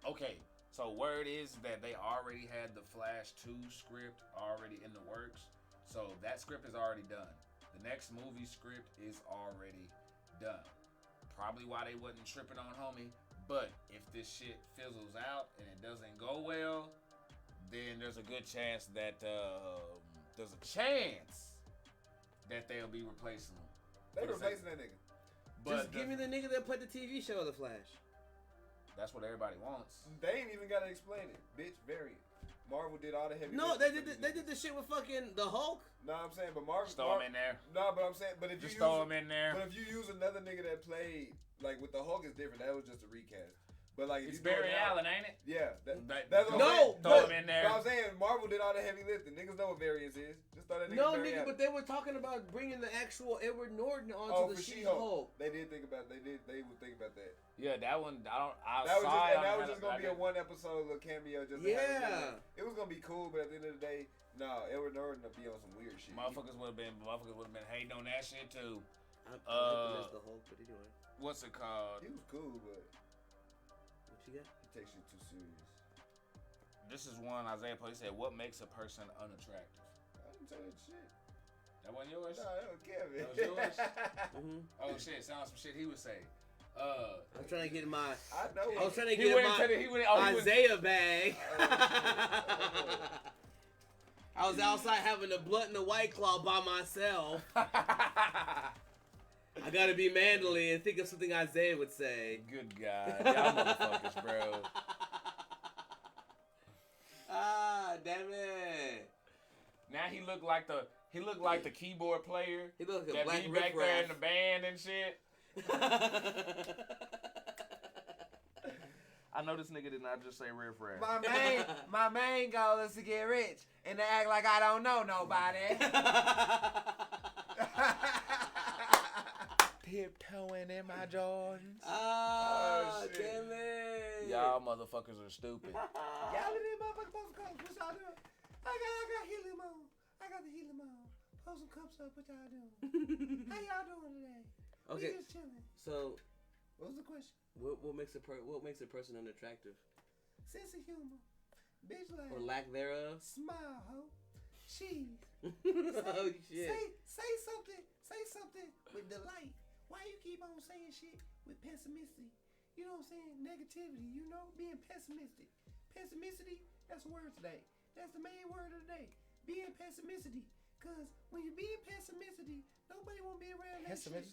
Okay, so word is that they already had the Flash 2 script already in the works. So that script is already done. The next movie script is already done. probably why they wasn't tripping on homie. But if this shit fizzles out and it doesn't go well, then there's a good chance that they'll be replacing him. They replacing that nigga. But just give me the nigga that put the TV show The Flash. That's what everybody wants. They ain't even gotta explain it, bitch. Variant. Marvel did all the heavy. No, they did the shit with fucking the Hulk. No, I'm saying, but Marvel. Just throw him in there. No, but I'm saying, but if Just you throw him in there. But if you use another nigga that played like with the Hulk is different. That was just a recast. But like, if It's you do Barry it now- Allen, ain't it? Yeah, that's what No, I'm saying. throw him in there. But I'm saying Marvel did all the heavy lifting. Niggas know what variance is. Just throw that nigga No, Barry nigga, Allen. but they were talking about bringing the actual Edward Norton onto Oh, the for She-Hulk. She-Hulk. They did think about. They would think about that. Yeah, that one. I That was saw just, it. that was just gonna be a one episode little cameo. Just to have it was gonna be cool, but at the end of the day, no, Edward Norton would be on some weird shit. Motherfuckers would have been hating on that shit too. I like the Hulk, but anyway. What's it called? He was cool, but What you got? he takes you too serious. This is one Isaiah Poe. He said, "What makes a person unattractive?" I didn't say that shit. That wasn't yours. No, that was Kevin. That was yours? Mm-hmm. Oh shit! Sounds some shit he would say. I'm trying to get my. I know. I was trying to He get went my into the. He went. Oh, he was, Isaiah bag. Oh, I was outside having a blunt and a White Claw by myself. I gotta be manly and think of something Isaiah would say. Good God, y'all motherfuckers, bro. Ah, damn it. Now he looked like the keyboard player. He looked like a that black be back there riffraff. in the band and shit. I know this nigga did not just say riffraff. my main goal is to get rich and to act like I don't know nobody. Tiptoeing in my Jordans. Ah, shit. damn it. Y'all motherfuckers are stupid. Y'all in there motherfucking post some cups. What y'all doing? I got helium on. I got the helium on. Post some cups up. What y'all doing? How y'all doing today? Okay, We just chilling. so What was the question? what makes a person unattractive Sense of humor. Bitch like. or lack thereof? Smile, ho. Cheese. Oh shit. Say something with delight. Why you keep on saying shit with pessimistic? You know what I'm saying? Negativity, you know? Being pessimistic. Pessimistic, that's a word today. That's the main word of the day. Being pessimistic. Cause when you being pessimistic, nobody won't be around that shit.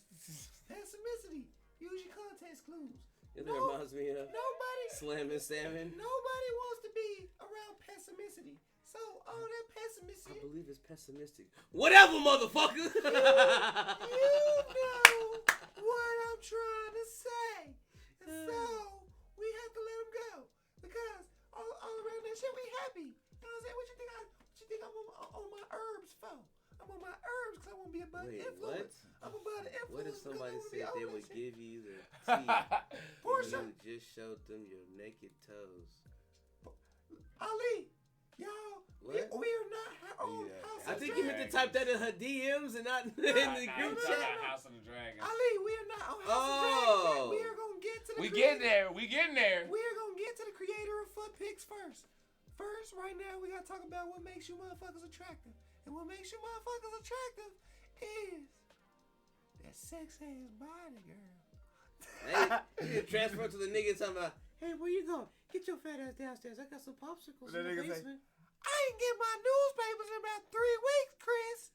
Pessimistic. Use your context clues. You know what reminds me of? Nobody. Slam and Salmon. Nobody wants to be around pessimistic. So all that I pessimistic. believe it's pessimistic. Whatever, motherfucker. You know what I'm trying to say. And so we have to let them go. Because all around that shit we happy. You know what I'm saying? What you think I'm on my herbs for? I'm on my herbs because I want to be about Wait, influence. I'm about to influence. What if somebody because I said wanna be they on would that shit? give you the tea Portia. and you just showed them your naked toes? Ali, y'all, What? we are not on Yeah, House I of think you meant to type that in her DMs and not in the group Nah, chat. House of the Dragons. Ali, we are not on House of Oh. Dragons. We are going to get to the We creator. getting there. We getting there. We are going to get to the creator of foot pics first. First, right now, we got to talk about what makes you motherfuckers attractive. And what makes you motherfuckers attractive is that sex-ass body, girl. Hey, you can transfer to the nigga talking about, hey, where you going? Get your fat ass downstairs. I got some popsicles That in the nigga say, basement. I ain't get my newspapers in about 3 weeks, Chris.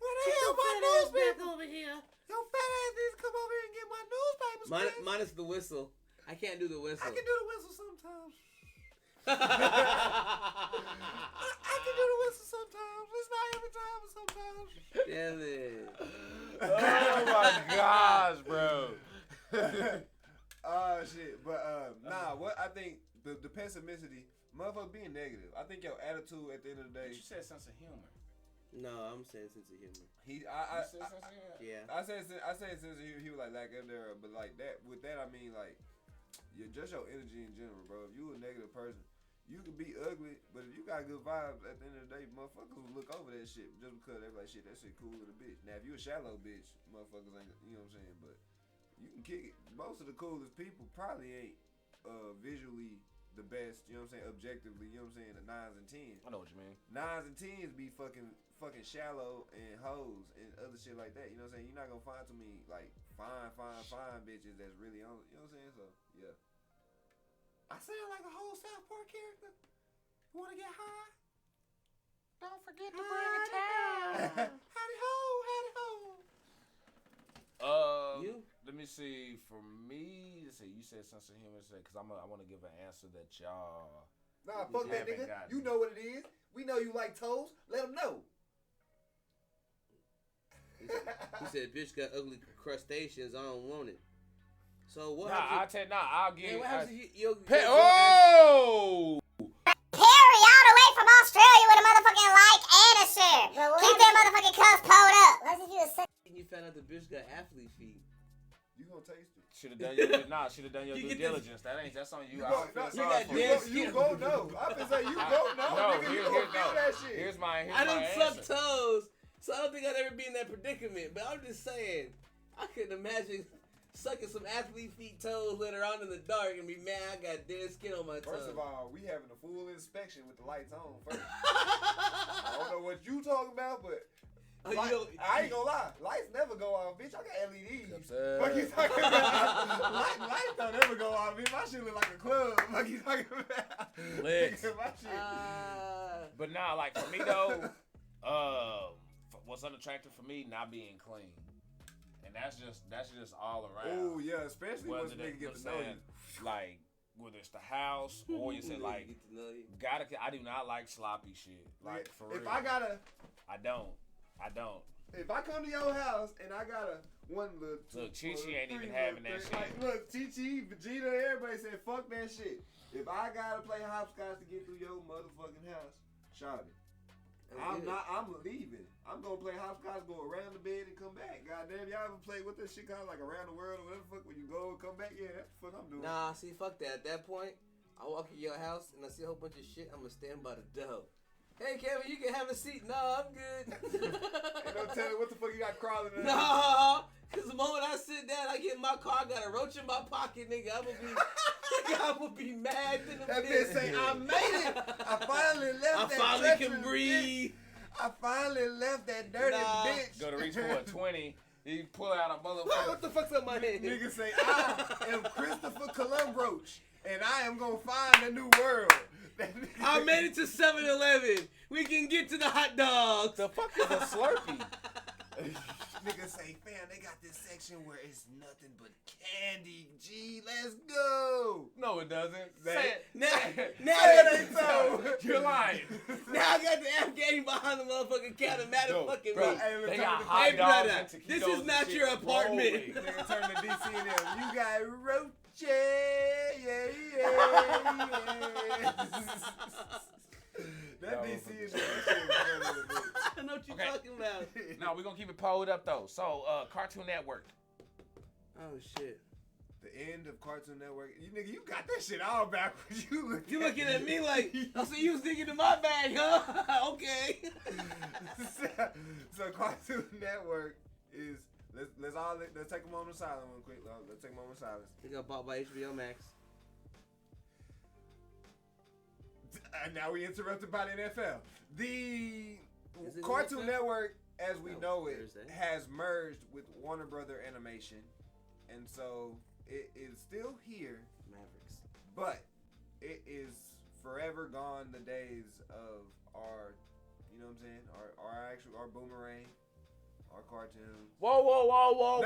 Where the Get hell your my fat ass back newspapers? over here. Your fat ass needs to come over here and get my newspapers, Chris. Minus the whistle. I can't do the whistle. I can do the whistle sometimes. I can do the whistle sometimes. It's not every time, but sometimes. Damn it. Oh my gosh, bro. Shit. But nah, what I think the pessimistic, motherfucker being negative. I think your attitude at the end of the day. You said sense of humor. No, I'm saying sense of humor. You said sense of humor. Yeah. I said sense of humor. He was like lack of there, but like that. With that, I mean like, just your energy in general, bro. If you a negative person, you can be ugly, but if you got good vibes, at the end of the day, motherfuckers will look over that shit just because they be like, shit, that shit cool with a bitch. Now, if you a shallow bitch, motherfuckers ain't, you know what I'm saying? But you can kick it. Most of the coolest people probably ain't visually the best, you know what I'm saying, objectively, you know what I'm saying, the 9s and 10s. I know what you mean. 9s and 10s be fucking shallow and hoes and other shit like that. You know what I'm saying? You're not gonna find too many like fine bitches that's really on. You know what I'm saying? So yeah. I sound like a whole South Park character. You wanna get high? Don't forget to bring it down. Howdy ho, howdy ho. You? Let me see. For me, let's see. You said sense of humor, because I want to give an answer that y'all. Nah, fuck that haven't nigga. gotten. You know what it is. We know you like toes. Let them know. He said, "Bitch got ugly crustaceans. I don't want it." So what? I'll give Yeah, you. what happens if your Oh! Perry all the way from Australia with a motherfucking like and a share. Keep that motherfucking cuffs pulled up. and you found out the bitch got athlete feet? You gonna taste it. Should have done your should have done your You due get this- diligence. That's on you. You I go, don't feel no, sorry got for dead you. you go know. I'm gonna say you go know. No, Nigga, you gonna feel that shit. Here's my I don't suck answer. toes, so I don't think I'd ever be in that predicament. But I'm just saying, I couldn't imagine sucking some athlete feet toes later on in the dark and be mad I got dead skin on my toes. First of all, we having a full inspection with the lights on first. I don't know what you talking about, but I ain't gonna lie. Lights never go off, bitch. I got LEDs. Fuck you talking about? Lights don't ever go off, bitch. My shit look like a club. Fuck you talking about? Lit. My shit. But nah, like for me though, what's unattractive for me, not being clean, and that's just all around. Oh yeah, especially once Whether nigga get to know you. like whether it's the house or you say like Get to know you. I do not like sloppy shit. Like for real. If I gotta, I don't. if I come to your house and I gotta one little two, Look, Chi-Chi ain't even three, having little that three, shit. Like, look, Chi-Chi, Vegeta, everybody said fuck that shit. If I gotta play hopscotch to get through your motherfucking house, shout it. I'm leaving. I'm gonna play hopscotch, go around the bed and come back. Goddamn, y'all ever play what this shit called, like around the world or whatever the fuck when you go and come back? Yeah, that's the fuck I'm doing. Nah, see, fuck that. At that point, I walk in your house and I see a whole bunch of shit. I'm gonna stand by the door. Hey, Kevin, you can have a seat. No, I'm good. Ain't no telling what the fuck you got crawling in there. No, because the moment I sit down, I get in my car, I got a roach in my pocket, nigga. I'm gonna be mad to the That bitch say, I made it. I finally left I that finally can treacherous breathe. bitch. I finally left that dirty bitch. Go to reach for a 20. You pull out a motherfucker. What the fuck's on my head? Nigga say, I am Christopher Columbroach, and I am gonna find a new world. I made it to 7-Eleven. We can get to the hot dogs. The fuck is a Slurpee? Nigga say, fam, they got this section where it's nothing but candy. G, let's go. No, it doesn't. Say Say it. Now Say it ain't so. You're lying. Now I got the Afghani behind the motherfucking counter, mad at fucking Bro, me. Hey, they turn got the- hot Hey, dogs brother, and taquitos this is and not shit your apartment. rolling. Nigga turn the DC in there. You got roaches. Yeah. That DC in there. I know what you're Okay. talking about. No, we're gonna keep it pulled up though. So, Cartoon Network. Oh shit. The end of Cartoon Network. You got that shit all backwards. You looking at me like, I see you was digging in my bag, huh? Okay. So Cartoon Network is let's take a moment of silence real quick. Let's take a moment of silence. They got bought by HBO Max. And now we interrupted by the NFL. The Is it Cartoon NFL? Network, as we No, know it, Thursday. has merged with Warner Brother Animation, and so it is still here, Mavericks. but it is forever gone. The days of our, you know what I'm saying, our Boomerang, our cartoons. Whoa.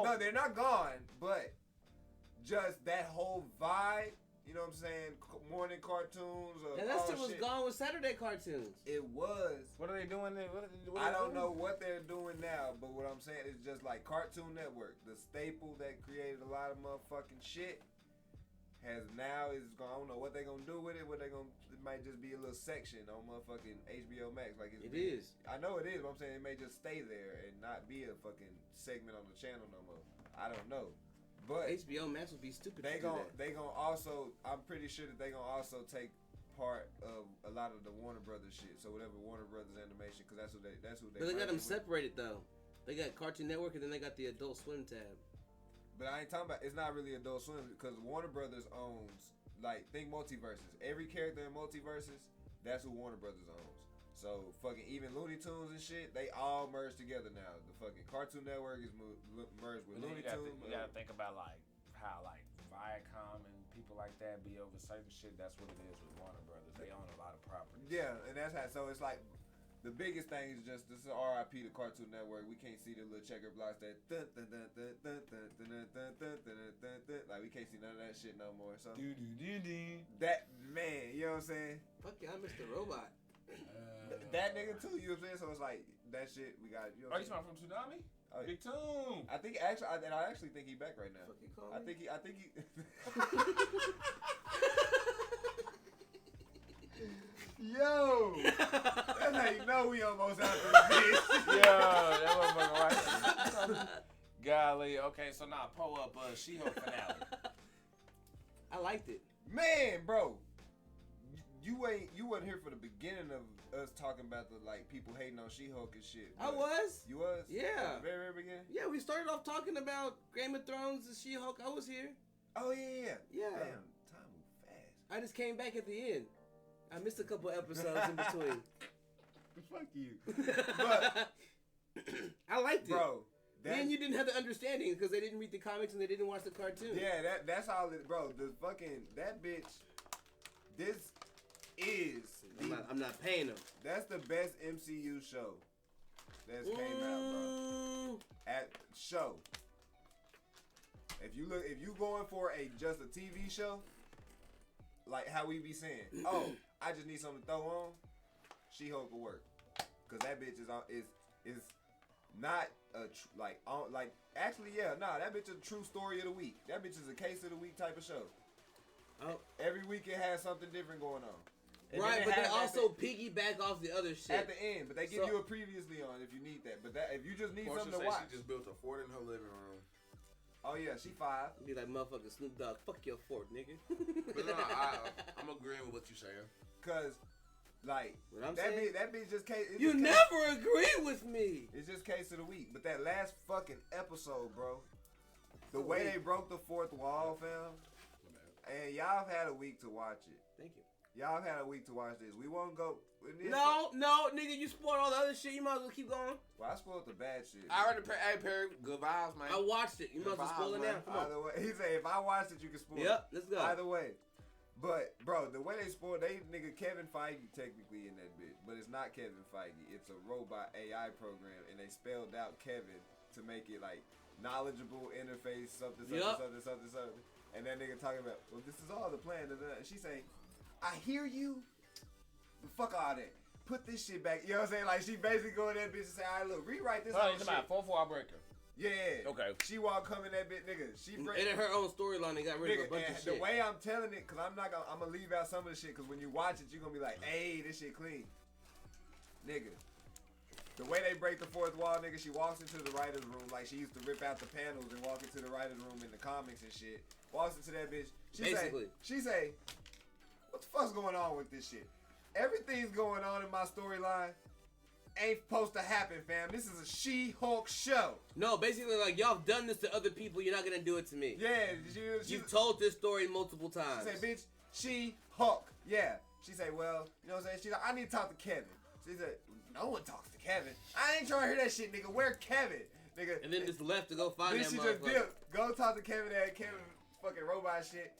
No, they're not gone, but just that whole vibe. You know what I'm saying? Morning cartoons. And that shit was gone with Saturday cartoons. It was. What are they doing there? I don't know what they're doing now, but what I'm saying is just like Cartoon Network, the staple that created a lot of motherfucking shit, has now is gone. I don't know what they're gonna do with it. It might just be a little section on motherfucking HBO Max. Like It is. I know it is, but I'm saying it may just stay there and not be a fucking segment on the channel no more. I don't know. But HBO Max would be stupid they to do gon' that. they gon' also, I'm pretty sure that they gon' also take part of a lot of the Warner Brothers shit. So whatever Warner Brothers animation, because that's who they But they got them merging with. separated though. They got Cartoon Network and then they got the Adult Swim tab. But I ain't talking about, it's not really Adult Swim because Warner Brothers owns like think multiverses. Every character in multiverses, that's who Warner Brothers owns. So fucking even Looney Tunes and shit, they all merged together now. The fucking Cartoon Network is merged with Looney Tunes. You gotta think about like how like Viacom and people like that be over certain shit. That's what it is with Warner Brothers. They own a lot of properties. Yeah, and that's how. So it's like the biggest thing is just this is RIP to Cartoon Network. We can't see the little checker blocks that like we can't see none of that shit no more. So that man, you know what I'm saying? Fuck yeah, I missed the robot. That nigga too, you know what I'm saying? So it's like that shit we got. You know Are you talking from Tsunami? Oh, Big Toon. I think actually, I actually think he back right now. Fuck you call I me? think he. Yo, that's how you know we almost out of this bitch. Yeah, that motherfucker right. Golly. Okay, so now pull up She-Hulk finale. I liked it. Man, bro, you wasn't here for the beginning of us talking about the like people hating on She-Hulk and shit. I was. You was? Yeah. At the very beginning. Yeah, we started off talking about Game of Thrones and She-Hulk. I was here. Oh yeah. Yeah. Damn, time moved fast. I just came back at the end. I missed a couple episodes in between. Fuck you. But I liked it. bro, Me and you didn't have the understanding because they didn't read the comics and they didn't watch the cartoon. yeah, that's all it, bro. The fucking that bitch. This is I'm not paying them. that's the best MCU show that's came out, bro. At show. If you going for just a TV show, like how we be saying, oh, I just need something to throw on, She-Hulk will work, cause that bitch is not a actually that bitch is a true story of the week. That bitch is a case of the week type of show. Oh. Every week it has something different going on. And Right, then but they has also piggyback off the other shit. at the end, but they give you a previously on if you need that. But that if you just need Portia something to said watch. she just built a fort in her living room. Oh yeah, she 5. Be like motherfucking Snoop Dogg, fuck your fort, nigga. But no, I'm agreeing with what you're saying. Cause like What I'm that saying? bitch just case. You never agree with me. It's just case of the week. But that last fucking episode, bro. The way they broke the fourth wall, fam. And y'all have had a week to watch it. Thank you. Y'all have had a week to watch this. We won't go. No, nigga, you spoiled all the other shit. You might as well keep going. Well, I spoiled the bad shit. I already Perry, good vibes, man. I watched it. You might as well spoil it now. Come on. Either way, he said if I watched it, you can spoil it. Yep, let's go. Either way. But, bro, the way they spoiled, nigga, Kevin Feige technically in that bitch. But it's not Kevin Feige. It's a robot AI program. And they spelled out Kevin to make it, like, knowledgeable interface, something. And that nigga talking about, well, this is all the plan. And she saying, I hear you. But fuck all that. Put this shit back. You know what I'm saying? Like, she basically go in that bitch and say, all right, look, rewrite this whole It's shit. about 4-4 breaker. Yeah. Okay. She walk coming that bitch, nigga. She bring. And in her own storyline, they got rid of a bunch of The shit. way I'm telling it, cause I'm gonna leave out some of the shit, cause when you watch it, you're gonna be like, hey, this shit clean. Nigga. The way they break the fourth wall, nigga, she walks into the writer's room like she used to rip out the panels and walk into the writer's room in the comics and shit. Walks into that bitch. She say, what the fuck's going on with this shit? Everything's going on in my storyline. Ain't supposed to happen, fam. This is a She-Hulk show. No, basically, like, y'all have done this to other people. You're not going to do it to me. Yeah. You've told this story multiple times. She say, bitch, She-Hulk. Yeah. She say, well, you know what I'm saying? She's like, I need to talk to Kevin. She said, no one talks to Kevin. I ain't trying to hear that shit, nigga. Where Kevin? Nigga. And then just left to go find then that she motherfucker. just dipped. Go talk to Kevin, that Kevin fucking robot shit.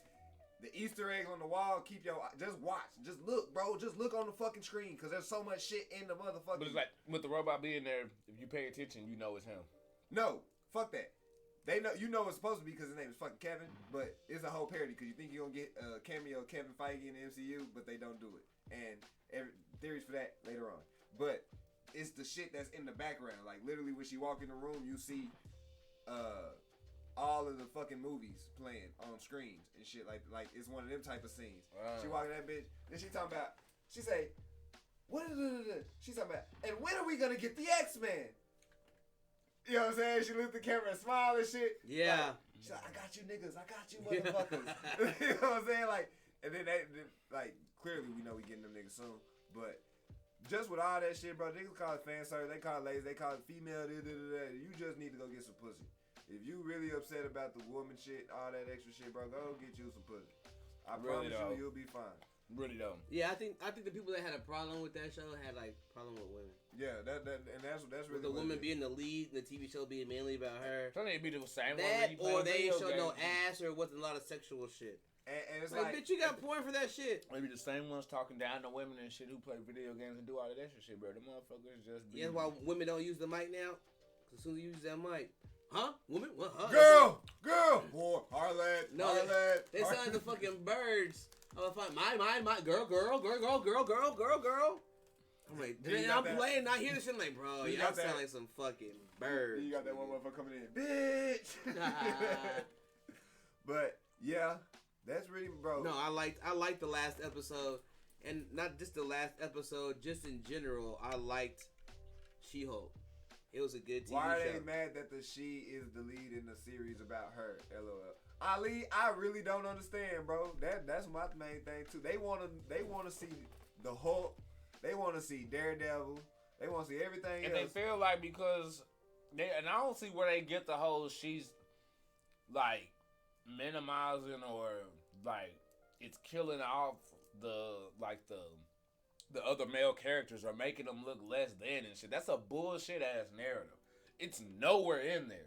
The Easter eggs on the wall, just watch. Just look, bro. Just look on the fucking screen, because there's so much shit in the motherfucking... But it's like, with the robot being there, if you pay attention, you know it's him. No, fuck that. They know, you know it's supposed to be because his name is fucking Kevin, but it's a whole parody, because you think you're going to get a cameo of Kevin Feige in the MCU, but they don't do it. And theories for that later on. But it's the shit that's in the background. Like, literally, when she walk in the room, you see... all of the fucking movies playing on screens and shit like it's one of them type of scenes. She walking that bitch, then she talking about, she say, what is it? She's talking about, and when are we gonna get the X-Men? You know what I'm saying? She looked at the camera and smiled and shit. Yeah. Like, she's like, I got you niggas, I got you motherfuckers. You know what I'm saying? Like, and then clearly we know we getting them niggas soon, but just with all that shit, bro, niggas call it fan service, they call it lazy, they call it female, you just need to go get some pussy. If you really upset about the woman shit, all that extra shit, bro, go get you some pussy. I Really promise though. you'll be fine. Really though. Yeah, I think the people that had a problem with that show had like problem with women. Yeah, that's really With the what woman it is. being the lead, the TV show being mainly about her. So they be the same That one. or they ain't show no ass or it wasn't a lot of sexual shit. And it's Like, bitch, you got porn for that shit. Maybe the same ones talking down to women and shit who play video games and do all of that shit, bro. The motherfuckers just be. Yeah, that's why women don't use the mic now. Cause as soon as you use that mic, huh? Woman? What? Huh? Girl, boy, harlot, No, harlot. they sound like the fucking birds. Oh, fine. My, girl. I'm like, Then you then got I'm that- playing, and I hear this shit, I'm like, bro, You y'all got sound that- like some fucking birds. You got that one motherfucker coming in, bitch. But yeah, that's really, bro. No, I liked the last episode, and not just the last episode, just in general, I liked She-Hulk. It was a good TV Why are show. they mad that the she is the lead in the series about her? LOL. Ali, I really don't understand, bro. That's my main thing too. They wanna see the Hulk. They wanna see Daredevil. They wanna see everything And else. they feel like because they, and I don't see where they get the whole she's like minimizing or like it's killing off the other male characters or making them look less than and shit. That's a bullshit ass narrative. It's nowhere in there.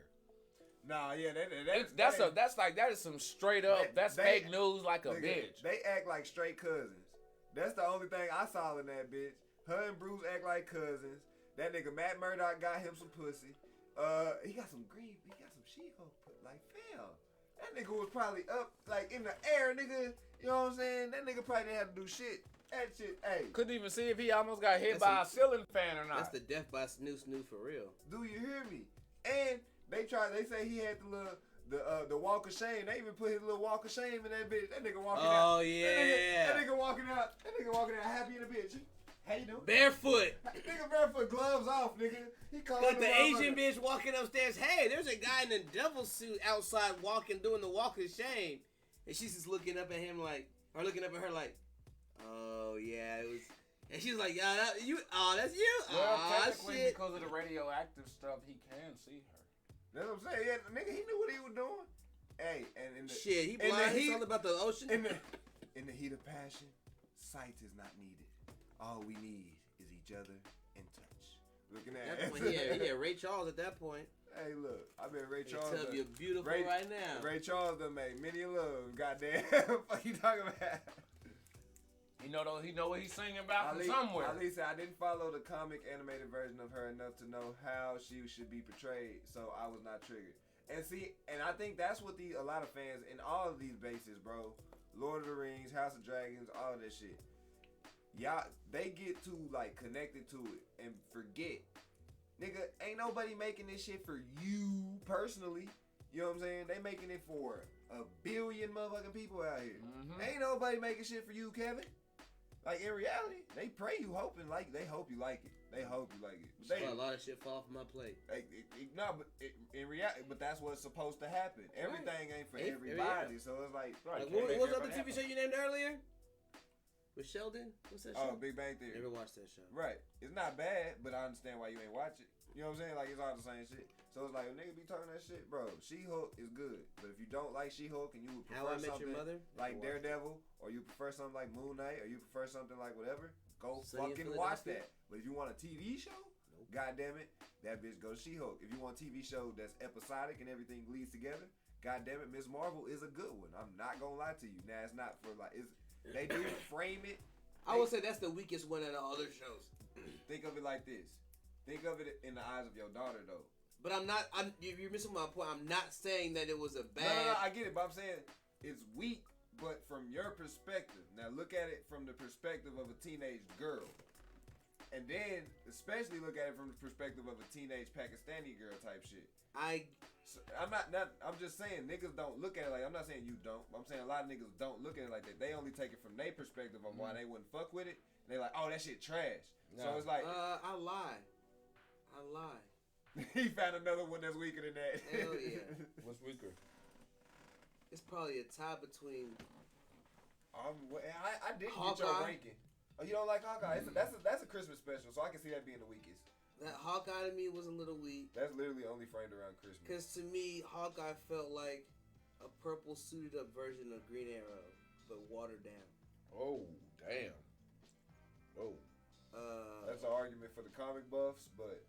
Nah, yeah, That is some straight up. That's fake news like a nigga, bitch. They act like straight cousins. That's the only thing I saw in that bitch. Her and Bruce act like cousins. That nigga Matt Murdock got him some pussy. He got some She-Hulk put like fam. That nigga was probably up like in the air, nigga. You know what I'm saying? That nigga probably didn't have to do shit. That shit, hey. Couldn't even see if he almost got hit That's by a ceiling fan or not. That's the death by snoo for real. Do you hear me? And they say he had the walk of shame. They even put his little walk of shame in that bitch. That nigga walking out. Oh, yeah. That nigga walking out happy in the bitch. How you doing? Barefoot. Nigga barefoot, gloves off, nigga. He calling Got the Asian bitch walking upstairs. Hey, there's a guy in a devil suit outside doing the walk of shame. And she's just looking up at him like, or looking up at her like, oh, yeah, it was. And she's like, yeah, that's you. Well, Oh, technically, shit. because of the radioactive stuff, he can see her. That's what I'm saying. Yeah, nigga, he knew what he was doing. Hey, and in the Shit, he in the blind. He's heat- all about the ocean. in the heat of passion, sight is not needed. All we need is each other and touch. Looking at That point, he had Ray Charles at that point. Hey, look, I bet Ray They Charles. tell done- you beautiful Ray- right now. Ray Charles done made many a love. Goddamn, fuck you talking about? He know what he's singing about from Ali, somewhere. Ali said, I didn't follow the comic animated version of her enough to know how she should be portrayed, so I was not triggered. And see, and I think that's what a lot of fans in all of these bases, bro. Lord of the Rings, House of Dragons, all of that shit. Y'all, they get too like connected to it and forget. Nigga, ain't nobody making this shit for you personally. You know what I'm saying? They making it for a billion motherfucking people out here. Mm-hmm. Ain't nobody making shit for you, Kevin. Like in reality, they pray you hoping like they hope you like it. They hope you like it. But A lot of shit fall off my plate. in reality, but that's what's supposed to happen. Everything ain't for Ain't- everybody, so it's like, Right. Like, Can't what make was the other everybody TV show you named earlier? With Sheldon? What's that show? oh, Big Bang Theory. Never watched that show. Right. It's not bad, but I understand why you ain't watch it. You know what I'm saying? Like, it's all the same shit. So it's like, a nigga be talking that shit, bro. She-Hulk is good. But if you don't like She-Hulk and you would How prefer I Met something Your Mother? like Never watched Daredevil, or you prefer something like Moon Knight, or you prefer something like whatever, go Sunny in fucking watch Philadelphia? that. But if you want a TV show, God damn it, that bitch go to She-Hulk. If you want a TV show that's episodic and everything bleeds together, God damn it, Ms. Marvel is a good one. I'm not gonna lie to you. Now it's not for like they do frame it. I would say that's the weakest one out of all their shows. Think of it like this. Think of it in the eyes of your daughter though. But you're missing my point. I'm not saying that it was a bad. No, I get it, but I'm saying it's weak, but from your perspective. Now look at it from the perspective of a teenage girl. And then especially look at it from the perspective of a teenage Pakistani girl type shit. I'm just saying niggas don't look at it like, I'm not saying you don't, but I'm saying a lot of niggas don't look at it like that. They only take it from their perspective of why they wouldn't fuck with it. And they're like, oh, that shit trash. No. So it's like, I lie. he found another one that's weaker than that. Hell yeah. What's weaker? It's probably a tie between. I did get your Hawkeye. ranking. Oh, you don't like Hawkeye? That's a Christmas special, so I can see that being the weakest. That Hawkeye to me was a little weak. That's literally only framed around Christmas. Because to me, Hawkeye felt like a purple suited up version of Green Arrow. but watered down. Oh, damn. Oh. That's an argument for the comic buffs, but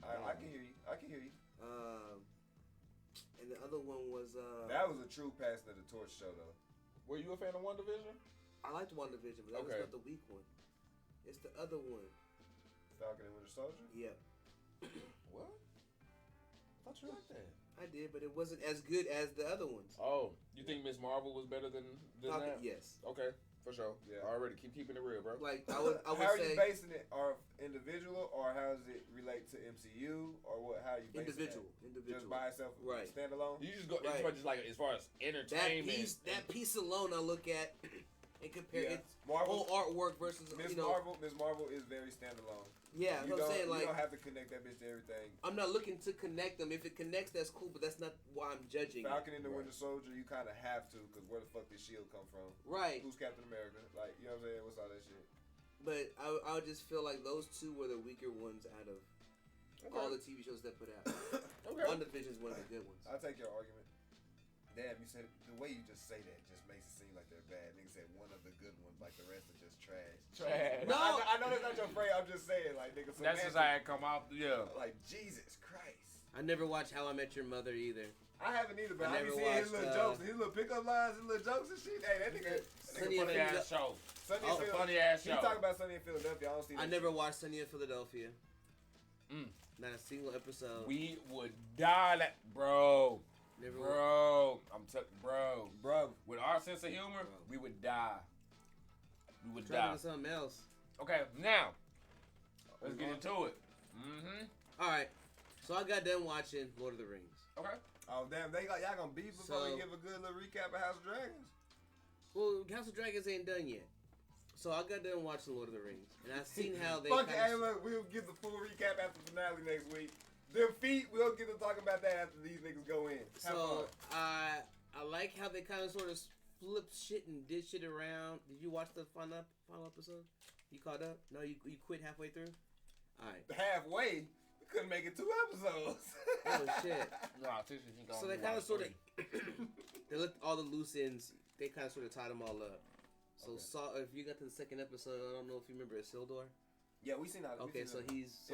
I can hear you. I can hear you. And the other one was That was a true passing of the torch show, though. Were you a fan of WandaVision? I liked WandaVision, but that was not the weak one. It's the other one. Falcon and Winter Soldier? Yeah. What? I thought you liked that. I did, but it wasn't as good as the other ones. Oh, you think Miss Marvel was better than Falcon, that? yes. Okay, for sure. Yeah. Already keeping it real, bro. Like I would How are say you basing it? Are individual, or how does it relate to MCU, or what? How you basing individual. that? Just by itself, Right. standalone. You just go Right. just like as far as entertainment. That piece alone, I look at and compare its Marvel whole artwork versus Miss Marvel. Miss Marvel is very standalone. Yeah, that's what I'm saying. Like, you don't have to connect that bitch to everything. I'm not looking to connect them. If it connects, that's cool, but that's not why I'm judging. Falcon and the Winter Soldier, you kind of have to, because where the fuck did Shield come from? Right. Who's Captain America? Like, you know what I'm saying? What's all that shit? But I would just feel like those two were the weaker ones out of all the TV shows that put out. WandaVision is one of the good ones. I'll take your argument. Damn, you said the way you just say that just makes it seem like they're bad. Niggas said one of the good ones, like the rest are just trash. Trash. No, I know that's not your phrase. I'm just saying, like, niggas. That's just how it come out. Yeah. Like, Jesus Christ. I never watched How I Met Your Mother either. I haven't either, but I be never seeing his watched, little jokes, his little pickup lines, his little jokes and shit. Hey, that nigga. Sunny Funny ass show. Funny ass show. You talk about Sunny in Philadelphia. I don't see that. I never watched Sunny in Philadelphia. Not a single episode. We would die, bro. Never Bro, bro. Bro. With our sense of humor, we would die. We would Try die. to do something else. Okay, now let's get into it. All right. So I got done watching Lord of the Rings. Okay. Oh damn, y'all gonna beef before So- we give a good little recap of House of Dragons? Well, House of Dragons ain't done yet. So I got done watching Lord of the Rings, and I seen how they. Fuck it, hey look, we'll give the full recap after the finale next week. Them feet, we'll get to talk about that after these niggas go in. So I like how they kind of sort of flipped shit and did shit around. Did you watch the final episode? You caught up? No, you quit halfway through. All right. Halfway, we couldn't make it 2 episodes. Oh shit. So they kind of sort of they looked all the loose ends. They kind of sort of tied them all up. So if you got to the second episode, I don't know if you remember Isildur. Yeah, we seen that. Okay, so he's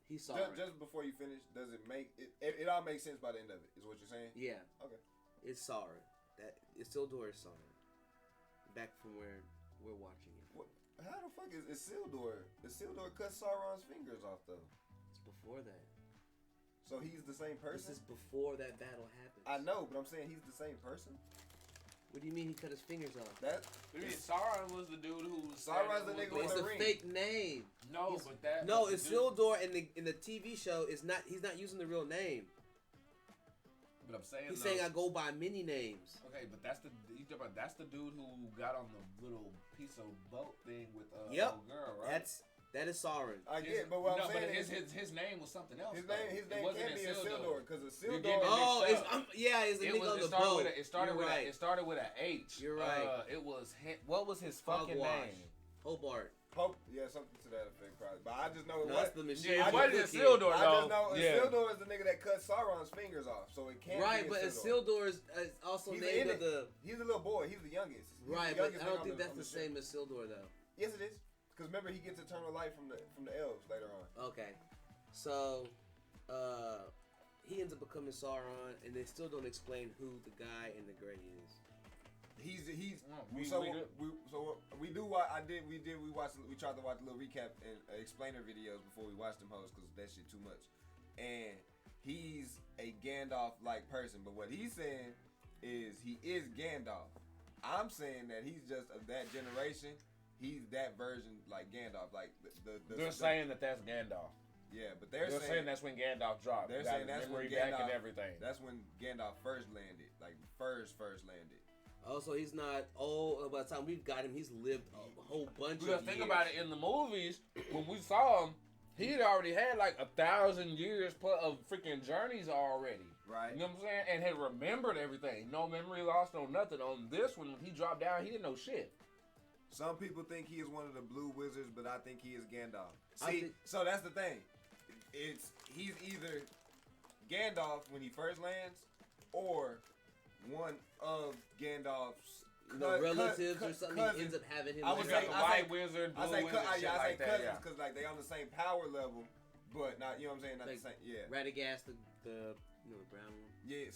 he's Sauron. Just before you finish, does it make it all makes sense by the end of it? Is what you're saying? Yeah. Okay. It's Sauron. That Isildur is Sauron. Back from where we're watching it. What? How the fuck is Isildur? Isildur cut Sauron's fingers off though. It's before that. So he's the same person? This is before that battle happens. I know, but I'm saying he's the same person. What do you mean he cut his fingers off? Sauron was the dude who was. Sauron's the nigga with It's the a ring. fake name. No, but that. No, Isildur in the TV show is not. He's not using the real name. But I'm saying He's saying I go by many names. Okay, but that's the the dude who got on the little piece of boat thing with Yep. little girl, right? That is Sauron. I get, but what I'm saying is his name was something else. his name can't be Isildur because Isildur. Oh, it's the nigga on the boat. It started with an H. You're right. It was what was his fucking name? Hobart. Hope, yeah, something to that effect, probably. But I just know it That's was the machine. Yeah, it I wasn't Isildur, I though. just know Isildur is the nigga that cut Sauron's fingers off, so it can't Right, be but Isildur. Isildur is also He's named the of the. He's a little boy. He's the youngest. He's Right, the but youngest I don't nigga think on that's the ship. same Isildur though. Yes, it is. Because remember, he gets eternal life from the elves later on. Okay, so he ends up becoming Sauron, and they still don't explain who the guy in the gray is. We tried to watch a little recap and explainer videos before we watched them hoes because that shit too much. And he's a Gandalf-like person, but what he's saying is he is Gandalf. I'm saying that he's just of that generation. He's that version like Gandalf, like They're saying that that's Gandalf. Yeah, but They're saying that's when Gandalf dropped. They're saying that's when back Gandalf and everything. That's when Gandalf first landed, like first landed. Oh, so he's not old. By the time we've got him, he's lived a whole bunch of years. Think about it. In the movies, when we saw him, he had already had like 1,000 years plus of freaking journeys already. Right. You know what I'm saying? And had remembered everything. No memory lost, no nothing. On this one, when he dropped down, he didn't know shit. Some people think he is one of the blue wizards, but I think he is Gandalf. See, so that's the thing. He's either Gandalf when he first lands, or one of Gandalf's relatives or something. He ends up having him. I would You say got the White Wizard, Blue Wizard, shit I say like that. cousins Yeah. because like they on the same power level, but not you know what I'm saying, not Like, the same. Yeah. Radagast, the brown one. Yeah,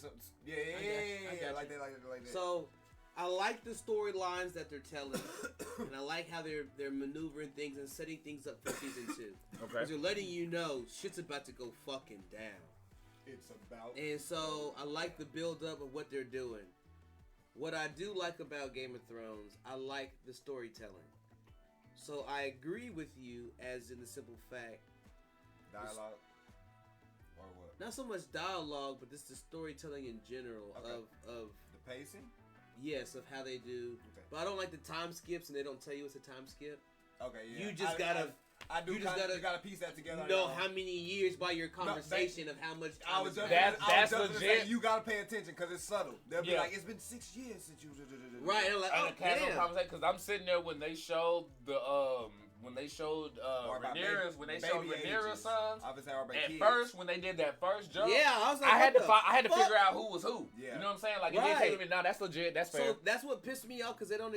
I got like you. that. So, I like the storylines that they're telling, and I like how they're maneuvering things and setting things up for season 2. Okay. Because they're letting you know shit's about to go fucking down. It's about. And so I like the build up of what they're doing. What I do like about Game of Thrones, I like the storytelling. So I agree with you, as in the simple fact, Dialogue. Or what? not so much dialogue, but just the storytelling in general Okay. of The pacing. yes, of how they do. Okay. But I don't like the time skips, and they don't tell you it's a time skip. Okay, yeah. You just gotta I do. you just gotta piece that together. know how many years by your conversation of how much time I was is just, passed. That's I was just gonna legit. say, you gotta pay attention because it's subtle. They'll be Yeah. like, it's been 6 years since you. Right, and I'm like, And oh a casual damn. conversation, because I'm sitting there when they showed Or about Rhaenyra's, when they showed baby Rhaenyra's ages. sons. Obviously, or about At kids. first, when they did that first jump, Yeah, I was like, I had what to the I had to fuck? figure out who was who. Yeah. You know what I'm saying? Like, it Right. didn't take me. No, that's legit. That's fair. So that's what pissed me off because they don't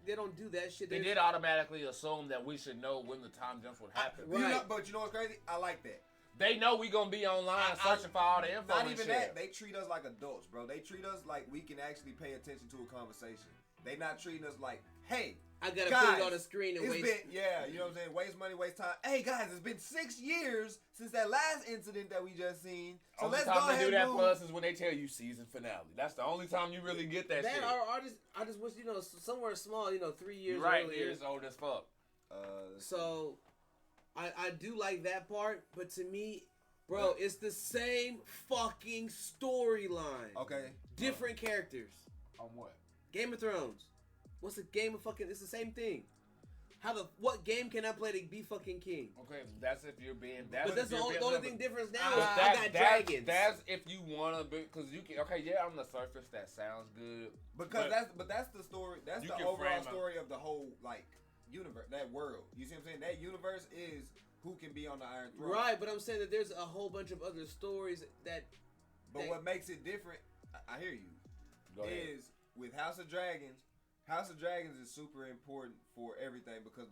they don't do that shit. They There's- did automatically assume that we should know when the time jumps would happen. Right. But you know what's crazy? I like that. They know we gonna be online searching for all the info. Not and even shit. that. They treat us like adults, bro. They treat us like we can actually pay attention to a conversation. They not treating us like, hey, I gotta guys, put it on the screen and it's waste. been, yeah, you know what I'm saying? Waste money, waste time. Hey, guys, it's been 6 years since that last incident that we just seen. So Only let's time go they ahead do that and for us is when they tell you season finale. That's the only time you really get that shit. I just wish somewhere small, 3 years You're right, earlier. years old as fuck. So, I do like that part, but to me, bro, it's the same fucking storyline. Okay. Different characters. On what? Game of Thrones. What's a game of fucking? It's the same thing. What game can I play to be fucking king? Okay, that's if you're being. But that's the only thing difference now. But I got dragons. That's if you wanna be, because you can. Okay, yeah, on the surface that sounds good. Because but that's the story. That's you the can overall frame story of the whole universe, that world. You see what I'm saying? That universe is who can be on the Iron Throne. Right, but I'm saying that there's a whole bunch of other stories that. But what makes it different, I hear you, Go ahead. is with House of Dragons. House of Dragons is super important for everything because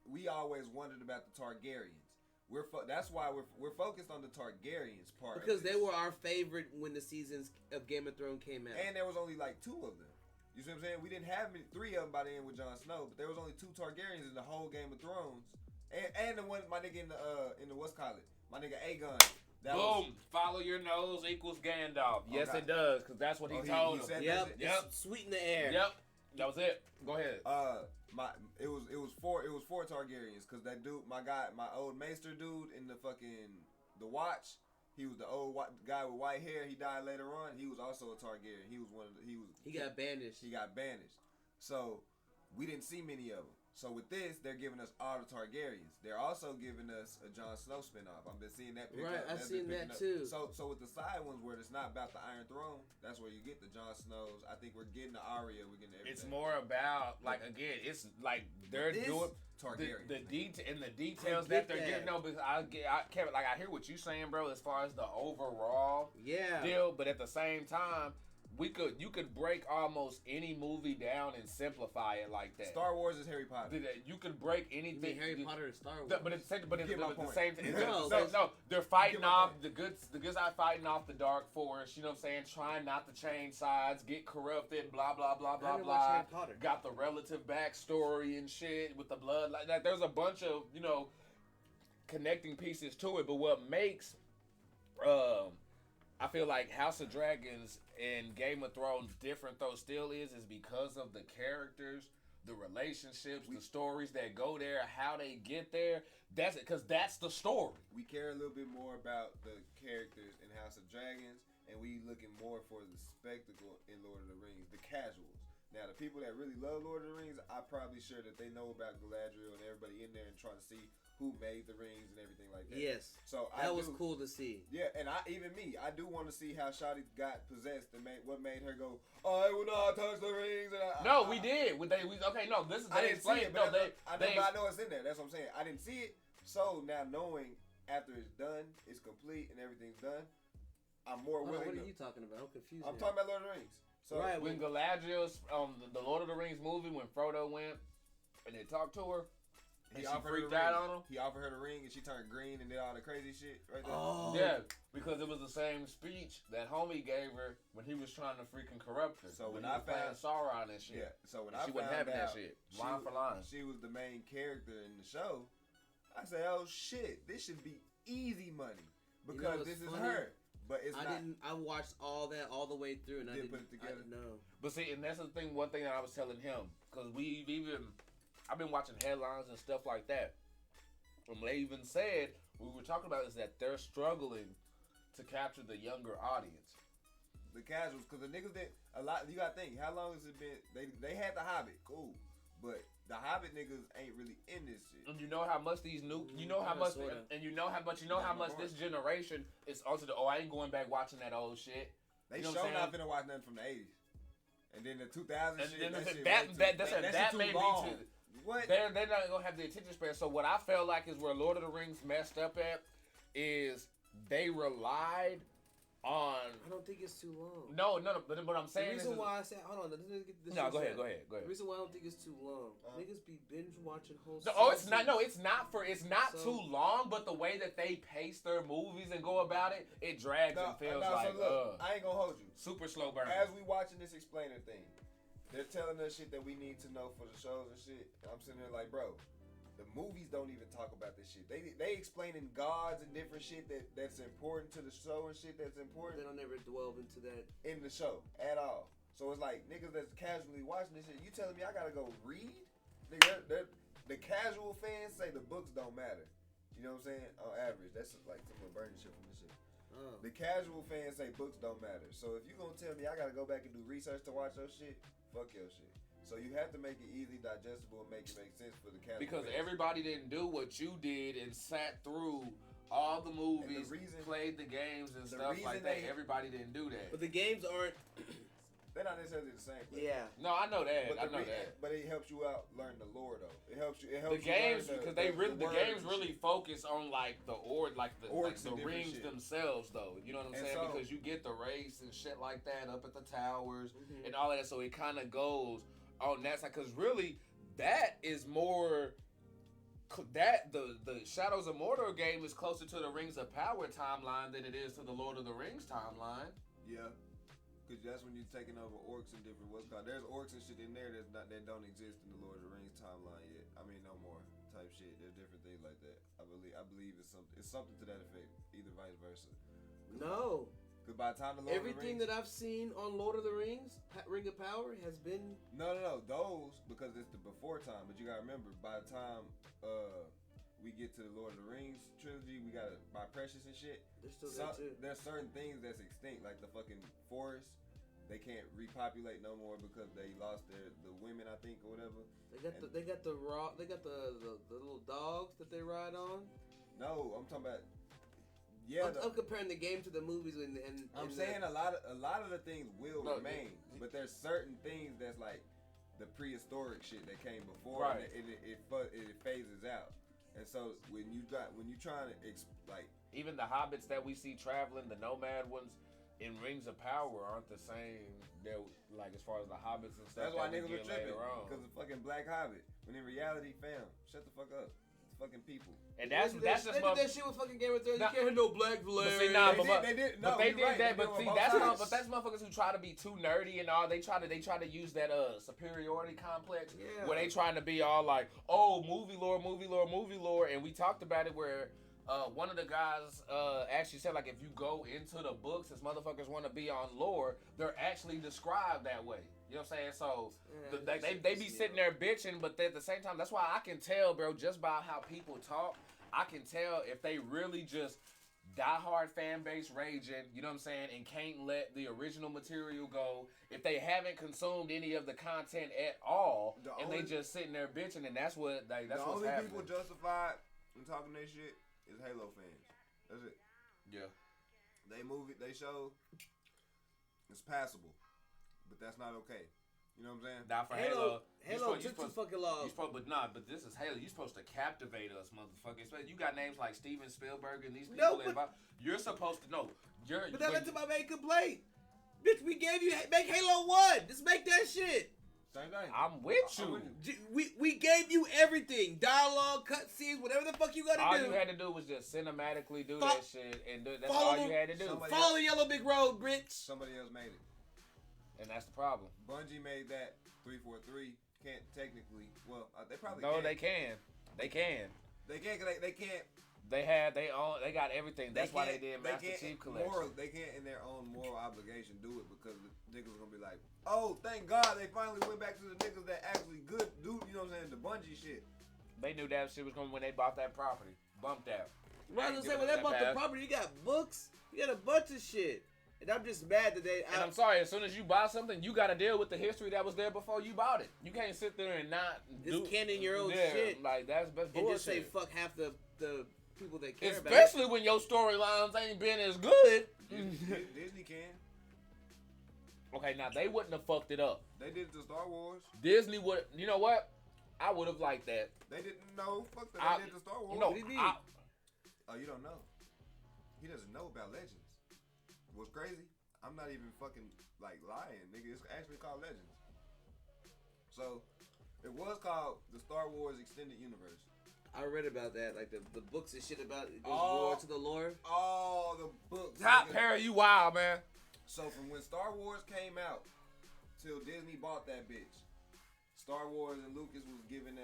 we always wondered about the Targaryens. That's why we're focused on the Targaryens part. Because of they this. were our favorite when the seasons of Game of Thrones came out. And there was only like 2 of them. You see what I'm saying? We didn't have 3 of them by the end with Jon Snow, but there was only 2 Targaryens in the whole Game of Thrones. And the one my nigga in the what's called it? My nigga Aegon. Boom! Follow your nose equals Gandalf. Yes, Okay. it does, because that's what he told him. said Yep, that shit? Yep. it's sweet in the air. Yep, that was it. Go ahead. It was 4 Targaryens because that dude, my old Maester dude in the Watch, he was the old guy with white hair. He died later on. He was also a Targaryen. He got banished. He got banished. So we didn't see many of them. So with this, they're giving us all the Targaryens. They're also giving us a Jon Snow spinoff. I've been seeing that. Right, I've seen that too. So with the side ones where it's not about the Iron Throne, that's where you get the Jon Snows. I think we're getting the Arya. We're getting everything. It's more about again. It's like they're doing Targaryen. the details that they're getting. No, because I hear what you're saying, bro. As far as the overall deal, but at the same time, you could break almost any movie down and simplify it like that. Star Wars is Harry Potter. You could break anything. You mean Harry Potter and Star Wars. But it's the point. same thing. No, No, they're fighting off the goods are fighting off the dark force. You know what I'm saying? Trying not to change sides, get corrupted, blah blah blah blah never watched blah. Harry Potter. Got the relative backstory and shit with the blood. Like there's a bunch of connecting pieces to it. But what makes I feel like House of Dragons and Game of Thrones different though still is because of the characters, the relationships, the stories that go there, how they get there. That's it, because that's the story. We care a little bit more about the characters in House of Dragons, and we looking more for the spectacle in Lord of the Rings, the casuals. Now, the people that really love Lord of the Rings, I'm probably sure that they know about Galadriel and everybody in there and trying to see who made the rings and everything like that. Yes. So that was cool to see. Yeah, and I do want to see how Shotty got possessed and what made her go, I will not touch the rings. And We did. This is I didn't see it, but I know it's in there. That's what I'm saying. I didn't see it. So now knowing after it's done, it's complete and everything's done, I'm more willing. What are you talking about? I'm confused. I'm talking about Lord of the Rings. So Right. When Galadriel, the Lord of the Rings movie, when Frodo went and they talked to her, and he she offered her freaked the ring. out on him. He offered her the ring and she turned green and did all the crazy shit right there. Oh. Yeah, because it was the same speech that homie gave her when he was trying to freaking corrupt her. So when he I was playing found Sauron and shit. Yeah. So when she I wasn't found having out that shit. Line for line. she was the main character in the show, I said, "Oh shit, this should be easy money because what's this is funny? her." But it's not. I watched all that all the way through, and I Didn't didn't put it together? No. But see, and that's the thing. One thing that I was telling him, because I've been watching headlines and stuff like that. And they even said what we were talking about is that they're struggling to capture the younger audience. The casuals, because the niggas that a lot. You gotta think, how long has it been? They had the Hobbit, cool, but the Hobbit niggas ain't really in this shit. And you know how much these new, you know how Kinda, much, sorta. and you know how much this generation is also the. Oh, I ain't going back watching that old shit. They You know sure what I'm not saying? finna watch nothing from the 80s. And then the 2000 And shit, then that that shit that way too- that that that shit may too be long. too. What? They're not gonna have the attention span. So what I felt like is where Lord of the Rings messed up at is they relied on. I don't think it's too long. No. But what I'm The saying reason is, why I said, hold on, this no, is go ahead. The reason why I don't think it's too long, niggas be binge watching whole. No, oh, it's not. seasons. No, it's not So- too long. But the way that they pace their movies and go about it, it drags and feels like so look, I ain't gonna hold you. super slow burn. As we watching this explainer thing, they're telling us shit that we need to know for the shows and shit. I'm sitting there like, bro, the movies don't even talk about this shit. They explaining gods and different shit that's important to the show and shit that's They important don't ever delve into that. in the show at all. So it's like niggas that's casually watching this shit. You telling me I gotta go read? Nigga, the casual fans say the books don't matter. You know what I'm saying? On average, that's like some of the burning shit from this shit. The casual fans say books don't matter. So if you gonna tell me I gotta go back and do research to watch your shit, fuck your shit. So you have to make it easily digestible and make it make sense for the casual Because fans. everybody didn't do what you did and sat through all the movies, reason- played the games and the stuff reason like that. they- Everybody didn't do that. But the games aren't. They're not necessarily the same. But Yeah. No, I know that. But I know that. But it helps you out learn the lore though. It helps you. It helps The games, you learn because they really, the words games and really shit. focus on like the like the Orcs and different rings shit. themselves, though. You know what I'm And saying? so- Because you get the race and shit like that up at the towers Mhm. and all of that. So it kind of goes on that side. Because really, that is more. That the Shadows of Mordor game is closer to the Rings of Power timeline than it is to the Lord of the Rings timeline. Yeah. Because that's when you're taking over orcs and different what's called. There's orcs and shit in there that don't exist in the Lord of the Rings timeline yet. I mean, no more type shit. There's different things like that. I believe it's something to that effect. Either vice versa. No. Because by the time the Lord Everything of the Rings, that I've seen on Lord of the Rings, Ring of Power, has been. no, those because it's the before time. But you gotta remember, by the time we get to the Lord of the Rings trilogy, we gotta buy Precious and shit. They're still there too. There's certain things that's extinct, like the fucking forest. They can't repopulate no more because they lost the women, I think, or whatever. They got the little dogs that they ride on. No, I'm talking about. Yeah, I'm comparing the game to the movies and I'm saying a lot of the things will No, remain, but there's certain things that's like the prehistoric shit that came before, Right. and it phases out. And so when you trying to like Even the hobbits that we see traveling, the nomad ones in Rings of Power aren't the same. They're like as far as the hobbits and stuff. that's why that we niggas were get tripping later on. because of fucking Black Hobbit. When in reality, fam, shut the fuck up. It's fucking people. And that's they just did that shit with fucking Game of Thrones. Nah. You can't hear no black But flares. see, nah, They did. No, but they you're did right. that. They But did see, on that's both sides. motherfuckers who try to be too nerdy and all. They try to use that superiority complex Yeah. where they trying to be all like, oh, movie lore, and we talked about it where. One of the guys actually said, like, if you go into the books, as motherfuckers want to be on lore, they're actually described that way. You know what I'm saying? So Yeah, they be sitting there bitching, but at the same time, that's why I can tell, bro, just by how people talk, I can tell if they really just diehard fan base raging, you know what I'm saying, and can't let the original material go. If they haven't consumed any of the content at all, and they just sitting there bitching, and that's what that's the what's only happening. people justified in talking that shit is Halo fans. That's it. Yeah. They show it's passable, but that's not okay. You know what I'm saying? Now for Halo you took too supposed- fucking long. but this is Halo. You're supposed to captivate us, motherfuckers. You got names like Steven Spielberg and these No, people involved. You're supposed to know. But that led to my main complaint. Bitch, we gave you make Halo 1. Just make that shit. Same thing. I'm with you. We gave you everything. Dialogue, cutscenes, whatever the fuck you gotta All do. you had to do was just cinematically do Fo- that shit, and that's follow all you had to do. somebody- Follow the yellow brick road, bitch. Somebody else made it. And that's the problem. Bungie made that 343. Can't technically. Well, they probably No, can. they can. They can. They can't. 'Cause they can't. They got everything. That's why they did Master can't Chief Collection. They can't, in their own moral obligation, do it because the niggas gonna be like, oh, thank God they finally went back to the niggas that actually good do. You know what I'm saying? The Bungie shit. They knew that shit was coming when they bought that property. Bumped out. Right, I was gonna say, when they bought the property, you got books, you got a bunch of shit. And I'm just mad that they. And I'm sorry, as soon as you buy something, you gotta deal with the history that was there before you bought it. You can't sit there and not just canon your own yeah, shit. Like that's bullshit. And just say fuck half the people that care about it. Especially when your storylines ain't been as good. Disney can. Okay, now they wouldn't have fucked it up. They did it to Star Wars. Disney would. You know what? I would have liked that. They didn't know. Fuck that. They did it to Star Wars. No, What do you mean? Oh, you don't know. He doesn't know about Legends. What's crazy? I'm not even fucking like lying, nigga. It's actually called Legends. So, it was called the Star Wars Extended Universe. I read about that, like the books and shit about it goes Oh. more to the lore. All the books. Top nigga. Perry, you wild, man. So from when Star Wars came out till Disney bought that bitch, Star Wars and Lucas was giving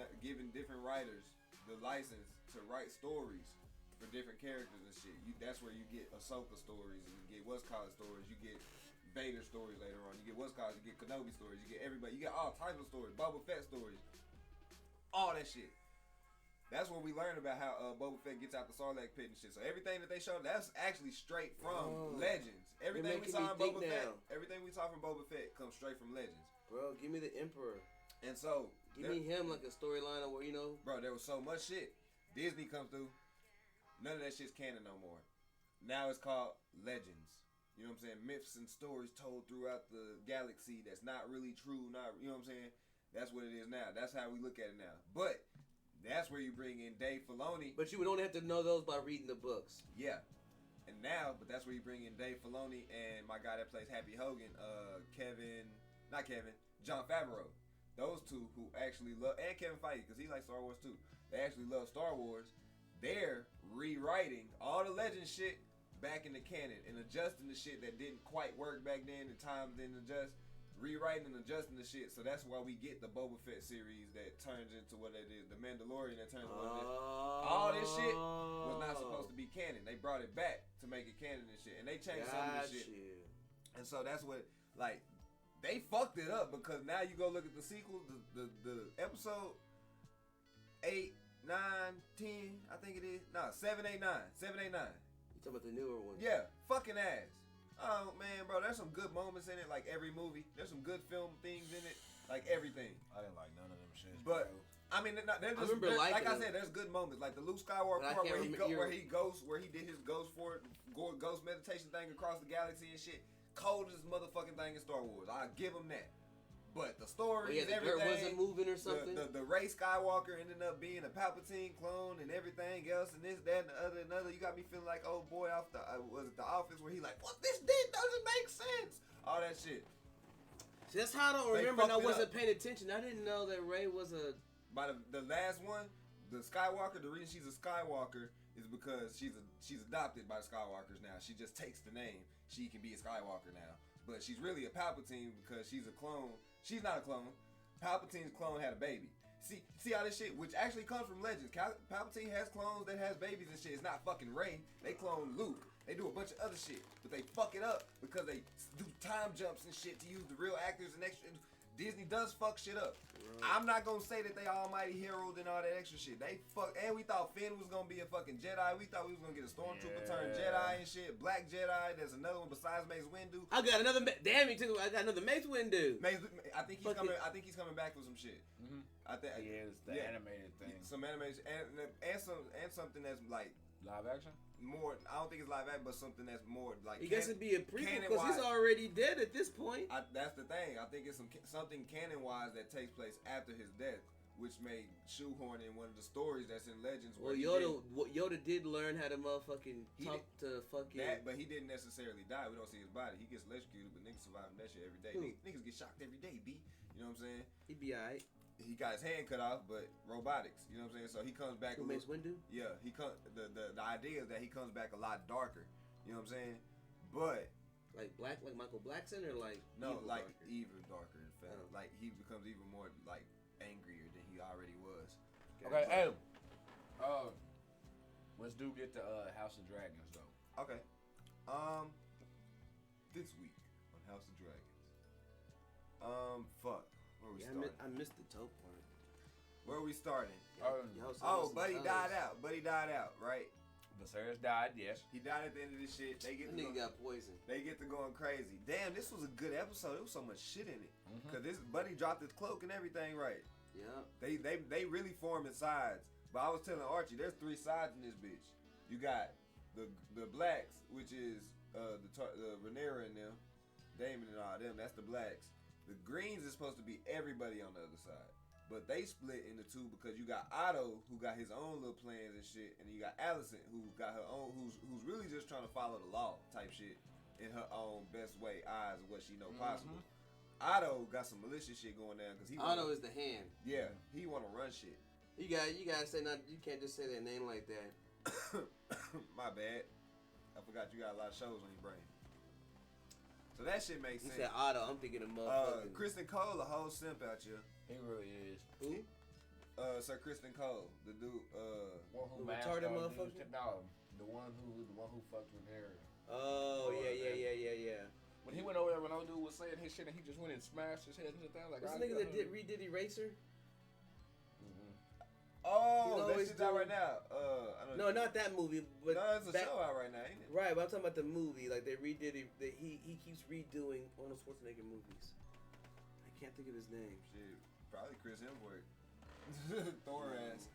different writers the license to write stories for different characters and shit. That's where you get Ahsoka stories, and you get what's called stories, you get Vader stories later on, you get what's called, you get Kenobi stories, you get everybody, you get all types of stories, Boba Fett stories, all that shit. That's where we learn about how Boba Fett gets out the Sarlacc pit and shit. So everything that they showed, that's actually straight from Legends. Everything we making saw me in think Boba Fett, now. everything we saw from Boba Fett comes straight from Legends. Bro, give me the Emperor. And so, Give me him like a storyline where, you know. bro, there was so much shit. Disney come through. None of that shit's canon no more. Now it's called Legends. You know what I'm saying? Myths and stories told throughout the galaxy that's not really true. Not, you know what I'm saying? That's what it is now. That's how we look at it now. But that's where you bring in Dave Filoni. But you would only have to know those by reading the books. Yeah. And now, but that's where you bring in Dave Filoni and my guy that plays Happy Hogan, John Favreau. Those two who actually love, and Kevin Feige, because he likes Star Wars too. They actually love Star Wars. They're rewriting all the legend shit back in the canon and adjusting the shit that didn't quite work back then, the times didn't adjust. Rewriting and adjusting the shit, so that's why we get the Boba Fett series that turns into what it is, the Mandalorian that turns into what it is. All this shit was not supposed to be canon. They brought it back to make it canon and shit, and they changed some of the shit. And so that's what, like, they fucked it up because now you go look at the sequels, the episode 8, 9, 10, I think it is. No, 7, 8, 9. 7, 8, 9. You talking about the newer one? Yeah, fucking ass. Oh man, bro, there's some good moments in it, like every movie. There's some good film things in it, like everything. I didn't like none of them shits. But bro. I mean, they're just, remember like liking I said, there's good moments, like the Luke Skywalker But I part can't where he did his ghost meditation thing across the galaxy and shit. Coldest motherfucking thing in Star Wars. I give him that. But the story, the dirt wasn't moving or something. The Rey Skywalker ended up being a Palpatine clone and everything else, and this, that, and the other, and other. You got me feeling like old boy off the was it The Office where he like, what this doesn't make sense. All that shit. See, that's how I don't They remember, and I fucked it wasn't up. paying attention. I didn't know that Rey was a. By the last one, the Skywalker, the reason she's a Skywalker is because she's adopted by the Skywalkers now. She just takes the name. She can be a Skywalker now. But she's really a Palpatine because she's a clone. She's not a clone. Palpatine's clone had a baby. See all this shit, which actually comes from Legends. Palpatine has clones that has babies and shit. It's not fucking Rey. They clone Luke. They do a bunch of other shit, but they fuck it up because they do time jumps and shit to use the real actors and extra. Disney does fuck shit up. I'm not gonna say that they almighty herald and all that extra shit. They fuck, and we thought Finn was gonna be a fucking Jedi. We thought we was gonna get a Stormtrooper turned Jedi and shit. Black Jedi. There's another one besides Mace Windu. I got another. Damn, you took. I got another Mace Windu. I think he's coming. I think he's coming back with some shit. Mm-hmm. I think He is the animated thing. Some animation and something that's like Live action? more. I don't think it's live action, but something that's more like. He gets to be a prequel because canon-wise. he's already dead at this point. That's the thing. I think it's something canon wise that takes place after his death, which made shoehorn in one of the stories that's in Legends. Well, where Yoda did learn how to motherfucking talk to fucking. but he didn't necessarily die. We don't see his body. He gets electrocuted, but niggas surviving that shit every day. Niggas get shocked every day, B. You know what I'm saying? He'd be alright. He got his hand cut off, but robotics. You know what I'm saying? So he comes back. Who makes Windu? Yeah, he the idea is that he comes back a lot darker. You know what I'm saying? But like Michael Blackson, or like no, evil like darker? even darker. In fact, Oh. like he becomes even more like angrier than he already was. Okay, hey. Let's get to House of Dragons though. Okay. This week on House of Dragons. Fuck. Where we starting? I missed the toe part. Where we starting? Buddy died out. Buddy died out, right? Viserys died, yes. He died at the end of this shit. They get That nigga got poisoned. They get to going crazy. Damn, this was a good episode. There was so much shit in it. Cause this Buddy dropped his cloak and everything, right? Yeah. They really forming sides. But I was telling Archie, there's 3 sides in this bitch. You got the blacks, which is the Rhaenyra and them, Daemon and all them. That's the blacks. The greens is supposed to be everybody on the other side. But they split into 2 because you got Otto, who got his own little plans and shit, and you got Alicent, who got her own, who's really just trying to follow the law type shit in her own best way, eyes of what she know possible. Otto got some malicious shit going down because Otto is the hand. Yeah, he want to run shit. You gotta say not. You can't just say that name like that. My bad. I forgot you got a lot of shows on your brain. So that shit makes He sense. said Otto. I'm thinking of motherfucking. Kristen Cole, a whole simp out here. He really is. Who? Sir Kristen Cole, the dude. One who The retarded masked motherfucker? No, the one who fucked with Harry. Oh yeah. When he went over there, when old dude was saying his shit, and he just went and smashed his head into the thing like. What's the nigga that redid Eraser? Oh, that always shit's out doing- right now. I don't No, know. not that movie. But No, there's a show out right now, ain't it? Right, but I'm talking about the movie. Like they redid it. He keeps redoing Arnold Schwarzenegger movies. I can't think of his name. Shit, probably Chris Hemsworth. Thor ass.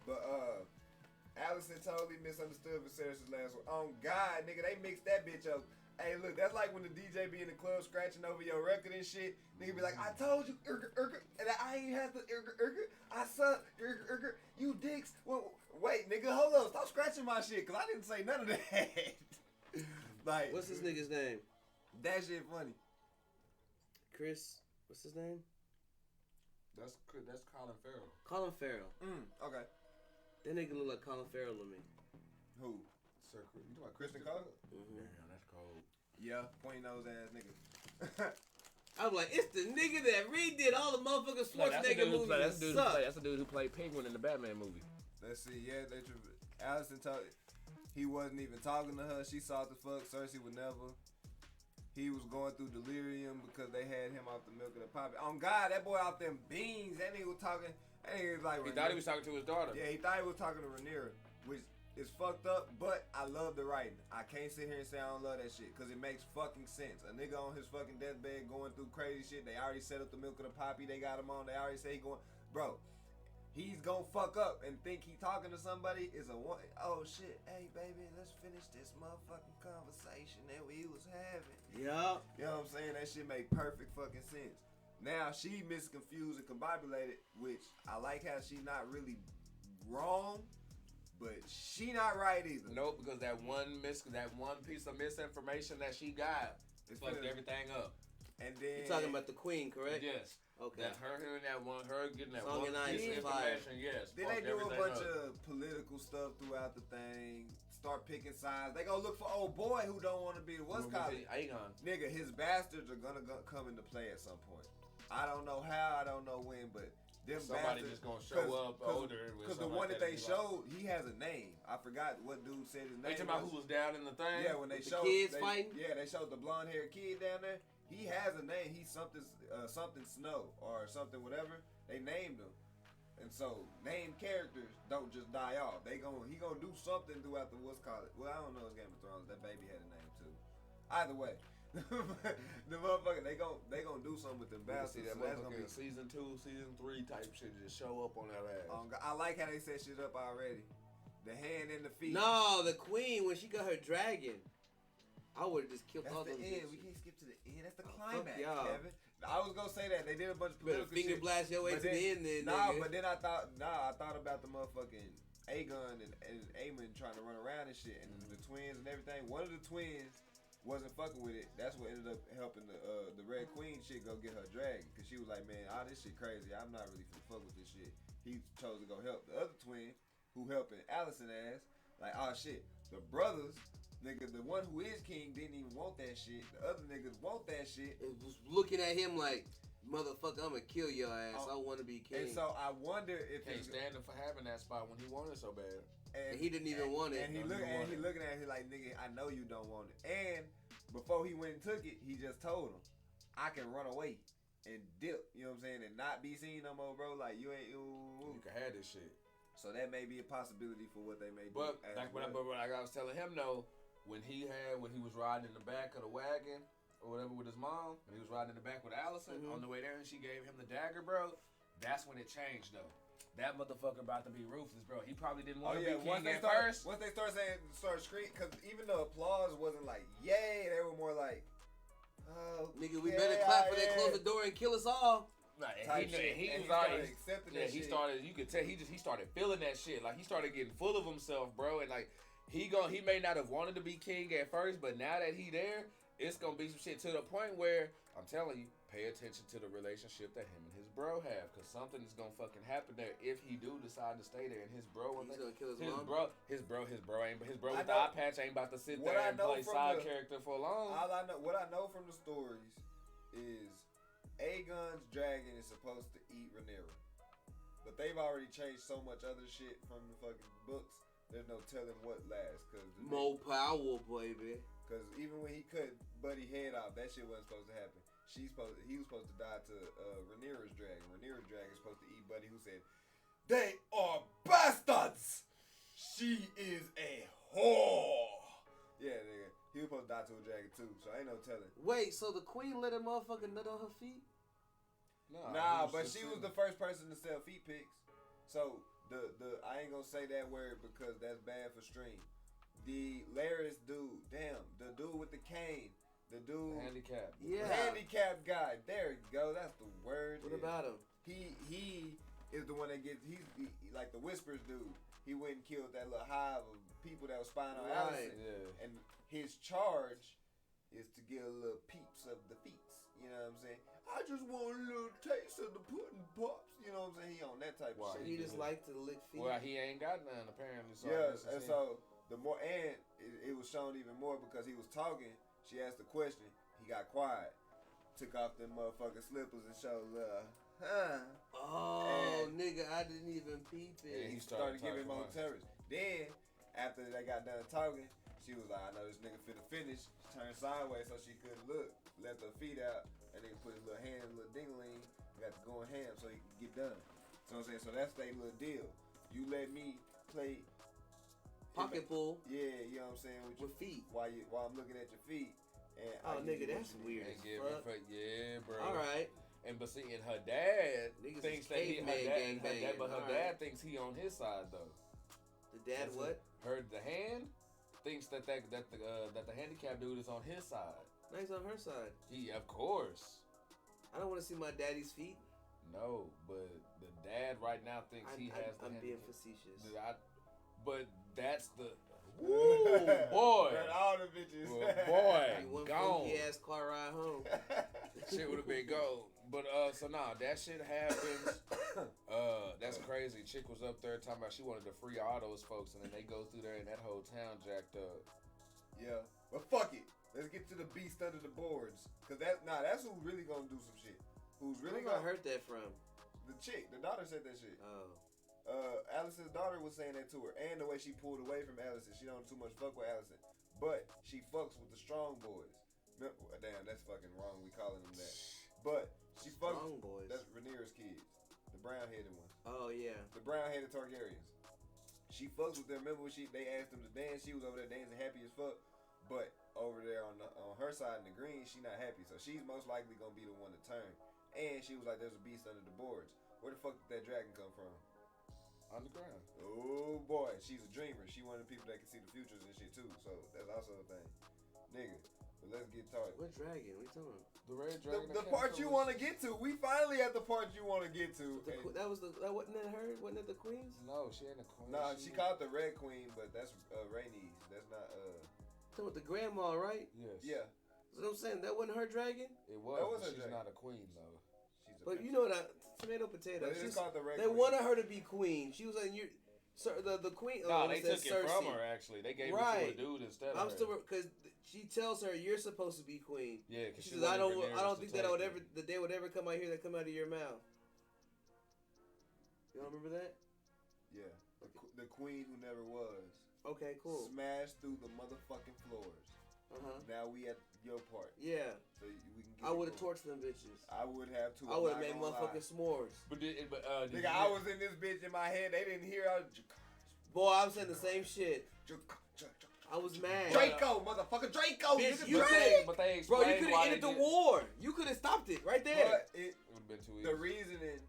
But Allison totally misunderstood Viserys' last one. Oh God, nigga, they mixed that bitch up. Hey, look, that's like when the DJ be in the club scratching over your record and shit. Nigga be like, I told you, and I ain't have to, I suck, you dicks. Well, wait, nigga, hold up, stop scratching my shit, cause I didn't say none of that. Like, What's this nigga's name? that shit funny. Chris. What's his name? That's Colin Farrell. Colin Farrell. Okay. That nigga look like Colin Farrell to me. Who? Sir, you talking about Kristen Cole? Mm-hmm. Damn, that's cold. Yeah, pointy nose ass nigga. I'm like, it's the nigga that redid all the motherfucking Schwarzenegger movies. That's the dude who played Penguin in the Batman movie. Let's see, yeah, Allison told he wasn't even talking to her. She sought the fuck. Cersei would never. He was going through delirium because they had him off the milk of the poppy. On God, that boy off them beans. That nigga was talking. That nigga was like. He thought he was talking to his daughter. Yeah, he thought he was talking to Rhaenyra, which is fucked up. But I love the writing. I can't sit here and say I don't love that shit because it makes fucking sense. A nigga on his fucking deathbed going through crazy shit. They already set up the milk of the poppy. They got him on. They already say he going, bro. He's gonna fuck up and think he talking to somebody is a one. Oh shit, hey baby, let's finish this motherfucking conversation that we was having. Yeah. You know what I'm saying? That shit make perfect fucking sense. Now she misconfused and combobulated, which I like how she not really wrong, but she not right either. Nope, because that one piece of misinformation that she got fucked everything up. And then You're talking about the Queen, correct? Yes. Okay. That her hearing that one, her getting that Song one and Ice piece and of Fire. information. Yes. Then they fucked do a everything bunch up. of political stuff throughout the thing. Start picking sides. They gonna look for old boy who don't want to be what's called Aegon. nigga. His bastards are gonna come into play at some point. I don't know how. I don't know when, but them Somebody bastards just gonna show up older. Because the one that they showed, he has a name. I forgot what dude said his name. They talking about who was down in the thing? Yeah, when they The showed kids fighting? Yeah, they showed the blonde haired kid down there. He has a name. He's something Snow or something whatever. They named him, and so named characters don't just die off. He gonna do something throughout the what's called it. Well, I don't know his Game of Thrones. That baby had a name too. Either way, the motherfucker they gonna do something with them bastards. See that So that's gonna motherfucker be season 2, season 3 type shit just show up on that ass. I like how they set shit up already. The hand and the feet. No, the Queen when she got her dragon. I would have just killed That's all the those end. bitches. We can't skip to the end. That's the Oh, climax, fuck y'all. Kevin. I was gonna say that they did a bunch of Better political finger shit. blast your way But to the end then, nigga. But then I thought about the motherfucking A-Gun and Eamon trying to run around and shit, and the twins and everything. One of the twins wasn't fucking with it. That's what ended up helping the Red Queen shit go get her dragon, cause she was like, man, all this shit crazy. I'm not really finna fuck with this shit. He chose to go help the other twin, who helping Allison ass. Like, oh shit, the brothers. Nigga, the one who is king didn't even want that shit. The other niggas want that shit. It was looking at him like, motherfucker, I'm gonna kill your ass. I want to be king. And so I wonder if Can't stand him for having that spot when he wanted so bad. And he didn't even want it. And he looking at him like, nigga, I know you don't want it. And before he went and took it, he just told him, I can run away and dip. You know what I'm saying? And not be seen no more, bro. Like you ain't. You can have this shit. So that may be a possibility for what they may do. But like I was telling him though. When he was riding in the back of the wagon or whatever with his mom, and he was riding in the back with Allison on the way there, and she gave him the dagger, bro. That's when it changed, though. That motherfucker about to be ruthless, bro. He probably didn't want to be king at first. Once they start screaming, because even the applause wasn't like, yay, they were more like, oh, nigga, we better clap for that, close the door and kill us all. Like, he was started already accepting that shit. He started. You could tell he started feeling that shit. Like he started getting full of himself, bro, and like. He may not have wanted to be king at first, but now that he there, it's gonna be some shit to the point where I'm telling you, pay attention to the relationship that him and his bro have, cause something is gonna fucking happen there if he do decide to stay there. And his bro, He's gonna kill his mom. His bro with the eye patch ain't about to sit there and play side character for long. What I know from the stories is Aegon's dragon is supposed to eat Rhaenyra, but they've already changed so much other shit from the fucking books. There's no telling what lasts, cause more power, baby. Cause even when he cut Buddy's head off, that shit wasn't supposed to happen. He was supposed to die to Rhaenyra's dragon. Rhaenyra's dragon is supposed to eat Buddy, who said, "They are bastards. She is a whore." Yeah, nigga, he was supposed to die to a dragon too. So ain't no telling. Wait, so the queen let a motherfucker nut on her feet? Nah, but she was the first person to sell feet pics. So. The I ain't gonna say that word because that's bad for stream. The Laris dude, the dude with the cane, the dude handicapped. Yeah, handicapped guy. There you go. That's the word. What about him? He is the one that gets. He's like the Whispers dude. He went and killed that little hive of people that was spying on Allison. Yeah. And his charge is to get a little peeps of the feats. You know what I'm saying? I just want a little taste of the pudding pops. You know what I'm saying? He on that type of shit. He just like to lick feet. Well, he ain't got none apparently. So and so the more, and it was shown even more because he was talking. She asked a question. He got quiet. Took off them motherfucking slippers and showed love. Oh, nigga, I didn't even peep it. And he started giving him on terrors. Then, after they got done talking, she was like, I know this nigga finna finish. She turned sideways so she couldn't look. Left her feet out. And nigga put his little hand in a little ding-a-ling. Got to go in ham so he could get done. So I'm saying, so that's their little deal. You let me play pocket pool. Yeah, you know what I'm saying, with feet. While I'm looking at your feet. And nigga, that's weird. Yeah, bro. All right. And but see, and her dad Niggas thinks that her dad thinks he on his side though. The dad what? The hand thinks that the handicapped dude is on his side. No, he's on her side. Of course. I don't want to see my daddy's feet. No, but the dad right now thinks he has the I'm being facetious. But that's the... Woo, boy. All the bitches. Well, boy, one gone. funky ass car ride home. Shit would have been gold. But, so nah, that shit happens. That's crazy. Chick was up there talking about she wanted to free all those folks, and then they go through there and that whole town jacked up. Yeah. But fuck it. Let's get to the beast under the boards. Cause that's who's really gonna do some shit. Who's really gonna hurt that from? The chick, the daughter said that shit. Oh. Allison's daughter was saying that to her, and the way she pulled away from Allison, she don't too much fuck with Allison, but she fucks with the strong boys. Damn, that's fucking wrong. We calling them that, but she fucks. Strong boys. That's Rhaenyra's kids, the brown-headed ones. Oh yeah. The brown-headed Targaryens. She fucks with them. Remember when they asked them to dance? She was over there dancing, happy as fuck. But over there on her side in the green, she not happy. So she's most likely gonna be the one to turn. And she was like, "There's a beast under the boards." Where the fuck did that dragon come from? Underground. Oh boy, she's a dreamer. She one of the people that can see the futures and shit too. So that's also a thing, nigga. But let's get to it. What dragon? What are you talking about? The red dragon. The part you want to get to. We finally at the part you want to get to. That wasn't that her? Wasn't that the queens? No, she ain't a queen. Nah, she called the Red Queen, but that's Rhaenys. That's not Talking about the grandma, right? Yes. Yeah. That's what I'm saying. That wasn't her dragon. It was. That was But her she's dragon. not a queen though. She's a But bitch. you know what? Tomato potato. But it's called the Red They Queen. wanted her to be queen. She was like, "You, sir, the queen." No, they took it Cersei. from her. Actually, they gave Right. it to a dude instead of I'm her. still because she tells her you're supposed to be queen. Yeah, because She says, "I don't think that the day would ever come out here that come out of your mouth." You don't remember that? Yeah. The queen who never was. Okay, cool. Smashed through the motherfucking floors. Now we at your part. Yeah. So we can get I would have going. torched them bitches. I would have too. I would have made motherfucking s'mores. But did Nigga, you I was in this bitch in my head. They didn't hear. Boy, I was saying the same shit. I was mad. Draco, motherfucker, Draco. Bitch, nigga, you Draco. could've- But they Bro, you explained could why have ended they the did- war. You could have stopped it right there. But it It would have been too easy. the reasoning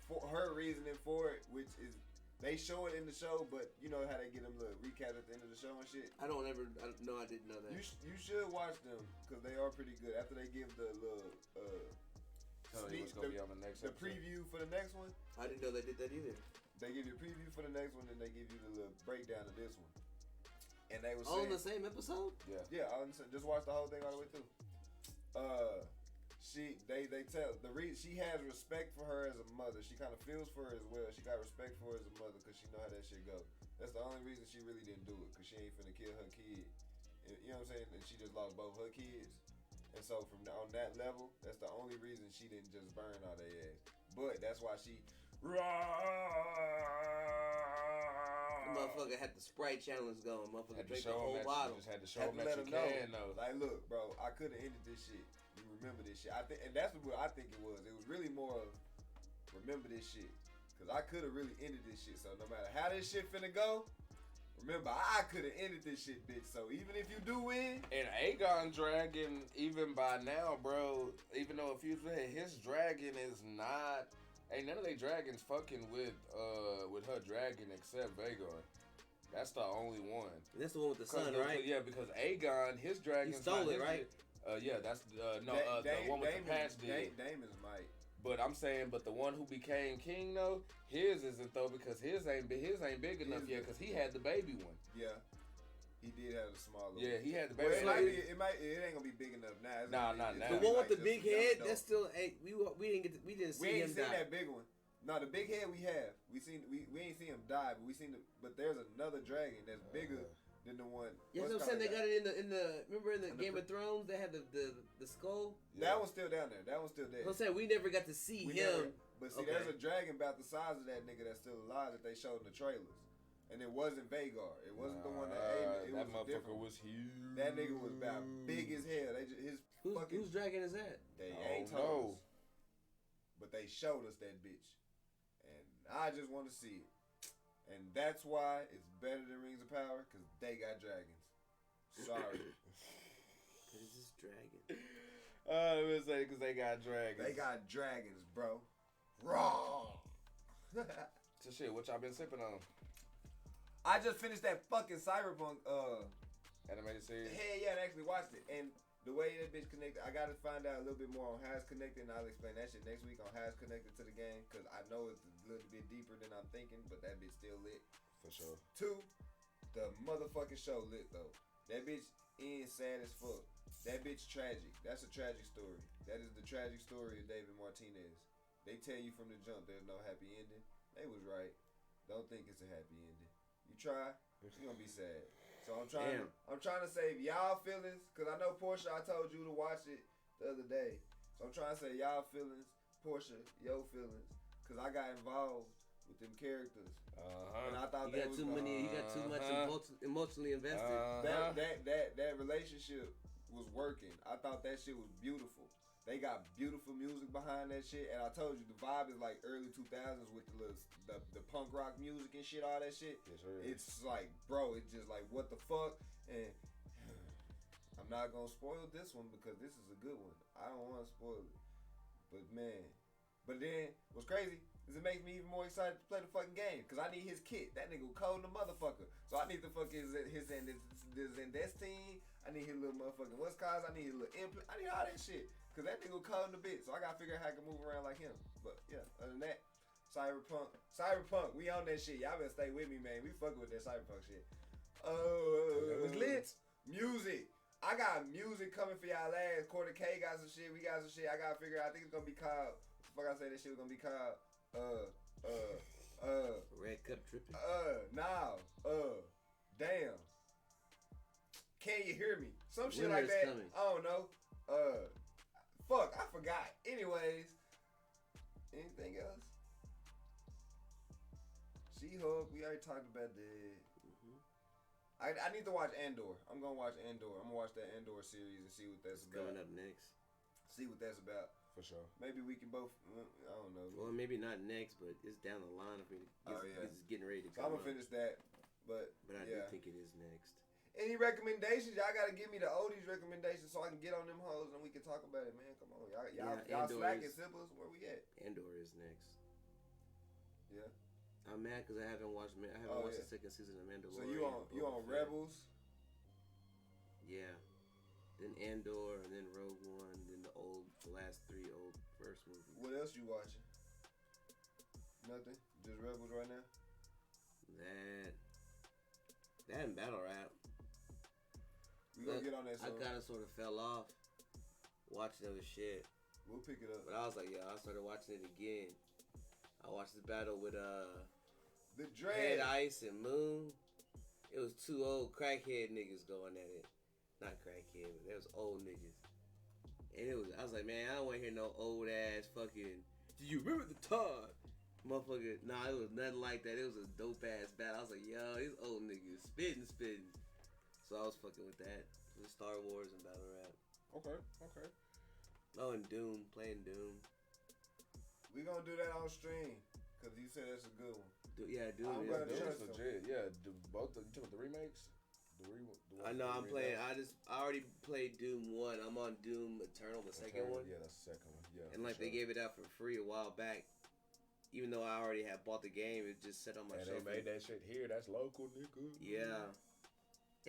for her reasoning for it, which is they show it in the show, but you know how they get them little recap at the end of the show and shit. I didn't know that. You should watch them because they are pretty good. After they give the little Tell you what's gonna be on the next the episode. preview for the next one, I didn't know they did that either. they give you a preview for the next one, and they give you the little breakdown of this one. And they was All in saying, the same episode? yeah, I understand. Just watch the whole thing all the way through. They tell the reason she has respect for her as a mother. She kind of feels for her as well. She got respect for her as a mother because she know how that shit go. That's the only reason she really didn't do it because she ain't finna kill her kid. You know what I'm saying? And she just lost both her kids. And so from on that level, that's the only reason she didn't just burn all their ass. But that's why she. The motherfucker had the Sprite challenge going. Motherfucker Had to drank the show whole him that bottle. you just had to show Had him to that let you him can know. though. Like, look, bro, I could have ended this shit. You remember this shit. I think, and that's what I think it was. It was really more of remember this shit. Cause I could have really ended this shit. So no matter how this shit finna go, remember I could have ended this shit, bitch. So even if you do win, And Aegon dragon, even by now, bro, even though if you say his dragon is not, ain't none of they dragons fucking with her dragon except Vagar. That's the only one. And that's the one with the sun, right? Yeah, because Aegon, his dragon. He stole it, right? Yeah, that's the one with the patch did. Damon's might. But I'm saying, but the one who became king though, his isn't though because his ain't big enough yet because he had the baby one. Yeah. He did have a smaller one. Yeah, he had the Well, baby. it ain't gonna be big enough now. It's Nah, gonna be- not it's now. gonna The be one like with the just big a young head, adult. that's still ain't we didn't see We ain't him seen die. that big one. No, the big head we have. We ain't seen him die, but there's another dragon that's bigger than the one. Yeah, what's I'm saying they called got it in the remember in the In the Game of Thrones they had the skull. That one's still down there. That one's still there. I'm saying we never got to see We him. never- but see, Okay. there's a dragon about the size of that nigga that's still alive that they showed in the trailers, and it wasn't Vagar. It wasn't the one that ate it. It that was a motherfucker different. was huge. That nigga was about big as hell. They just, his fucking. Whose dragon is that? They I ain't don't told know. us, but they showed us that bitch, and I just want to see it, and that's why it's better than Rings of Power because they got dragons. Sorry, Cause it's this dragon. I was say because they got dragons. they got dragons, bro. Raw. So shit, what y'all been sipping on? I just finished that fucking Cyberpunk Animated series. hell yeah, I actually watched it. And the way that bitch connected, I gotta find out a little bit more on how it's connected, and I'll explain that shit next week on how it's connected to the game, because I know it's a little bit deeper than I'm thinking, but that bitch still lit. For sure. 2, the motherfucking show lit though. That bitch ends sad as fuck. That bitch tragic. That's a tragic story. That is the tragic story of David Martinez. They tell you from the jump there's no happy ending. They was right. Don't think it's a happy ending. You try, you're gonna be sad. So I'm trying to save y'all feelings, cause I know Portia, I told you to watch it the other day. So I'm trying to say y'all feelings, Portia, your feelings, cause I got involved with them characters. And I thought You got too much emotionally invested. that relationship was working. I thought that shit was beautiful. They got beautiful music behind that shit, and I told you the vibe is like early 2000s with the punk rock music and shit, all that shit. Yes, sir. It's like, bro, it's just like what the fuck. And I'm not gonna spoil this one because this is a good one. I don't want to spoil it, but man. But then what's crazy? It makes me even more excited to play the fucking game. Because I need his kit. That nigga cold in the motherfucker. So I need the fucking his Zendestine. I need his little motherfucking what's cause. I need his little implant. I need all that shit. Because that nigga cold in the bit. So I got to figure out how I can move around like him. But yeah, other than that, Cyberpunk, we on that shit. Y'all better stay with me, man. We fucking with that Cyberpunk shit. It was lit. Music. I got music coming for y'all ass. Quarter K got some shit. We got some shit. I gotta figure out. I think it's gonna be called. What the fuck I say that shit was gonna be called? Red Cup tripping. Damn. Can you hear me? Some shit Winter like is that. coming. I don't know. Fuck, I forgot. Anyways, anything else? She-Hulk. We already talked about that. I need to watch Andor. I'm gonna watch Andor. I'm gonna watch that Andor series and see what that's about. Coming up next. See what that's about. For sure. Maybe we can both. I don't know. Well, maybe not next, but it's down the line. I mean, it's getting ready to So come. I'm gonna finish that. But I do think it is next. Any recommendations? Y'all gotta give me the oldies recommendations so I can get on them hoes and we can talk about it, man. Come on, y'all slacking Sipples. Where we at? Andor is next. Yeah. I'm mad because I haven't watched the second season of Mandalorian. So you on Rebels? Yeah. Then Andor, and then Rogue One, then the last three old first movies. What else you watching? Nothing. Just Rebels right now. That and Battle Rap. We gonna get on that. I kind of sort of fell off watching other shit. We'll pick it up. But I was like, I started watching it again. I watched the battle with the Dread, Head Ice and Moon. It was two old crackhead niggas going at it. Not crackhead, but they was old niggas. And I was like, man, I don't want to hear no old ass fucking, do you remember the time? Motherfucker, nah, it was nothing like that. It was a dope ass battle. I was like, yo, these old niggas spitting. So I was fucking with that. With Star Wars and battle rap. Okay. Oh, and Doom, playing Doom. We gonna do that on stream, cause you said that's a good one. Doom I'm is gonna good. trust It's legit. Yeah, you talking about the remakes? I know I'm playing. I already played Doom 1. I'm on Doom Eternal, the second one. Yeah, that's the second one. Yeah. And like they gave it out for free a while back. Even though I already had bought the game, it just set on my shelf. And they made that shit here. That's local, nigga. Yeah.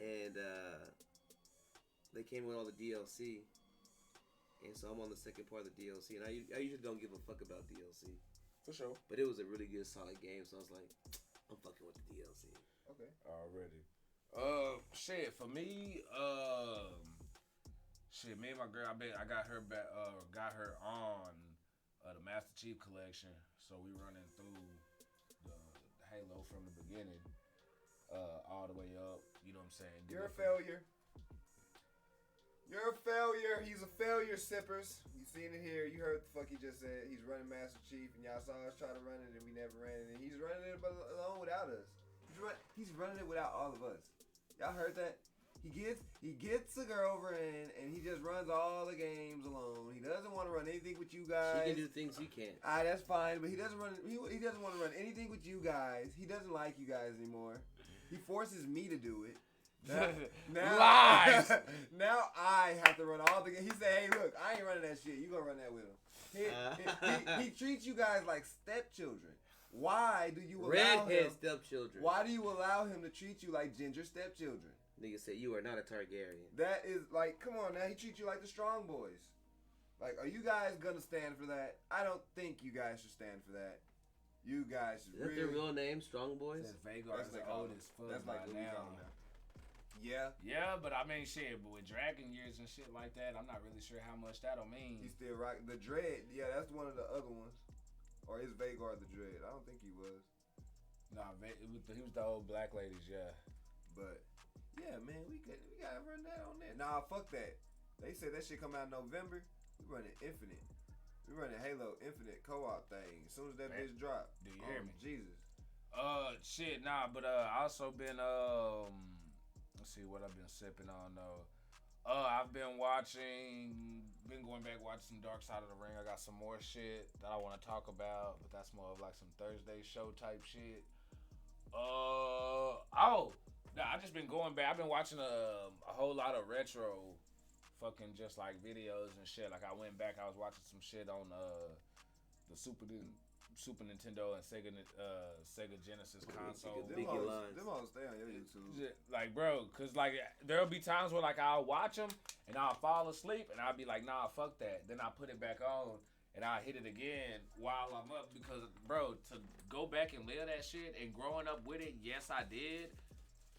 And they came with all the DLC. And so I'm on the second part of the DLC. And I usually don't give a fuck about DLC. For sure. But it was a really good, solid game. So I was like, I'm fucking with the DLC. Okay. Already. Shit, for me, me and my girl, I got her back, got her on the Master Chief Collection, so we running through the Halo from the beginning, all the way up. You know what I'm saying? You're a failure. You're a failure. He's a failure, Sippers. You seen it here. You heard what the fuck he just said. He's running Master Chief, and y'all saw us try to run it, and we never ran it. And he's running it alone without us. He's running it without all of us. Y'all heard that? He gets a girlfriend and he just runs all the games alone. He doesn't want to run anything with you guys. She can do things you can't. That's fine, but he doesn't want to run anything with you guys. He doesn't like you guys anymore. He forces me to do it. Now, Lies. Now I have to run all the games. He said, "Hey, look, I ain't running that shit. You gonna run that with him." He treats you guys like stepchildren. Why do you allow Redhead stepchildren? Why do you allow him to treat you like ginger stepchildren? Nigga said you are not a Targaryen. That is like, come on now. He treats you like the strong boys. Like, are you guys gonna stand for that? I don't think you guys should stand for that. You guys should. Is that their real name, Strong Boys? Vagar's the oldest fuck That's like by now. Yeah. Yeah, but I mean, shit, but with dragon years and shit like that, I'm not really sure how much that'll mean. He's still right. The Dread, yeah, that's one of the other ones. Or is Vagar the Dread? I don't think he was. Nah, he was the old black ladies, yeah. But yeah, man, we gotta run that on there. Nah, fuck that. They said that shit come out in November. We running Infinite. We running Halo Infinite co-op thing. As soon as that bitch drop. Do you hear me? Jesus. Shit, nah, but I also been let's see what I've been sipping on though. I've been going back watching some Dark Side of the Ring. I got some more shit that I want to talk about, but that's more of like some Thursday show type shit. I've just been going back. I've been watching a whole lot of retro fucking just like videos and shit. Like I went back, I was watching some shit on the Super Super Nintendo and Sega Genesis console. Them Biggie lines. hoes stay on your YouTube. Like, bro, cause like there'll be times where like I'll watch them and I'll fall asleep and I'll be like, nah, fuck that. Then I put it back on and I hit it again while I'm up because, bro, to go back and live that shit and growing up with it, yes, I did.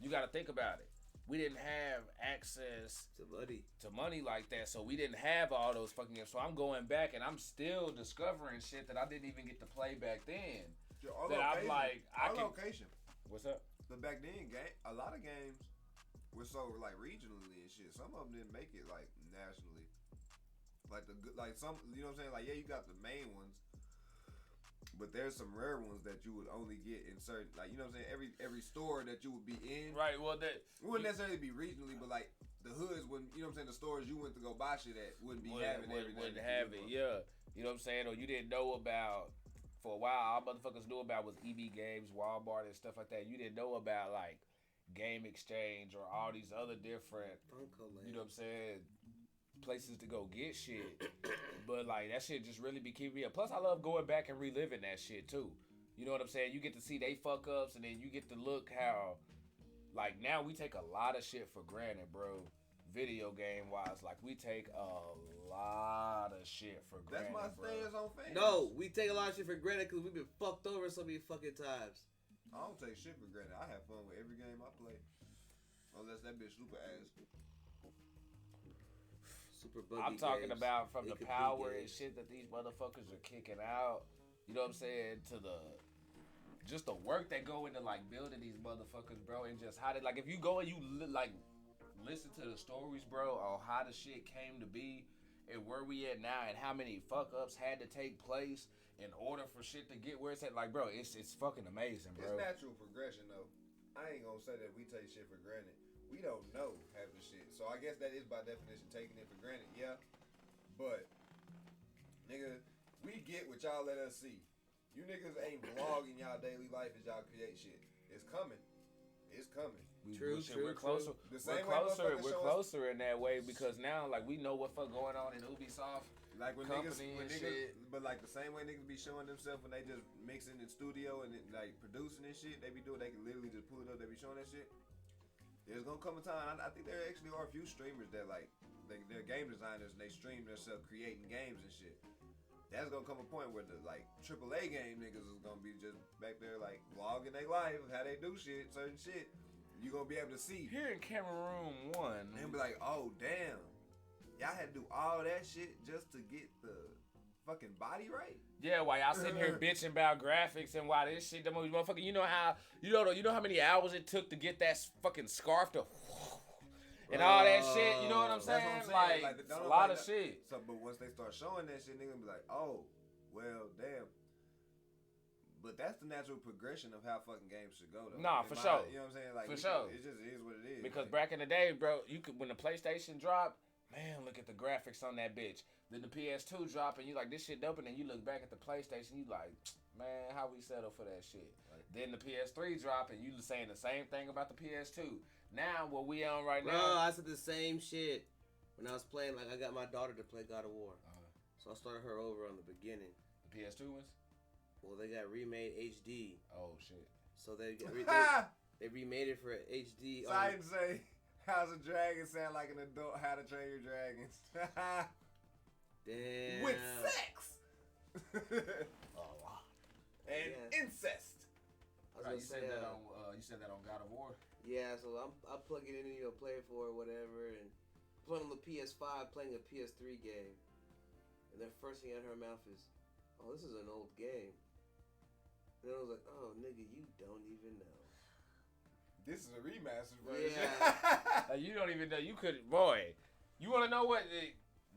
You got to think about it. We didn't have access to money like that, so we didn't have all those fucking games. So I'm going back and I'm still discovering shit that I didn't even get to play back then. I'm like, location. What's up? But back then, a lot of games were sold like regionally and shit. Some of them didn't make it like nationally. Like some, you know what I'm saying? Like, yeah, you got the main ones, but there's some rare ones that you would only get in certain, like, you know what I'm saying? Every store that you would be in, right? Well, that wouldn't necessarily be regionally, but like the hoods wouldn't, you know what I'm saying? The stores you went to go buy shit at wouldn't be having everything. Wouldn't have it, yeah. You know what I'm saying? Or you didn't know about. For a while, all motherfuckers knew about was EB Games, Walmart, and stuff like that. You didn't know about like Game Exchange or all these other different, you know what I'm saying, places to go get shit. But like that shit just really be keeping me up. Plus I love going back and reliving that shit too. You know what I'm saying? You get to see they fuck ups and then you get to look how like now we take a lot of shit for granted, bro. Video game wise, like we take a lot of shit for granted. That's my stance on fans. No, we take a lot of shit for granted because we've been fucked over so many fucking times. I don't take shit for granted. I have fun with every game I play, unless that bitch super ass. Super buggy I'm talking games. about from They the could be power and games. shit that these motherfuckers are kicking out. You know what I'm saying? To the just the work that go into like building these motherfuckers, bro, and just how they like if you go and you like listen to the stories, bro, on how the shit came to be and where we at now and how many fuck ups had to take place in order for shit to get where it's at. Like, bro, it's fucking amazing, bro. It's natural progression though. I ain't gonna say that we take shit for granted. We don't know half the shit. So I guess that is by definition taking it for granted, yeah. But nigga, we get what y'all let us see. You niggas ain't vlogging y'all daily life as y'all create shit. It's coming. It's coming. We're closer. We're closer in that way because now, like, we know what fuck going on in Ubisoft. Like when company niggas, and shit. But like the same way niggas be showing themselves when they just mixing in studio and like producing and shit, they be doing. They can literally just pull it up. They be showing that shit. There's gonna come a time. I think there actually are a few streamers that like they're game designers and they stream themselves creating games and shit. That's gonna come a point where the like AAA game niggas is gonna be just back there like vlogging their life, how they do shit, certain shit. You gonna be able to see Here in Cameroon 1. and be like, oh damn, y'all had to do all that shit just to get the fucking body right. Yeah, while y'all sitting here bitching about graphics and why this shit, the movie motherfucker, you know how many hours it took to get that fucking scarf to and all that shit. You know what I'm saying? Like it's a lot of shit. So, but once they start showing that shit, nigga be like, oh, well, damn. But that's the natural progression of how fucking games should go, though. Nah, for sure. You know what I'm saying? Like, for sure. It just is what it is. Because back in the day, bro, you could when the PlayStation dropped, man, look at the graphics on that bitch. Then the PS2 drop, and you like, this shit dope, and then you look back at the PlayStation, you like, man, how we settle for that shit? Right. Then the PS3 drop, and you saying the same thing about the PS2. Now, what we on right now? Bro, I said the same shit when I was playing. Like, I got my daughter to play God of War. So I started her over on the beginning. The PS2 ones? Well, they got remade HD. Oh, shit. So they remade it for HD. So I didn't say, how's a dragon sound like an adult How to Train Your Dragons? Damn. With sex! And incest. I was gonna say, you said that on God of War? Yeah, so I plug it in and play it for or whatever, and playing on the PS5, playing a PS3 game, and the first thing out of her mouth is, "Oh, this is an old game." And I was like, "Oh, nigga, you don't even know." This is a remastered version. Yeah. You don't even know. You could, boy. You want to know what?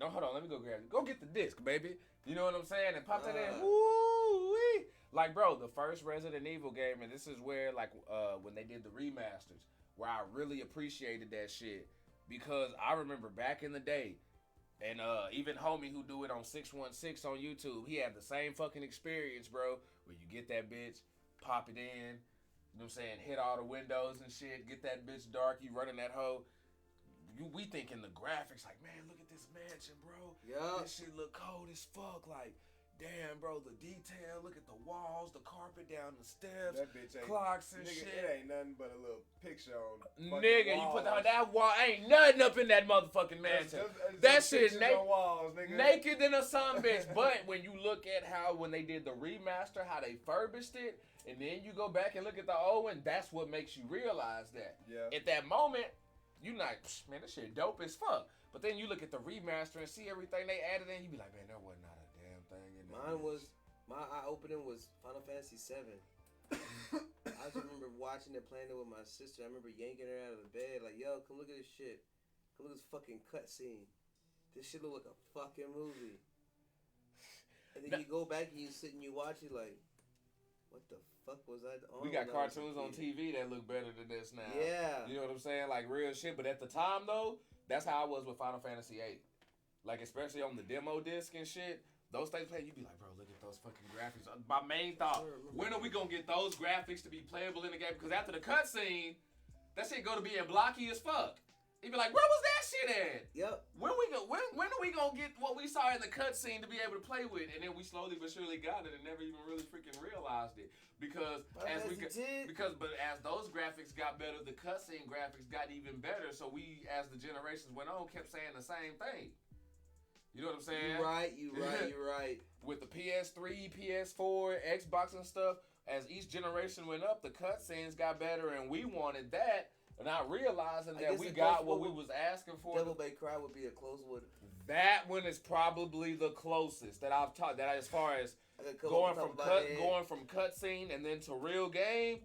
No, hold on. Let me go grab it. Go get the disc, baby. You know what I'm saying? And pop that in. Woo-wee. Like, bro, the first Resident Evil game, and this is where, like, when they did the remasters, where I really appreciated that shit. Because I remember back in the day, and even homie who do it on 616 on YouTube, he had the same fucking experience, bro, where you get that bitch, pop it in, you know what I'm saying, hit all the windows and shit, get that bitch dark, you running that hoe. We thinking the graphics, like, man, look at this mansion, bro. Yeah. This shit look cold as fuck. Like, damn, bro, the detail. Look at the walls, the carpet down the steps, That bitch ain't clocks and nigga, shit. It ain't nothing but a little picture on. Nigga, you put walls. that wall, ain't nothing up in that motherfucking mansion. That shit naked than a son bitch. But when you look at how when they did the remaster, how they furbished it, and then you go back and look at the old one, that's what makes you realize that. Yeah. At that moment, you like, man, this shit dope as fuck. But then you look at the remaster and see everything they added in, you be like, man, there was not a damn thing in there. My eye opening was Final Fantasy 7. I just remember watching it, playing it with my sister. I remember yanking her out of the bed, like, yo, come look at this shit. Come look at this fucking cutscene. This shit look like a fucking movie. And then you go back and you sit and you watch it like, what the fuck was I on? We got cartoons on TV that look better than this now. Yeah. You know what I'm saying? Like real shit. But at the time though, that's how I was with Final Fantasy 8. Like especially on the demo disc and shit. Those things play, you be like, bro, look at those fucking graphics. My main thought, when are we gonna get those graphics to be playable in the game? Because after the cutscene, that shit go to being blocky as fuck. You be like, where was that shit at? Yep. When are we gonna get what we saw in the cutscene to be able to play with? And then we slowly but surely got it and never even really freaking realized it. Because as those graphics got better, the cutscene graphics got even better. So we, as the generations went on, kept saying the same thing. You know what I'm saying? You're right. With the PS3, PS4, Xbox and stuff, as each generation went up, the cutscenes got better and we wanted that. Not realizing that we got what we was asking for. Devil May Cry would be a close one. That one is probably the closest that I've taught. That as far as going from cutscene and then to real game,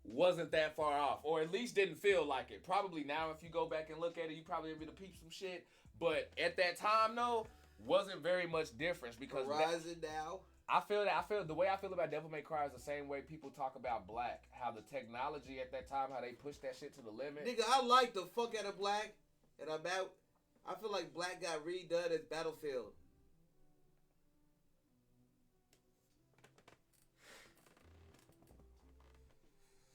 wasn't that far off, or at least didn't feel like it. Probably now, if you go back and look at it, you probably able to peep some shit. But at that time, though, wasn't very much difference because Horizon now. I feel the way I feel about Devil May Cry is the same way people talk about Black. How the technology at that time, how they pushed that shit to the limit. Nigga, I like the fuck out of Black, and I feel like Black got redone as Battlefield.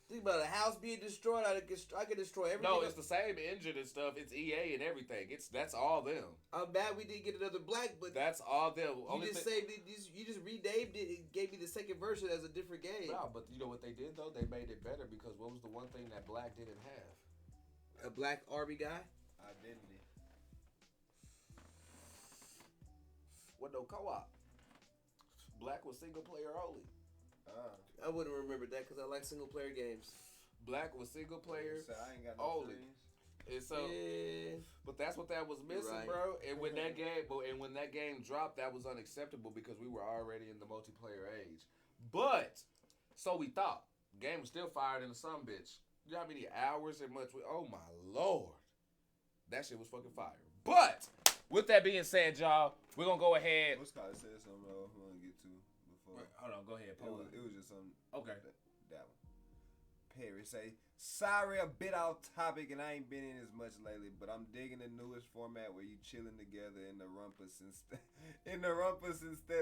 Think about a house being destroyed. I could destroy everything. No, it's the same engine and stuff. It's EA and everything. That's all them. I'm mad we didn't get another Black, but that's all them. You just renamed it and gave me the second version as a different game. No, but you know what they did though? They made it better because what was the one thing that Black didn't have? A Black army guy? Identity. What no co-op? Black was single player only. I wouldn't remember that because I like single player games. Black was single player So I ain't got no only. strings. And so, but that's what that was missing, bro. And when that game dropped, that was unacceptable because we were already in the multiplayer age. But so we thought, game was still fired in the some bitch. You know how many hours and much? Oh my lord, that shit was fucking fire. But with that being said, y'all, we're gonna go ahead. What's called said something I want to get to before. Wait, hold on, go ahead. It was just something. Okay. That one. Perry say, sorry, a bit off topic, and I ain't been in as much lately, but I'm digging the newest format where you chilling together in the rumpus instead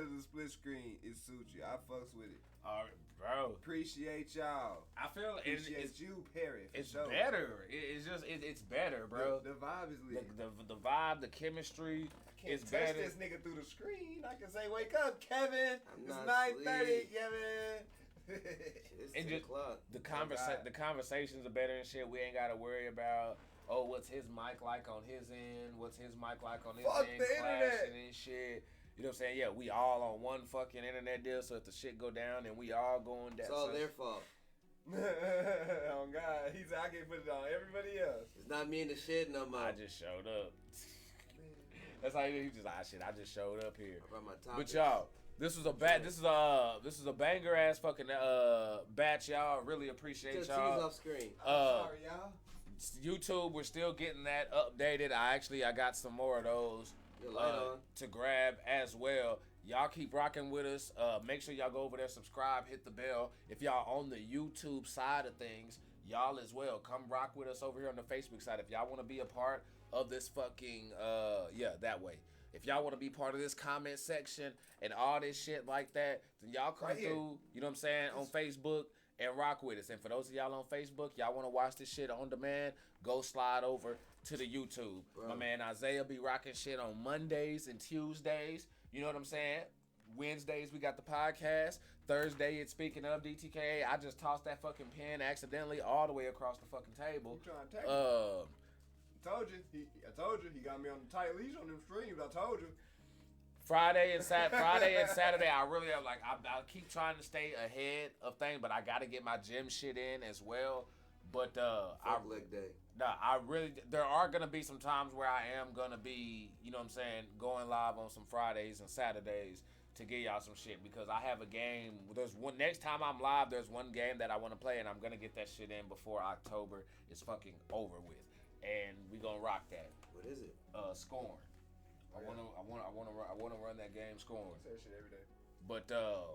of the split screen. It suits you. I fucks with it. All right, bro. Appreciate y'all. I feel Appreciate you, Perry. It's sure. better. It's just it's better, bro. The vibe is lit. The vibe, the chemistry is Can't touch better. this nigga through the screen. I can say, wake up, Kevin. It's not 9:30, Kevin. It's just the conversations are better and shit. We ain't gotta worry about what's his mic like on his end, what's his mic like on his Fuck end, the internet. clashing and shit. You know what I'm saying? Yeah, we all on one fucking internet deal, so if the shit go down, then we all going down. It's all their fault. Oh God, he said I can put it on everybody else. It's not me in the shed no more. I just showed up. That's how he just shit. I just showed up here. But y'all, this is a banger ass fucking batch, y'all. Really appreciate Just y'all. off screen. Sorry, y'all. YouTube, we're still getting that updated. I got some more of those to grab as well. Y'all keep rocking with us. Make sure y'all go over there, subscribe, hit the bell. If y'all on the YouTube side of things, y'all as well, come rock with us over here on the Facebook side. If y'all want to be a part of this fucking, that way. If y'all want to be part of this comment section and all this shit like that, then y'all come through, you know what I'm saying, on Facebook and rock with us. And for those of y'all on Facebook, y'all want to watch this shit on demand, go slide over to the YouTube. Bro. My man Isaiah be rocking shit on Mondays and Tuesdays. You know what I'm saying? Wednesdays we got the podcast. Thursday it's speaking of DTKA. I just tossed that fucking pen accidentally all the way across the fucking table. You trying to take it? I told you. He got me on the tight leash on them streams. I told you. Friday and Saturday, I really am like I keep trying to stay ahead of things, but I got to get my gym shit in as well. But leg day. There are gonna be some times where I am gonna be, you know what I'm saying, going live on some Fridays and Saturdays to get y'all some shit because I have a game. Next time I'm live, there's one game that I want to play, and I'm gonna get that shit in before October is fucking over with, and we gonna rock that. What is it? Scoring. I wanna run that game scoring. I say that shit every day. But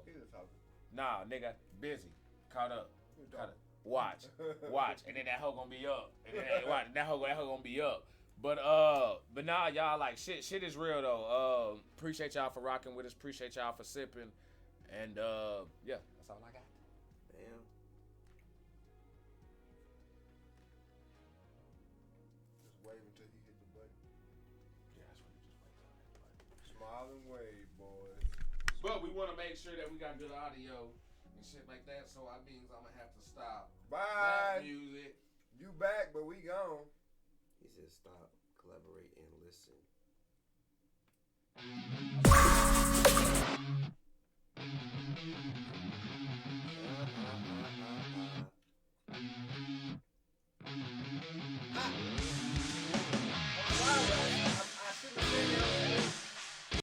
He just talking. nah, nigga, busy, caught up. Watch, and then that hoe gonna be up. And then that hoe gonna be up. But nah, y'all, like shit is real though. Appreciate y'all for rocking with us. Appreciate y'all for sipping. And yeah, that's all I got. Damn. Just wave until he hit the button. Yeah, that's what you just wait till that button. Smile and wave, boys. But we want to make sure that we got good audio and shit like that. So I means I'm gonna have to stop. Bye. That music. You back, but we gone. He said stop, collaborate, and listen.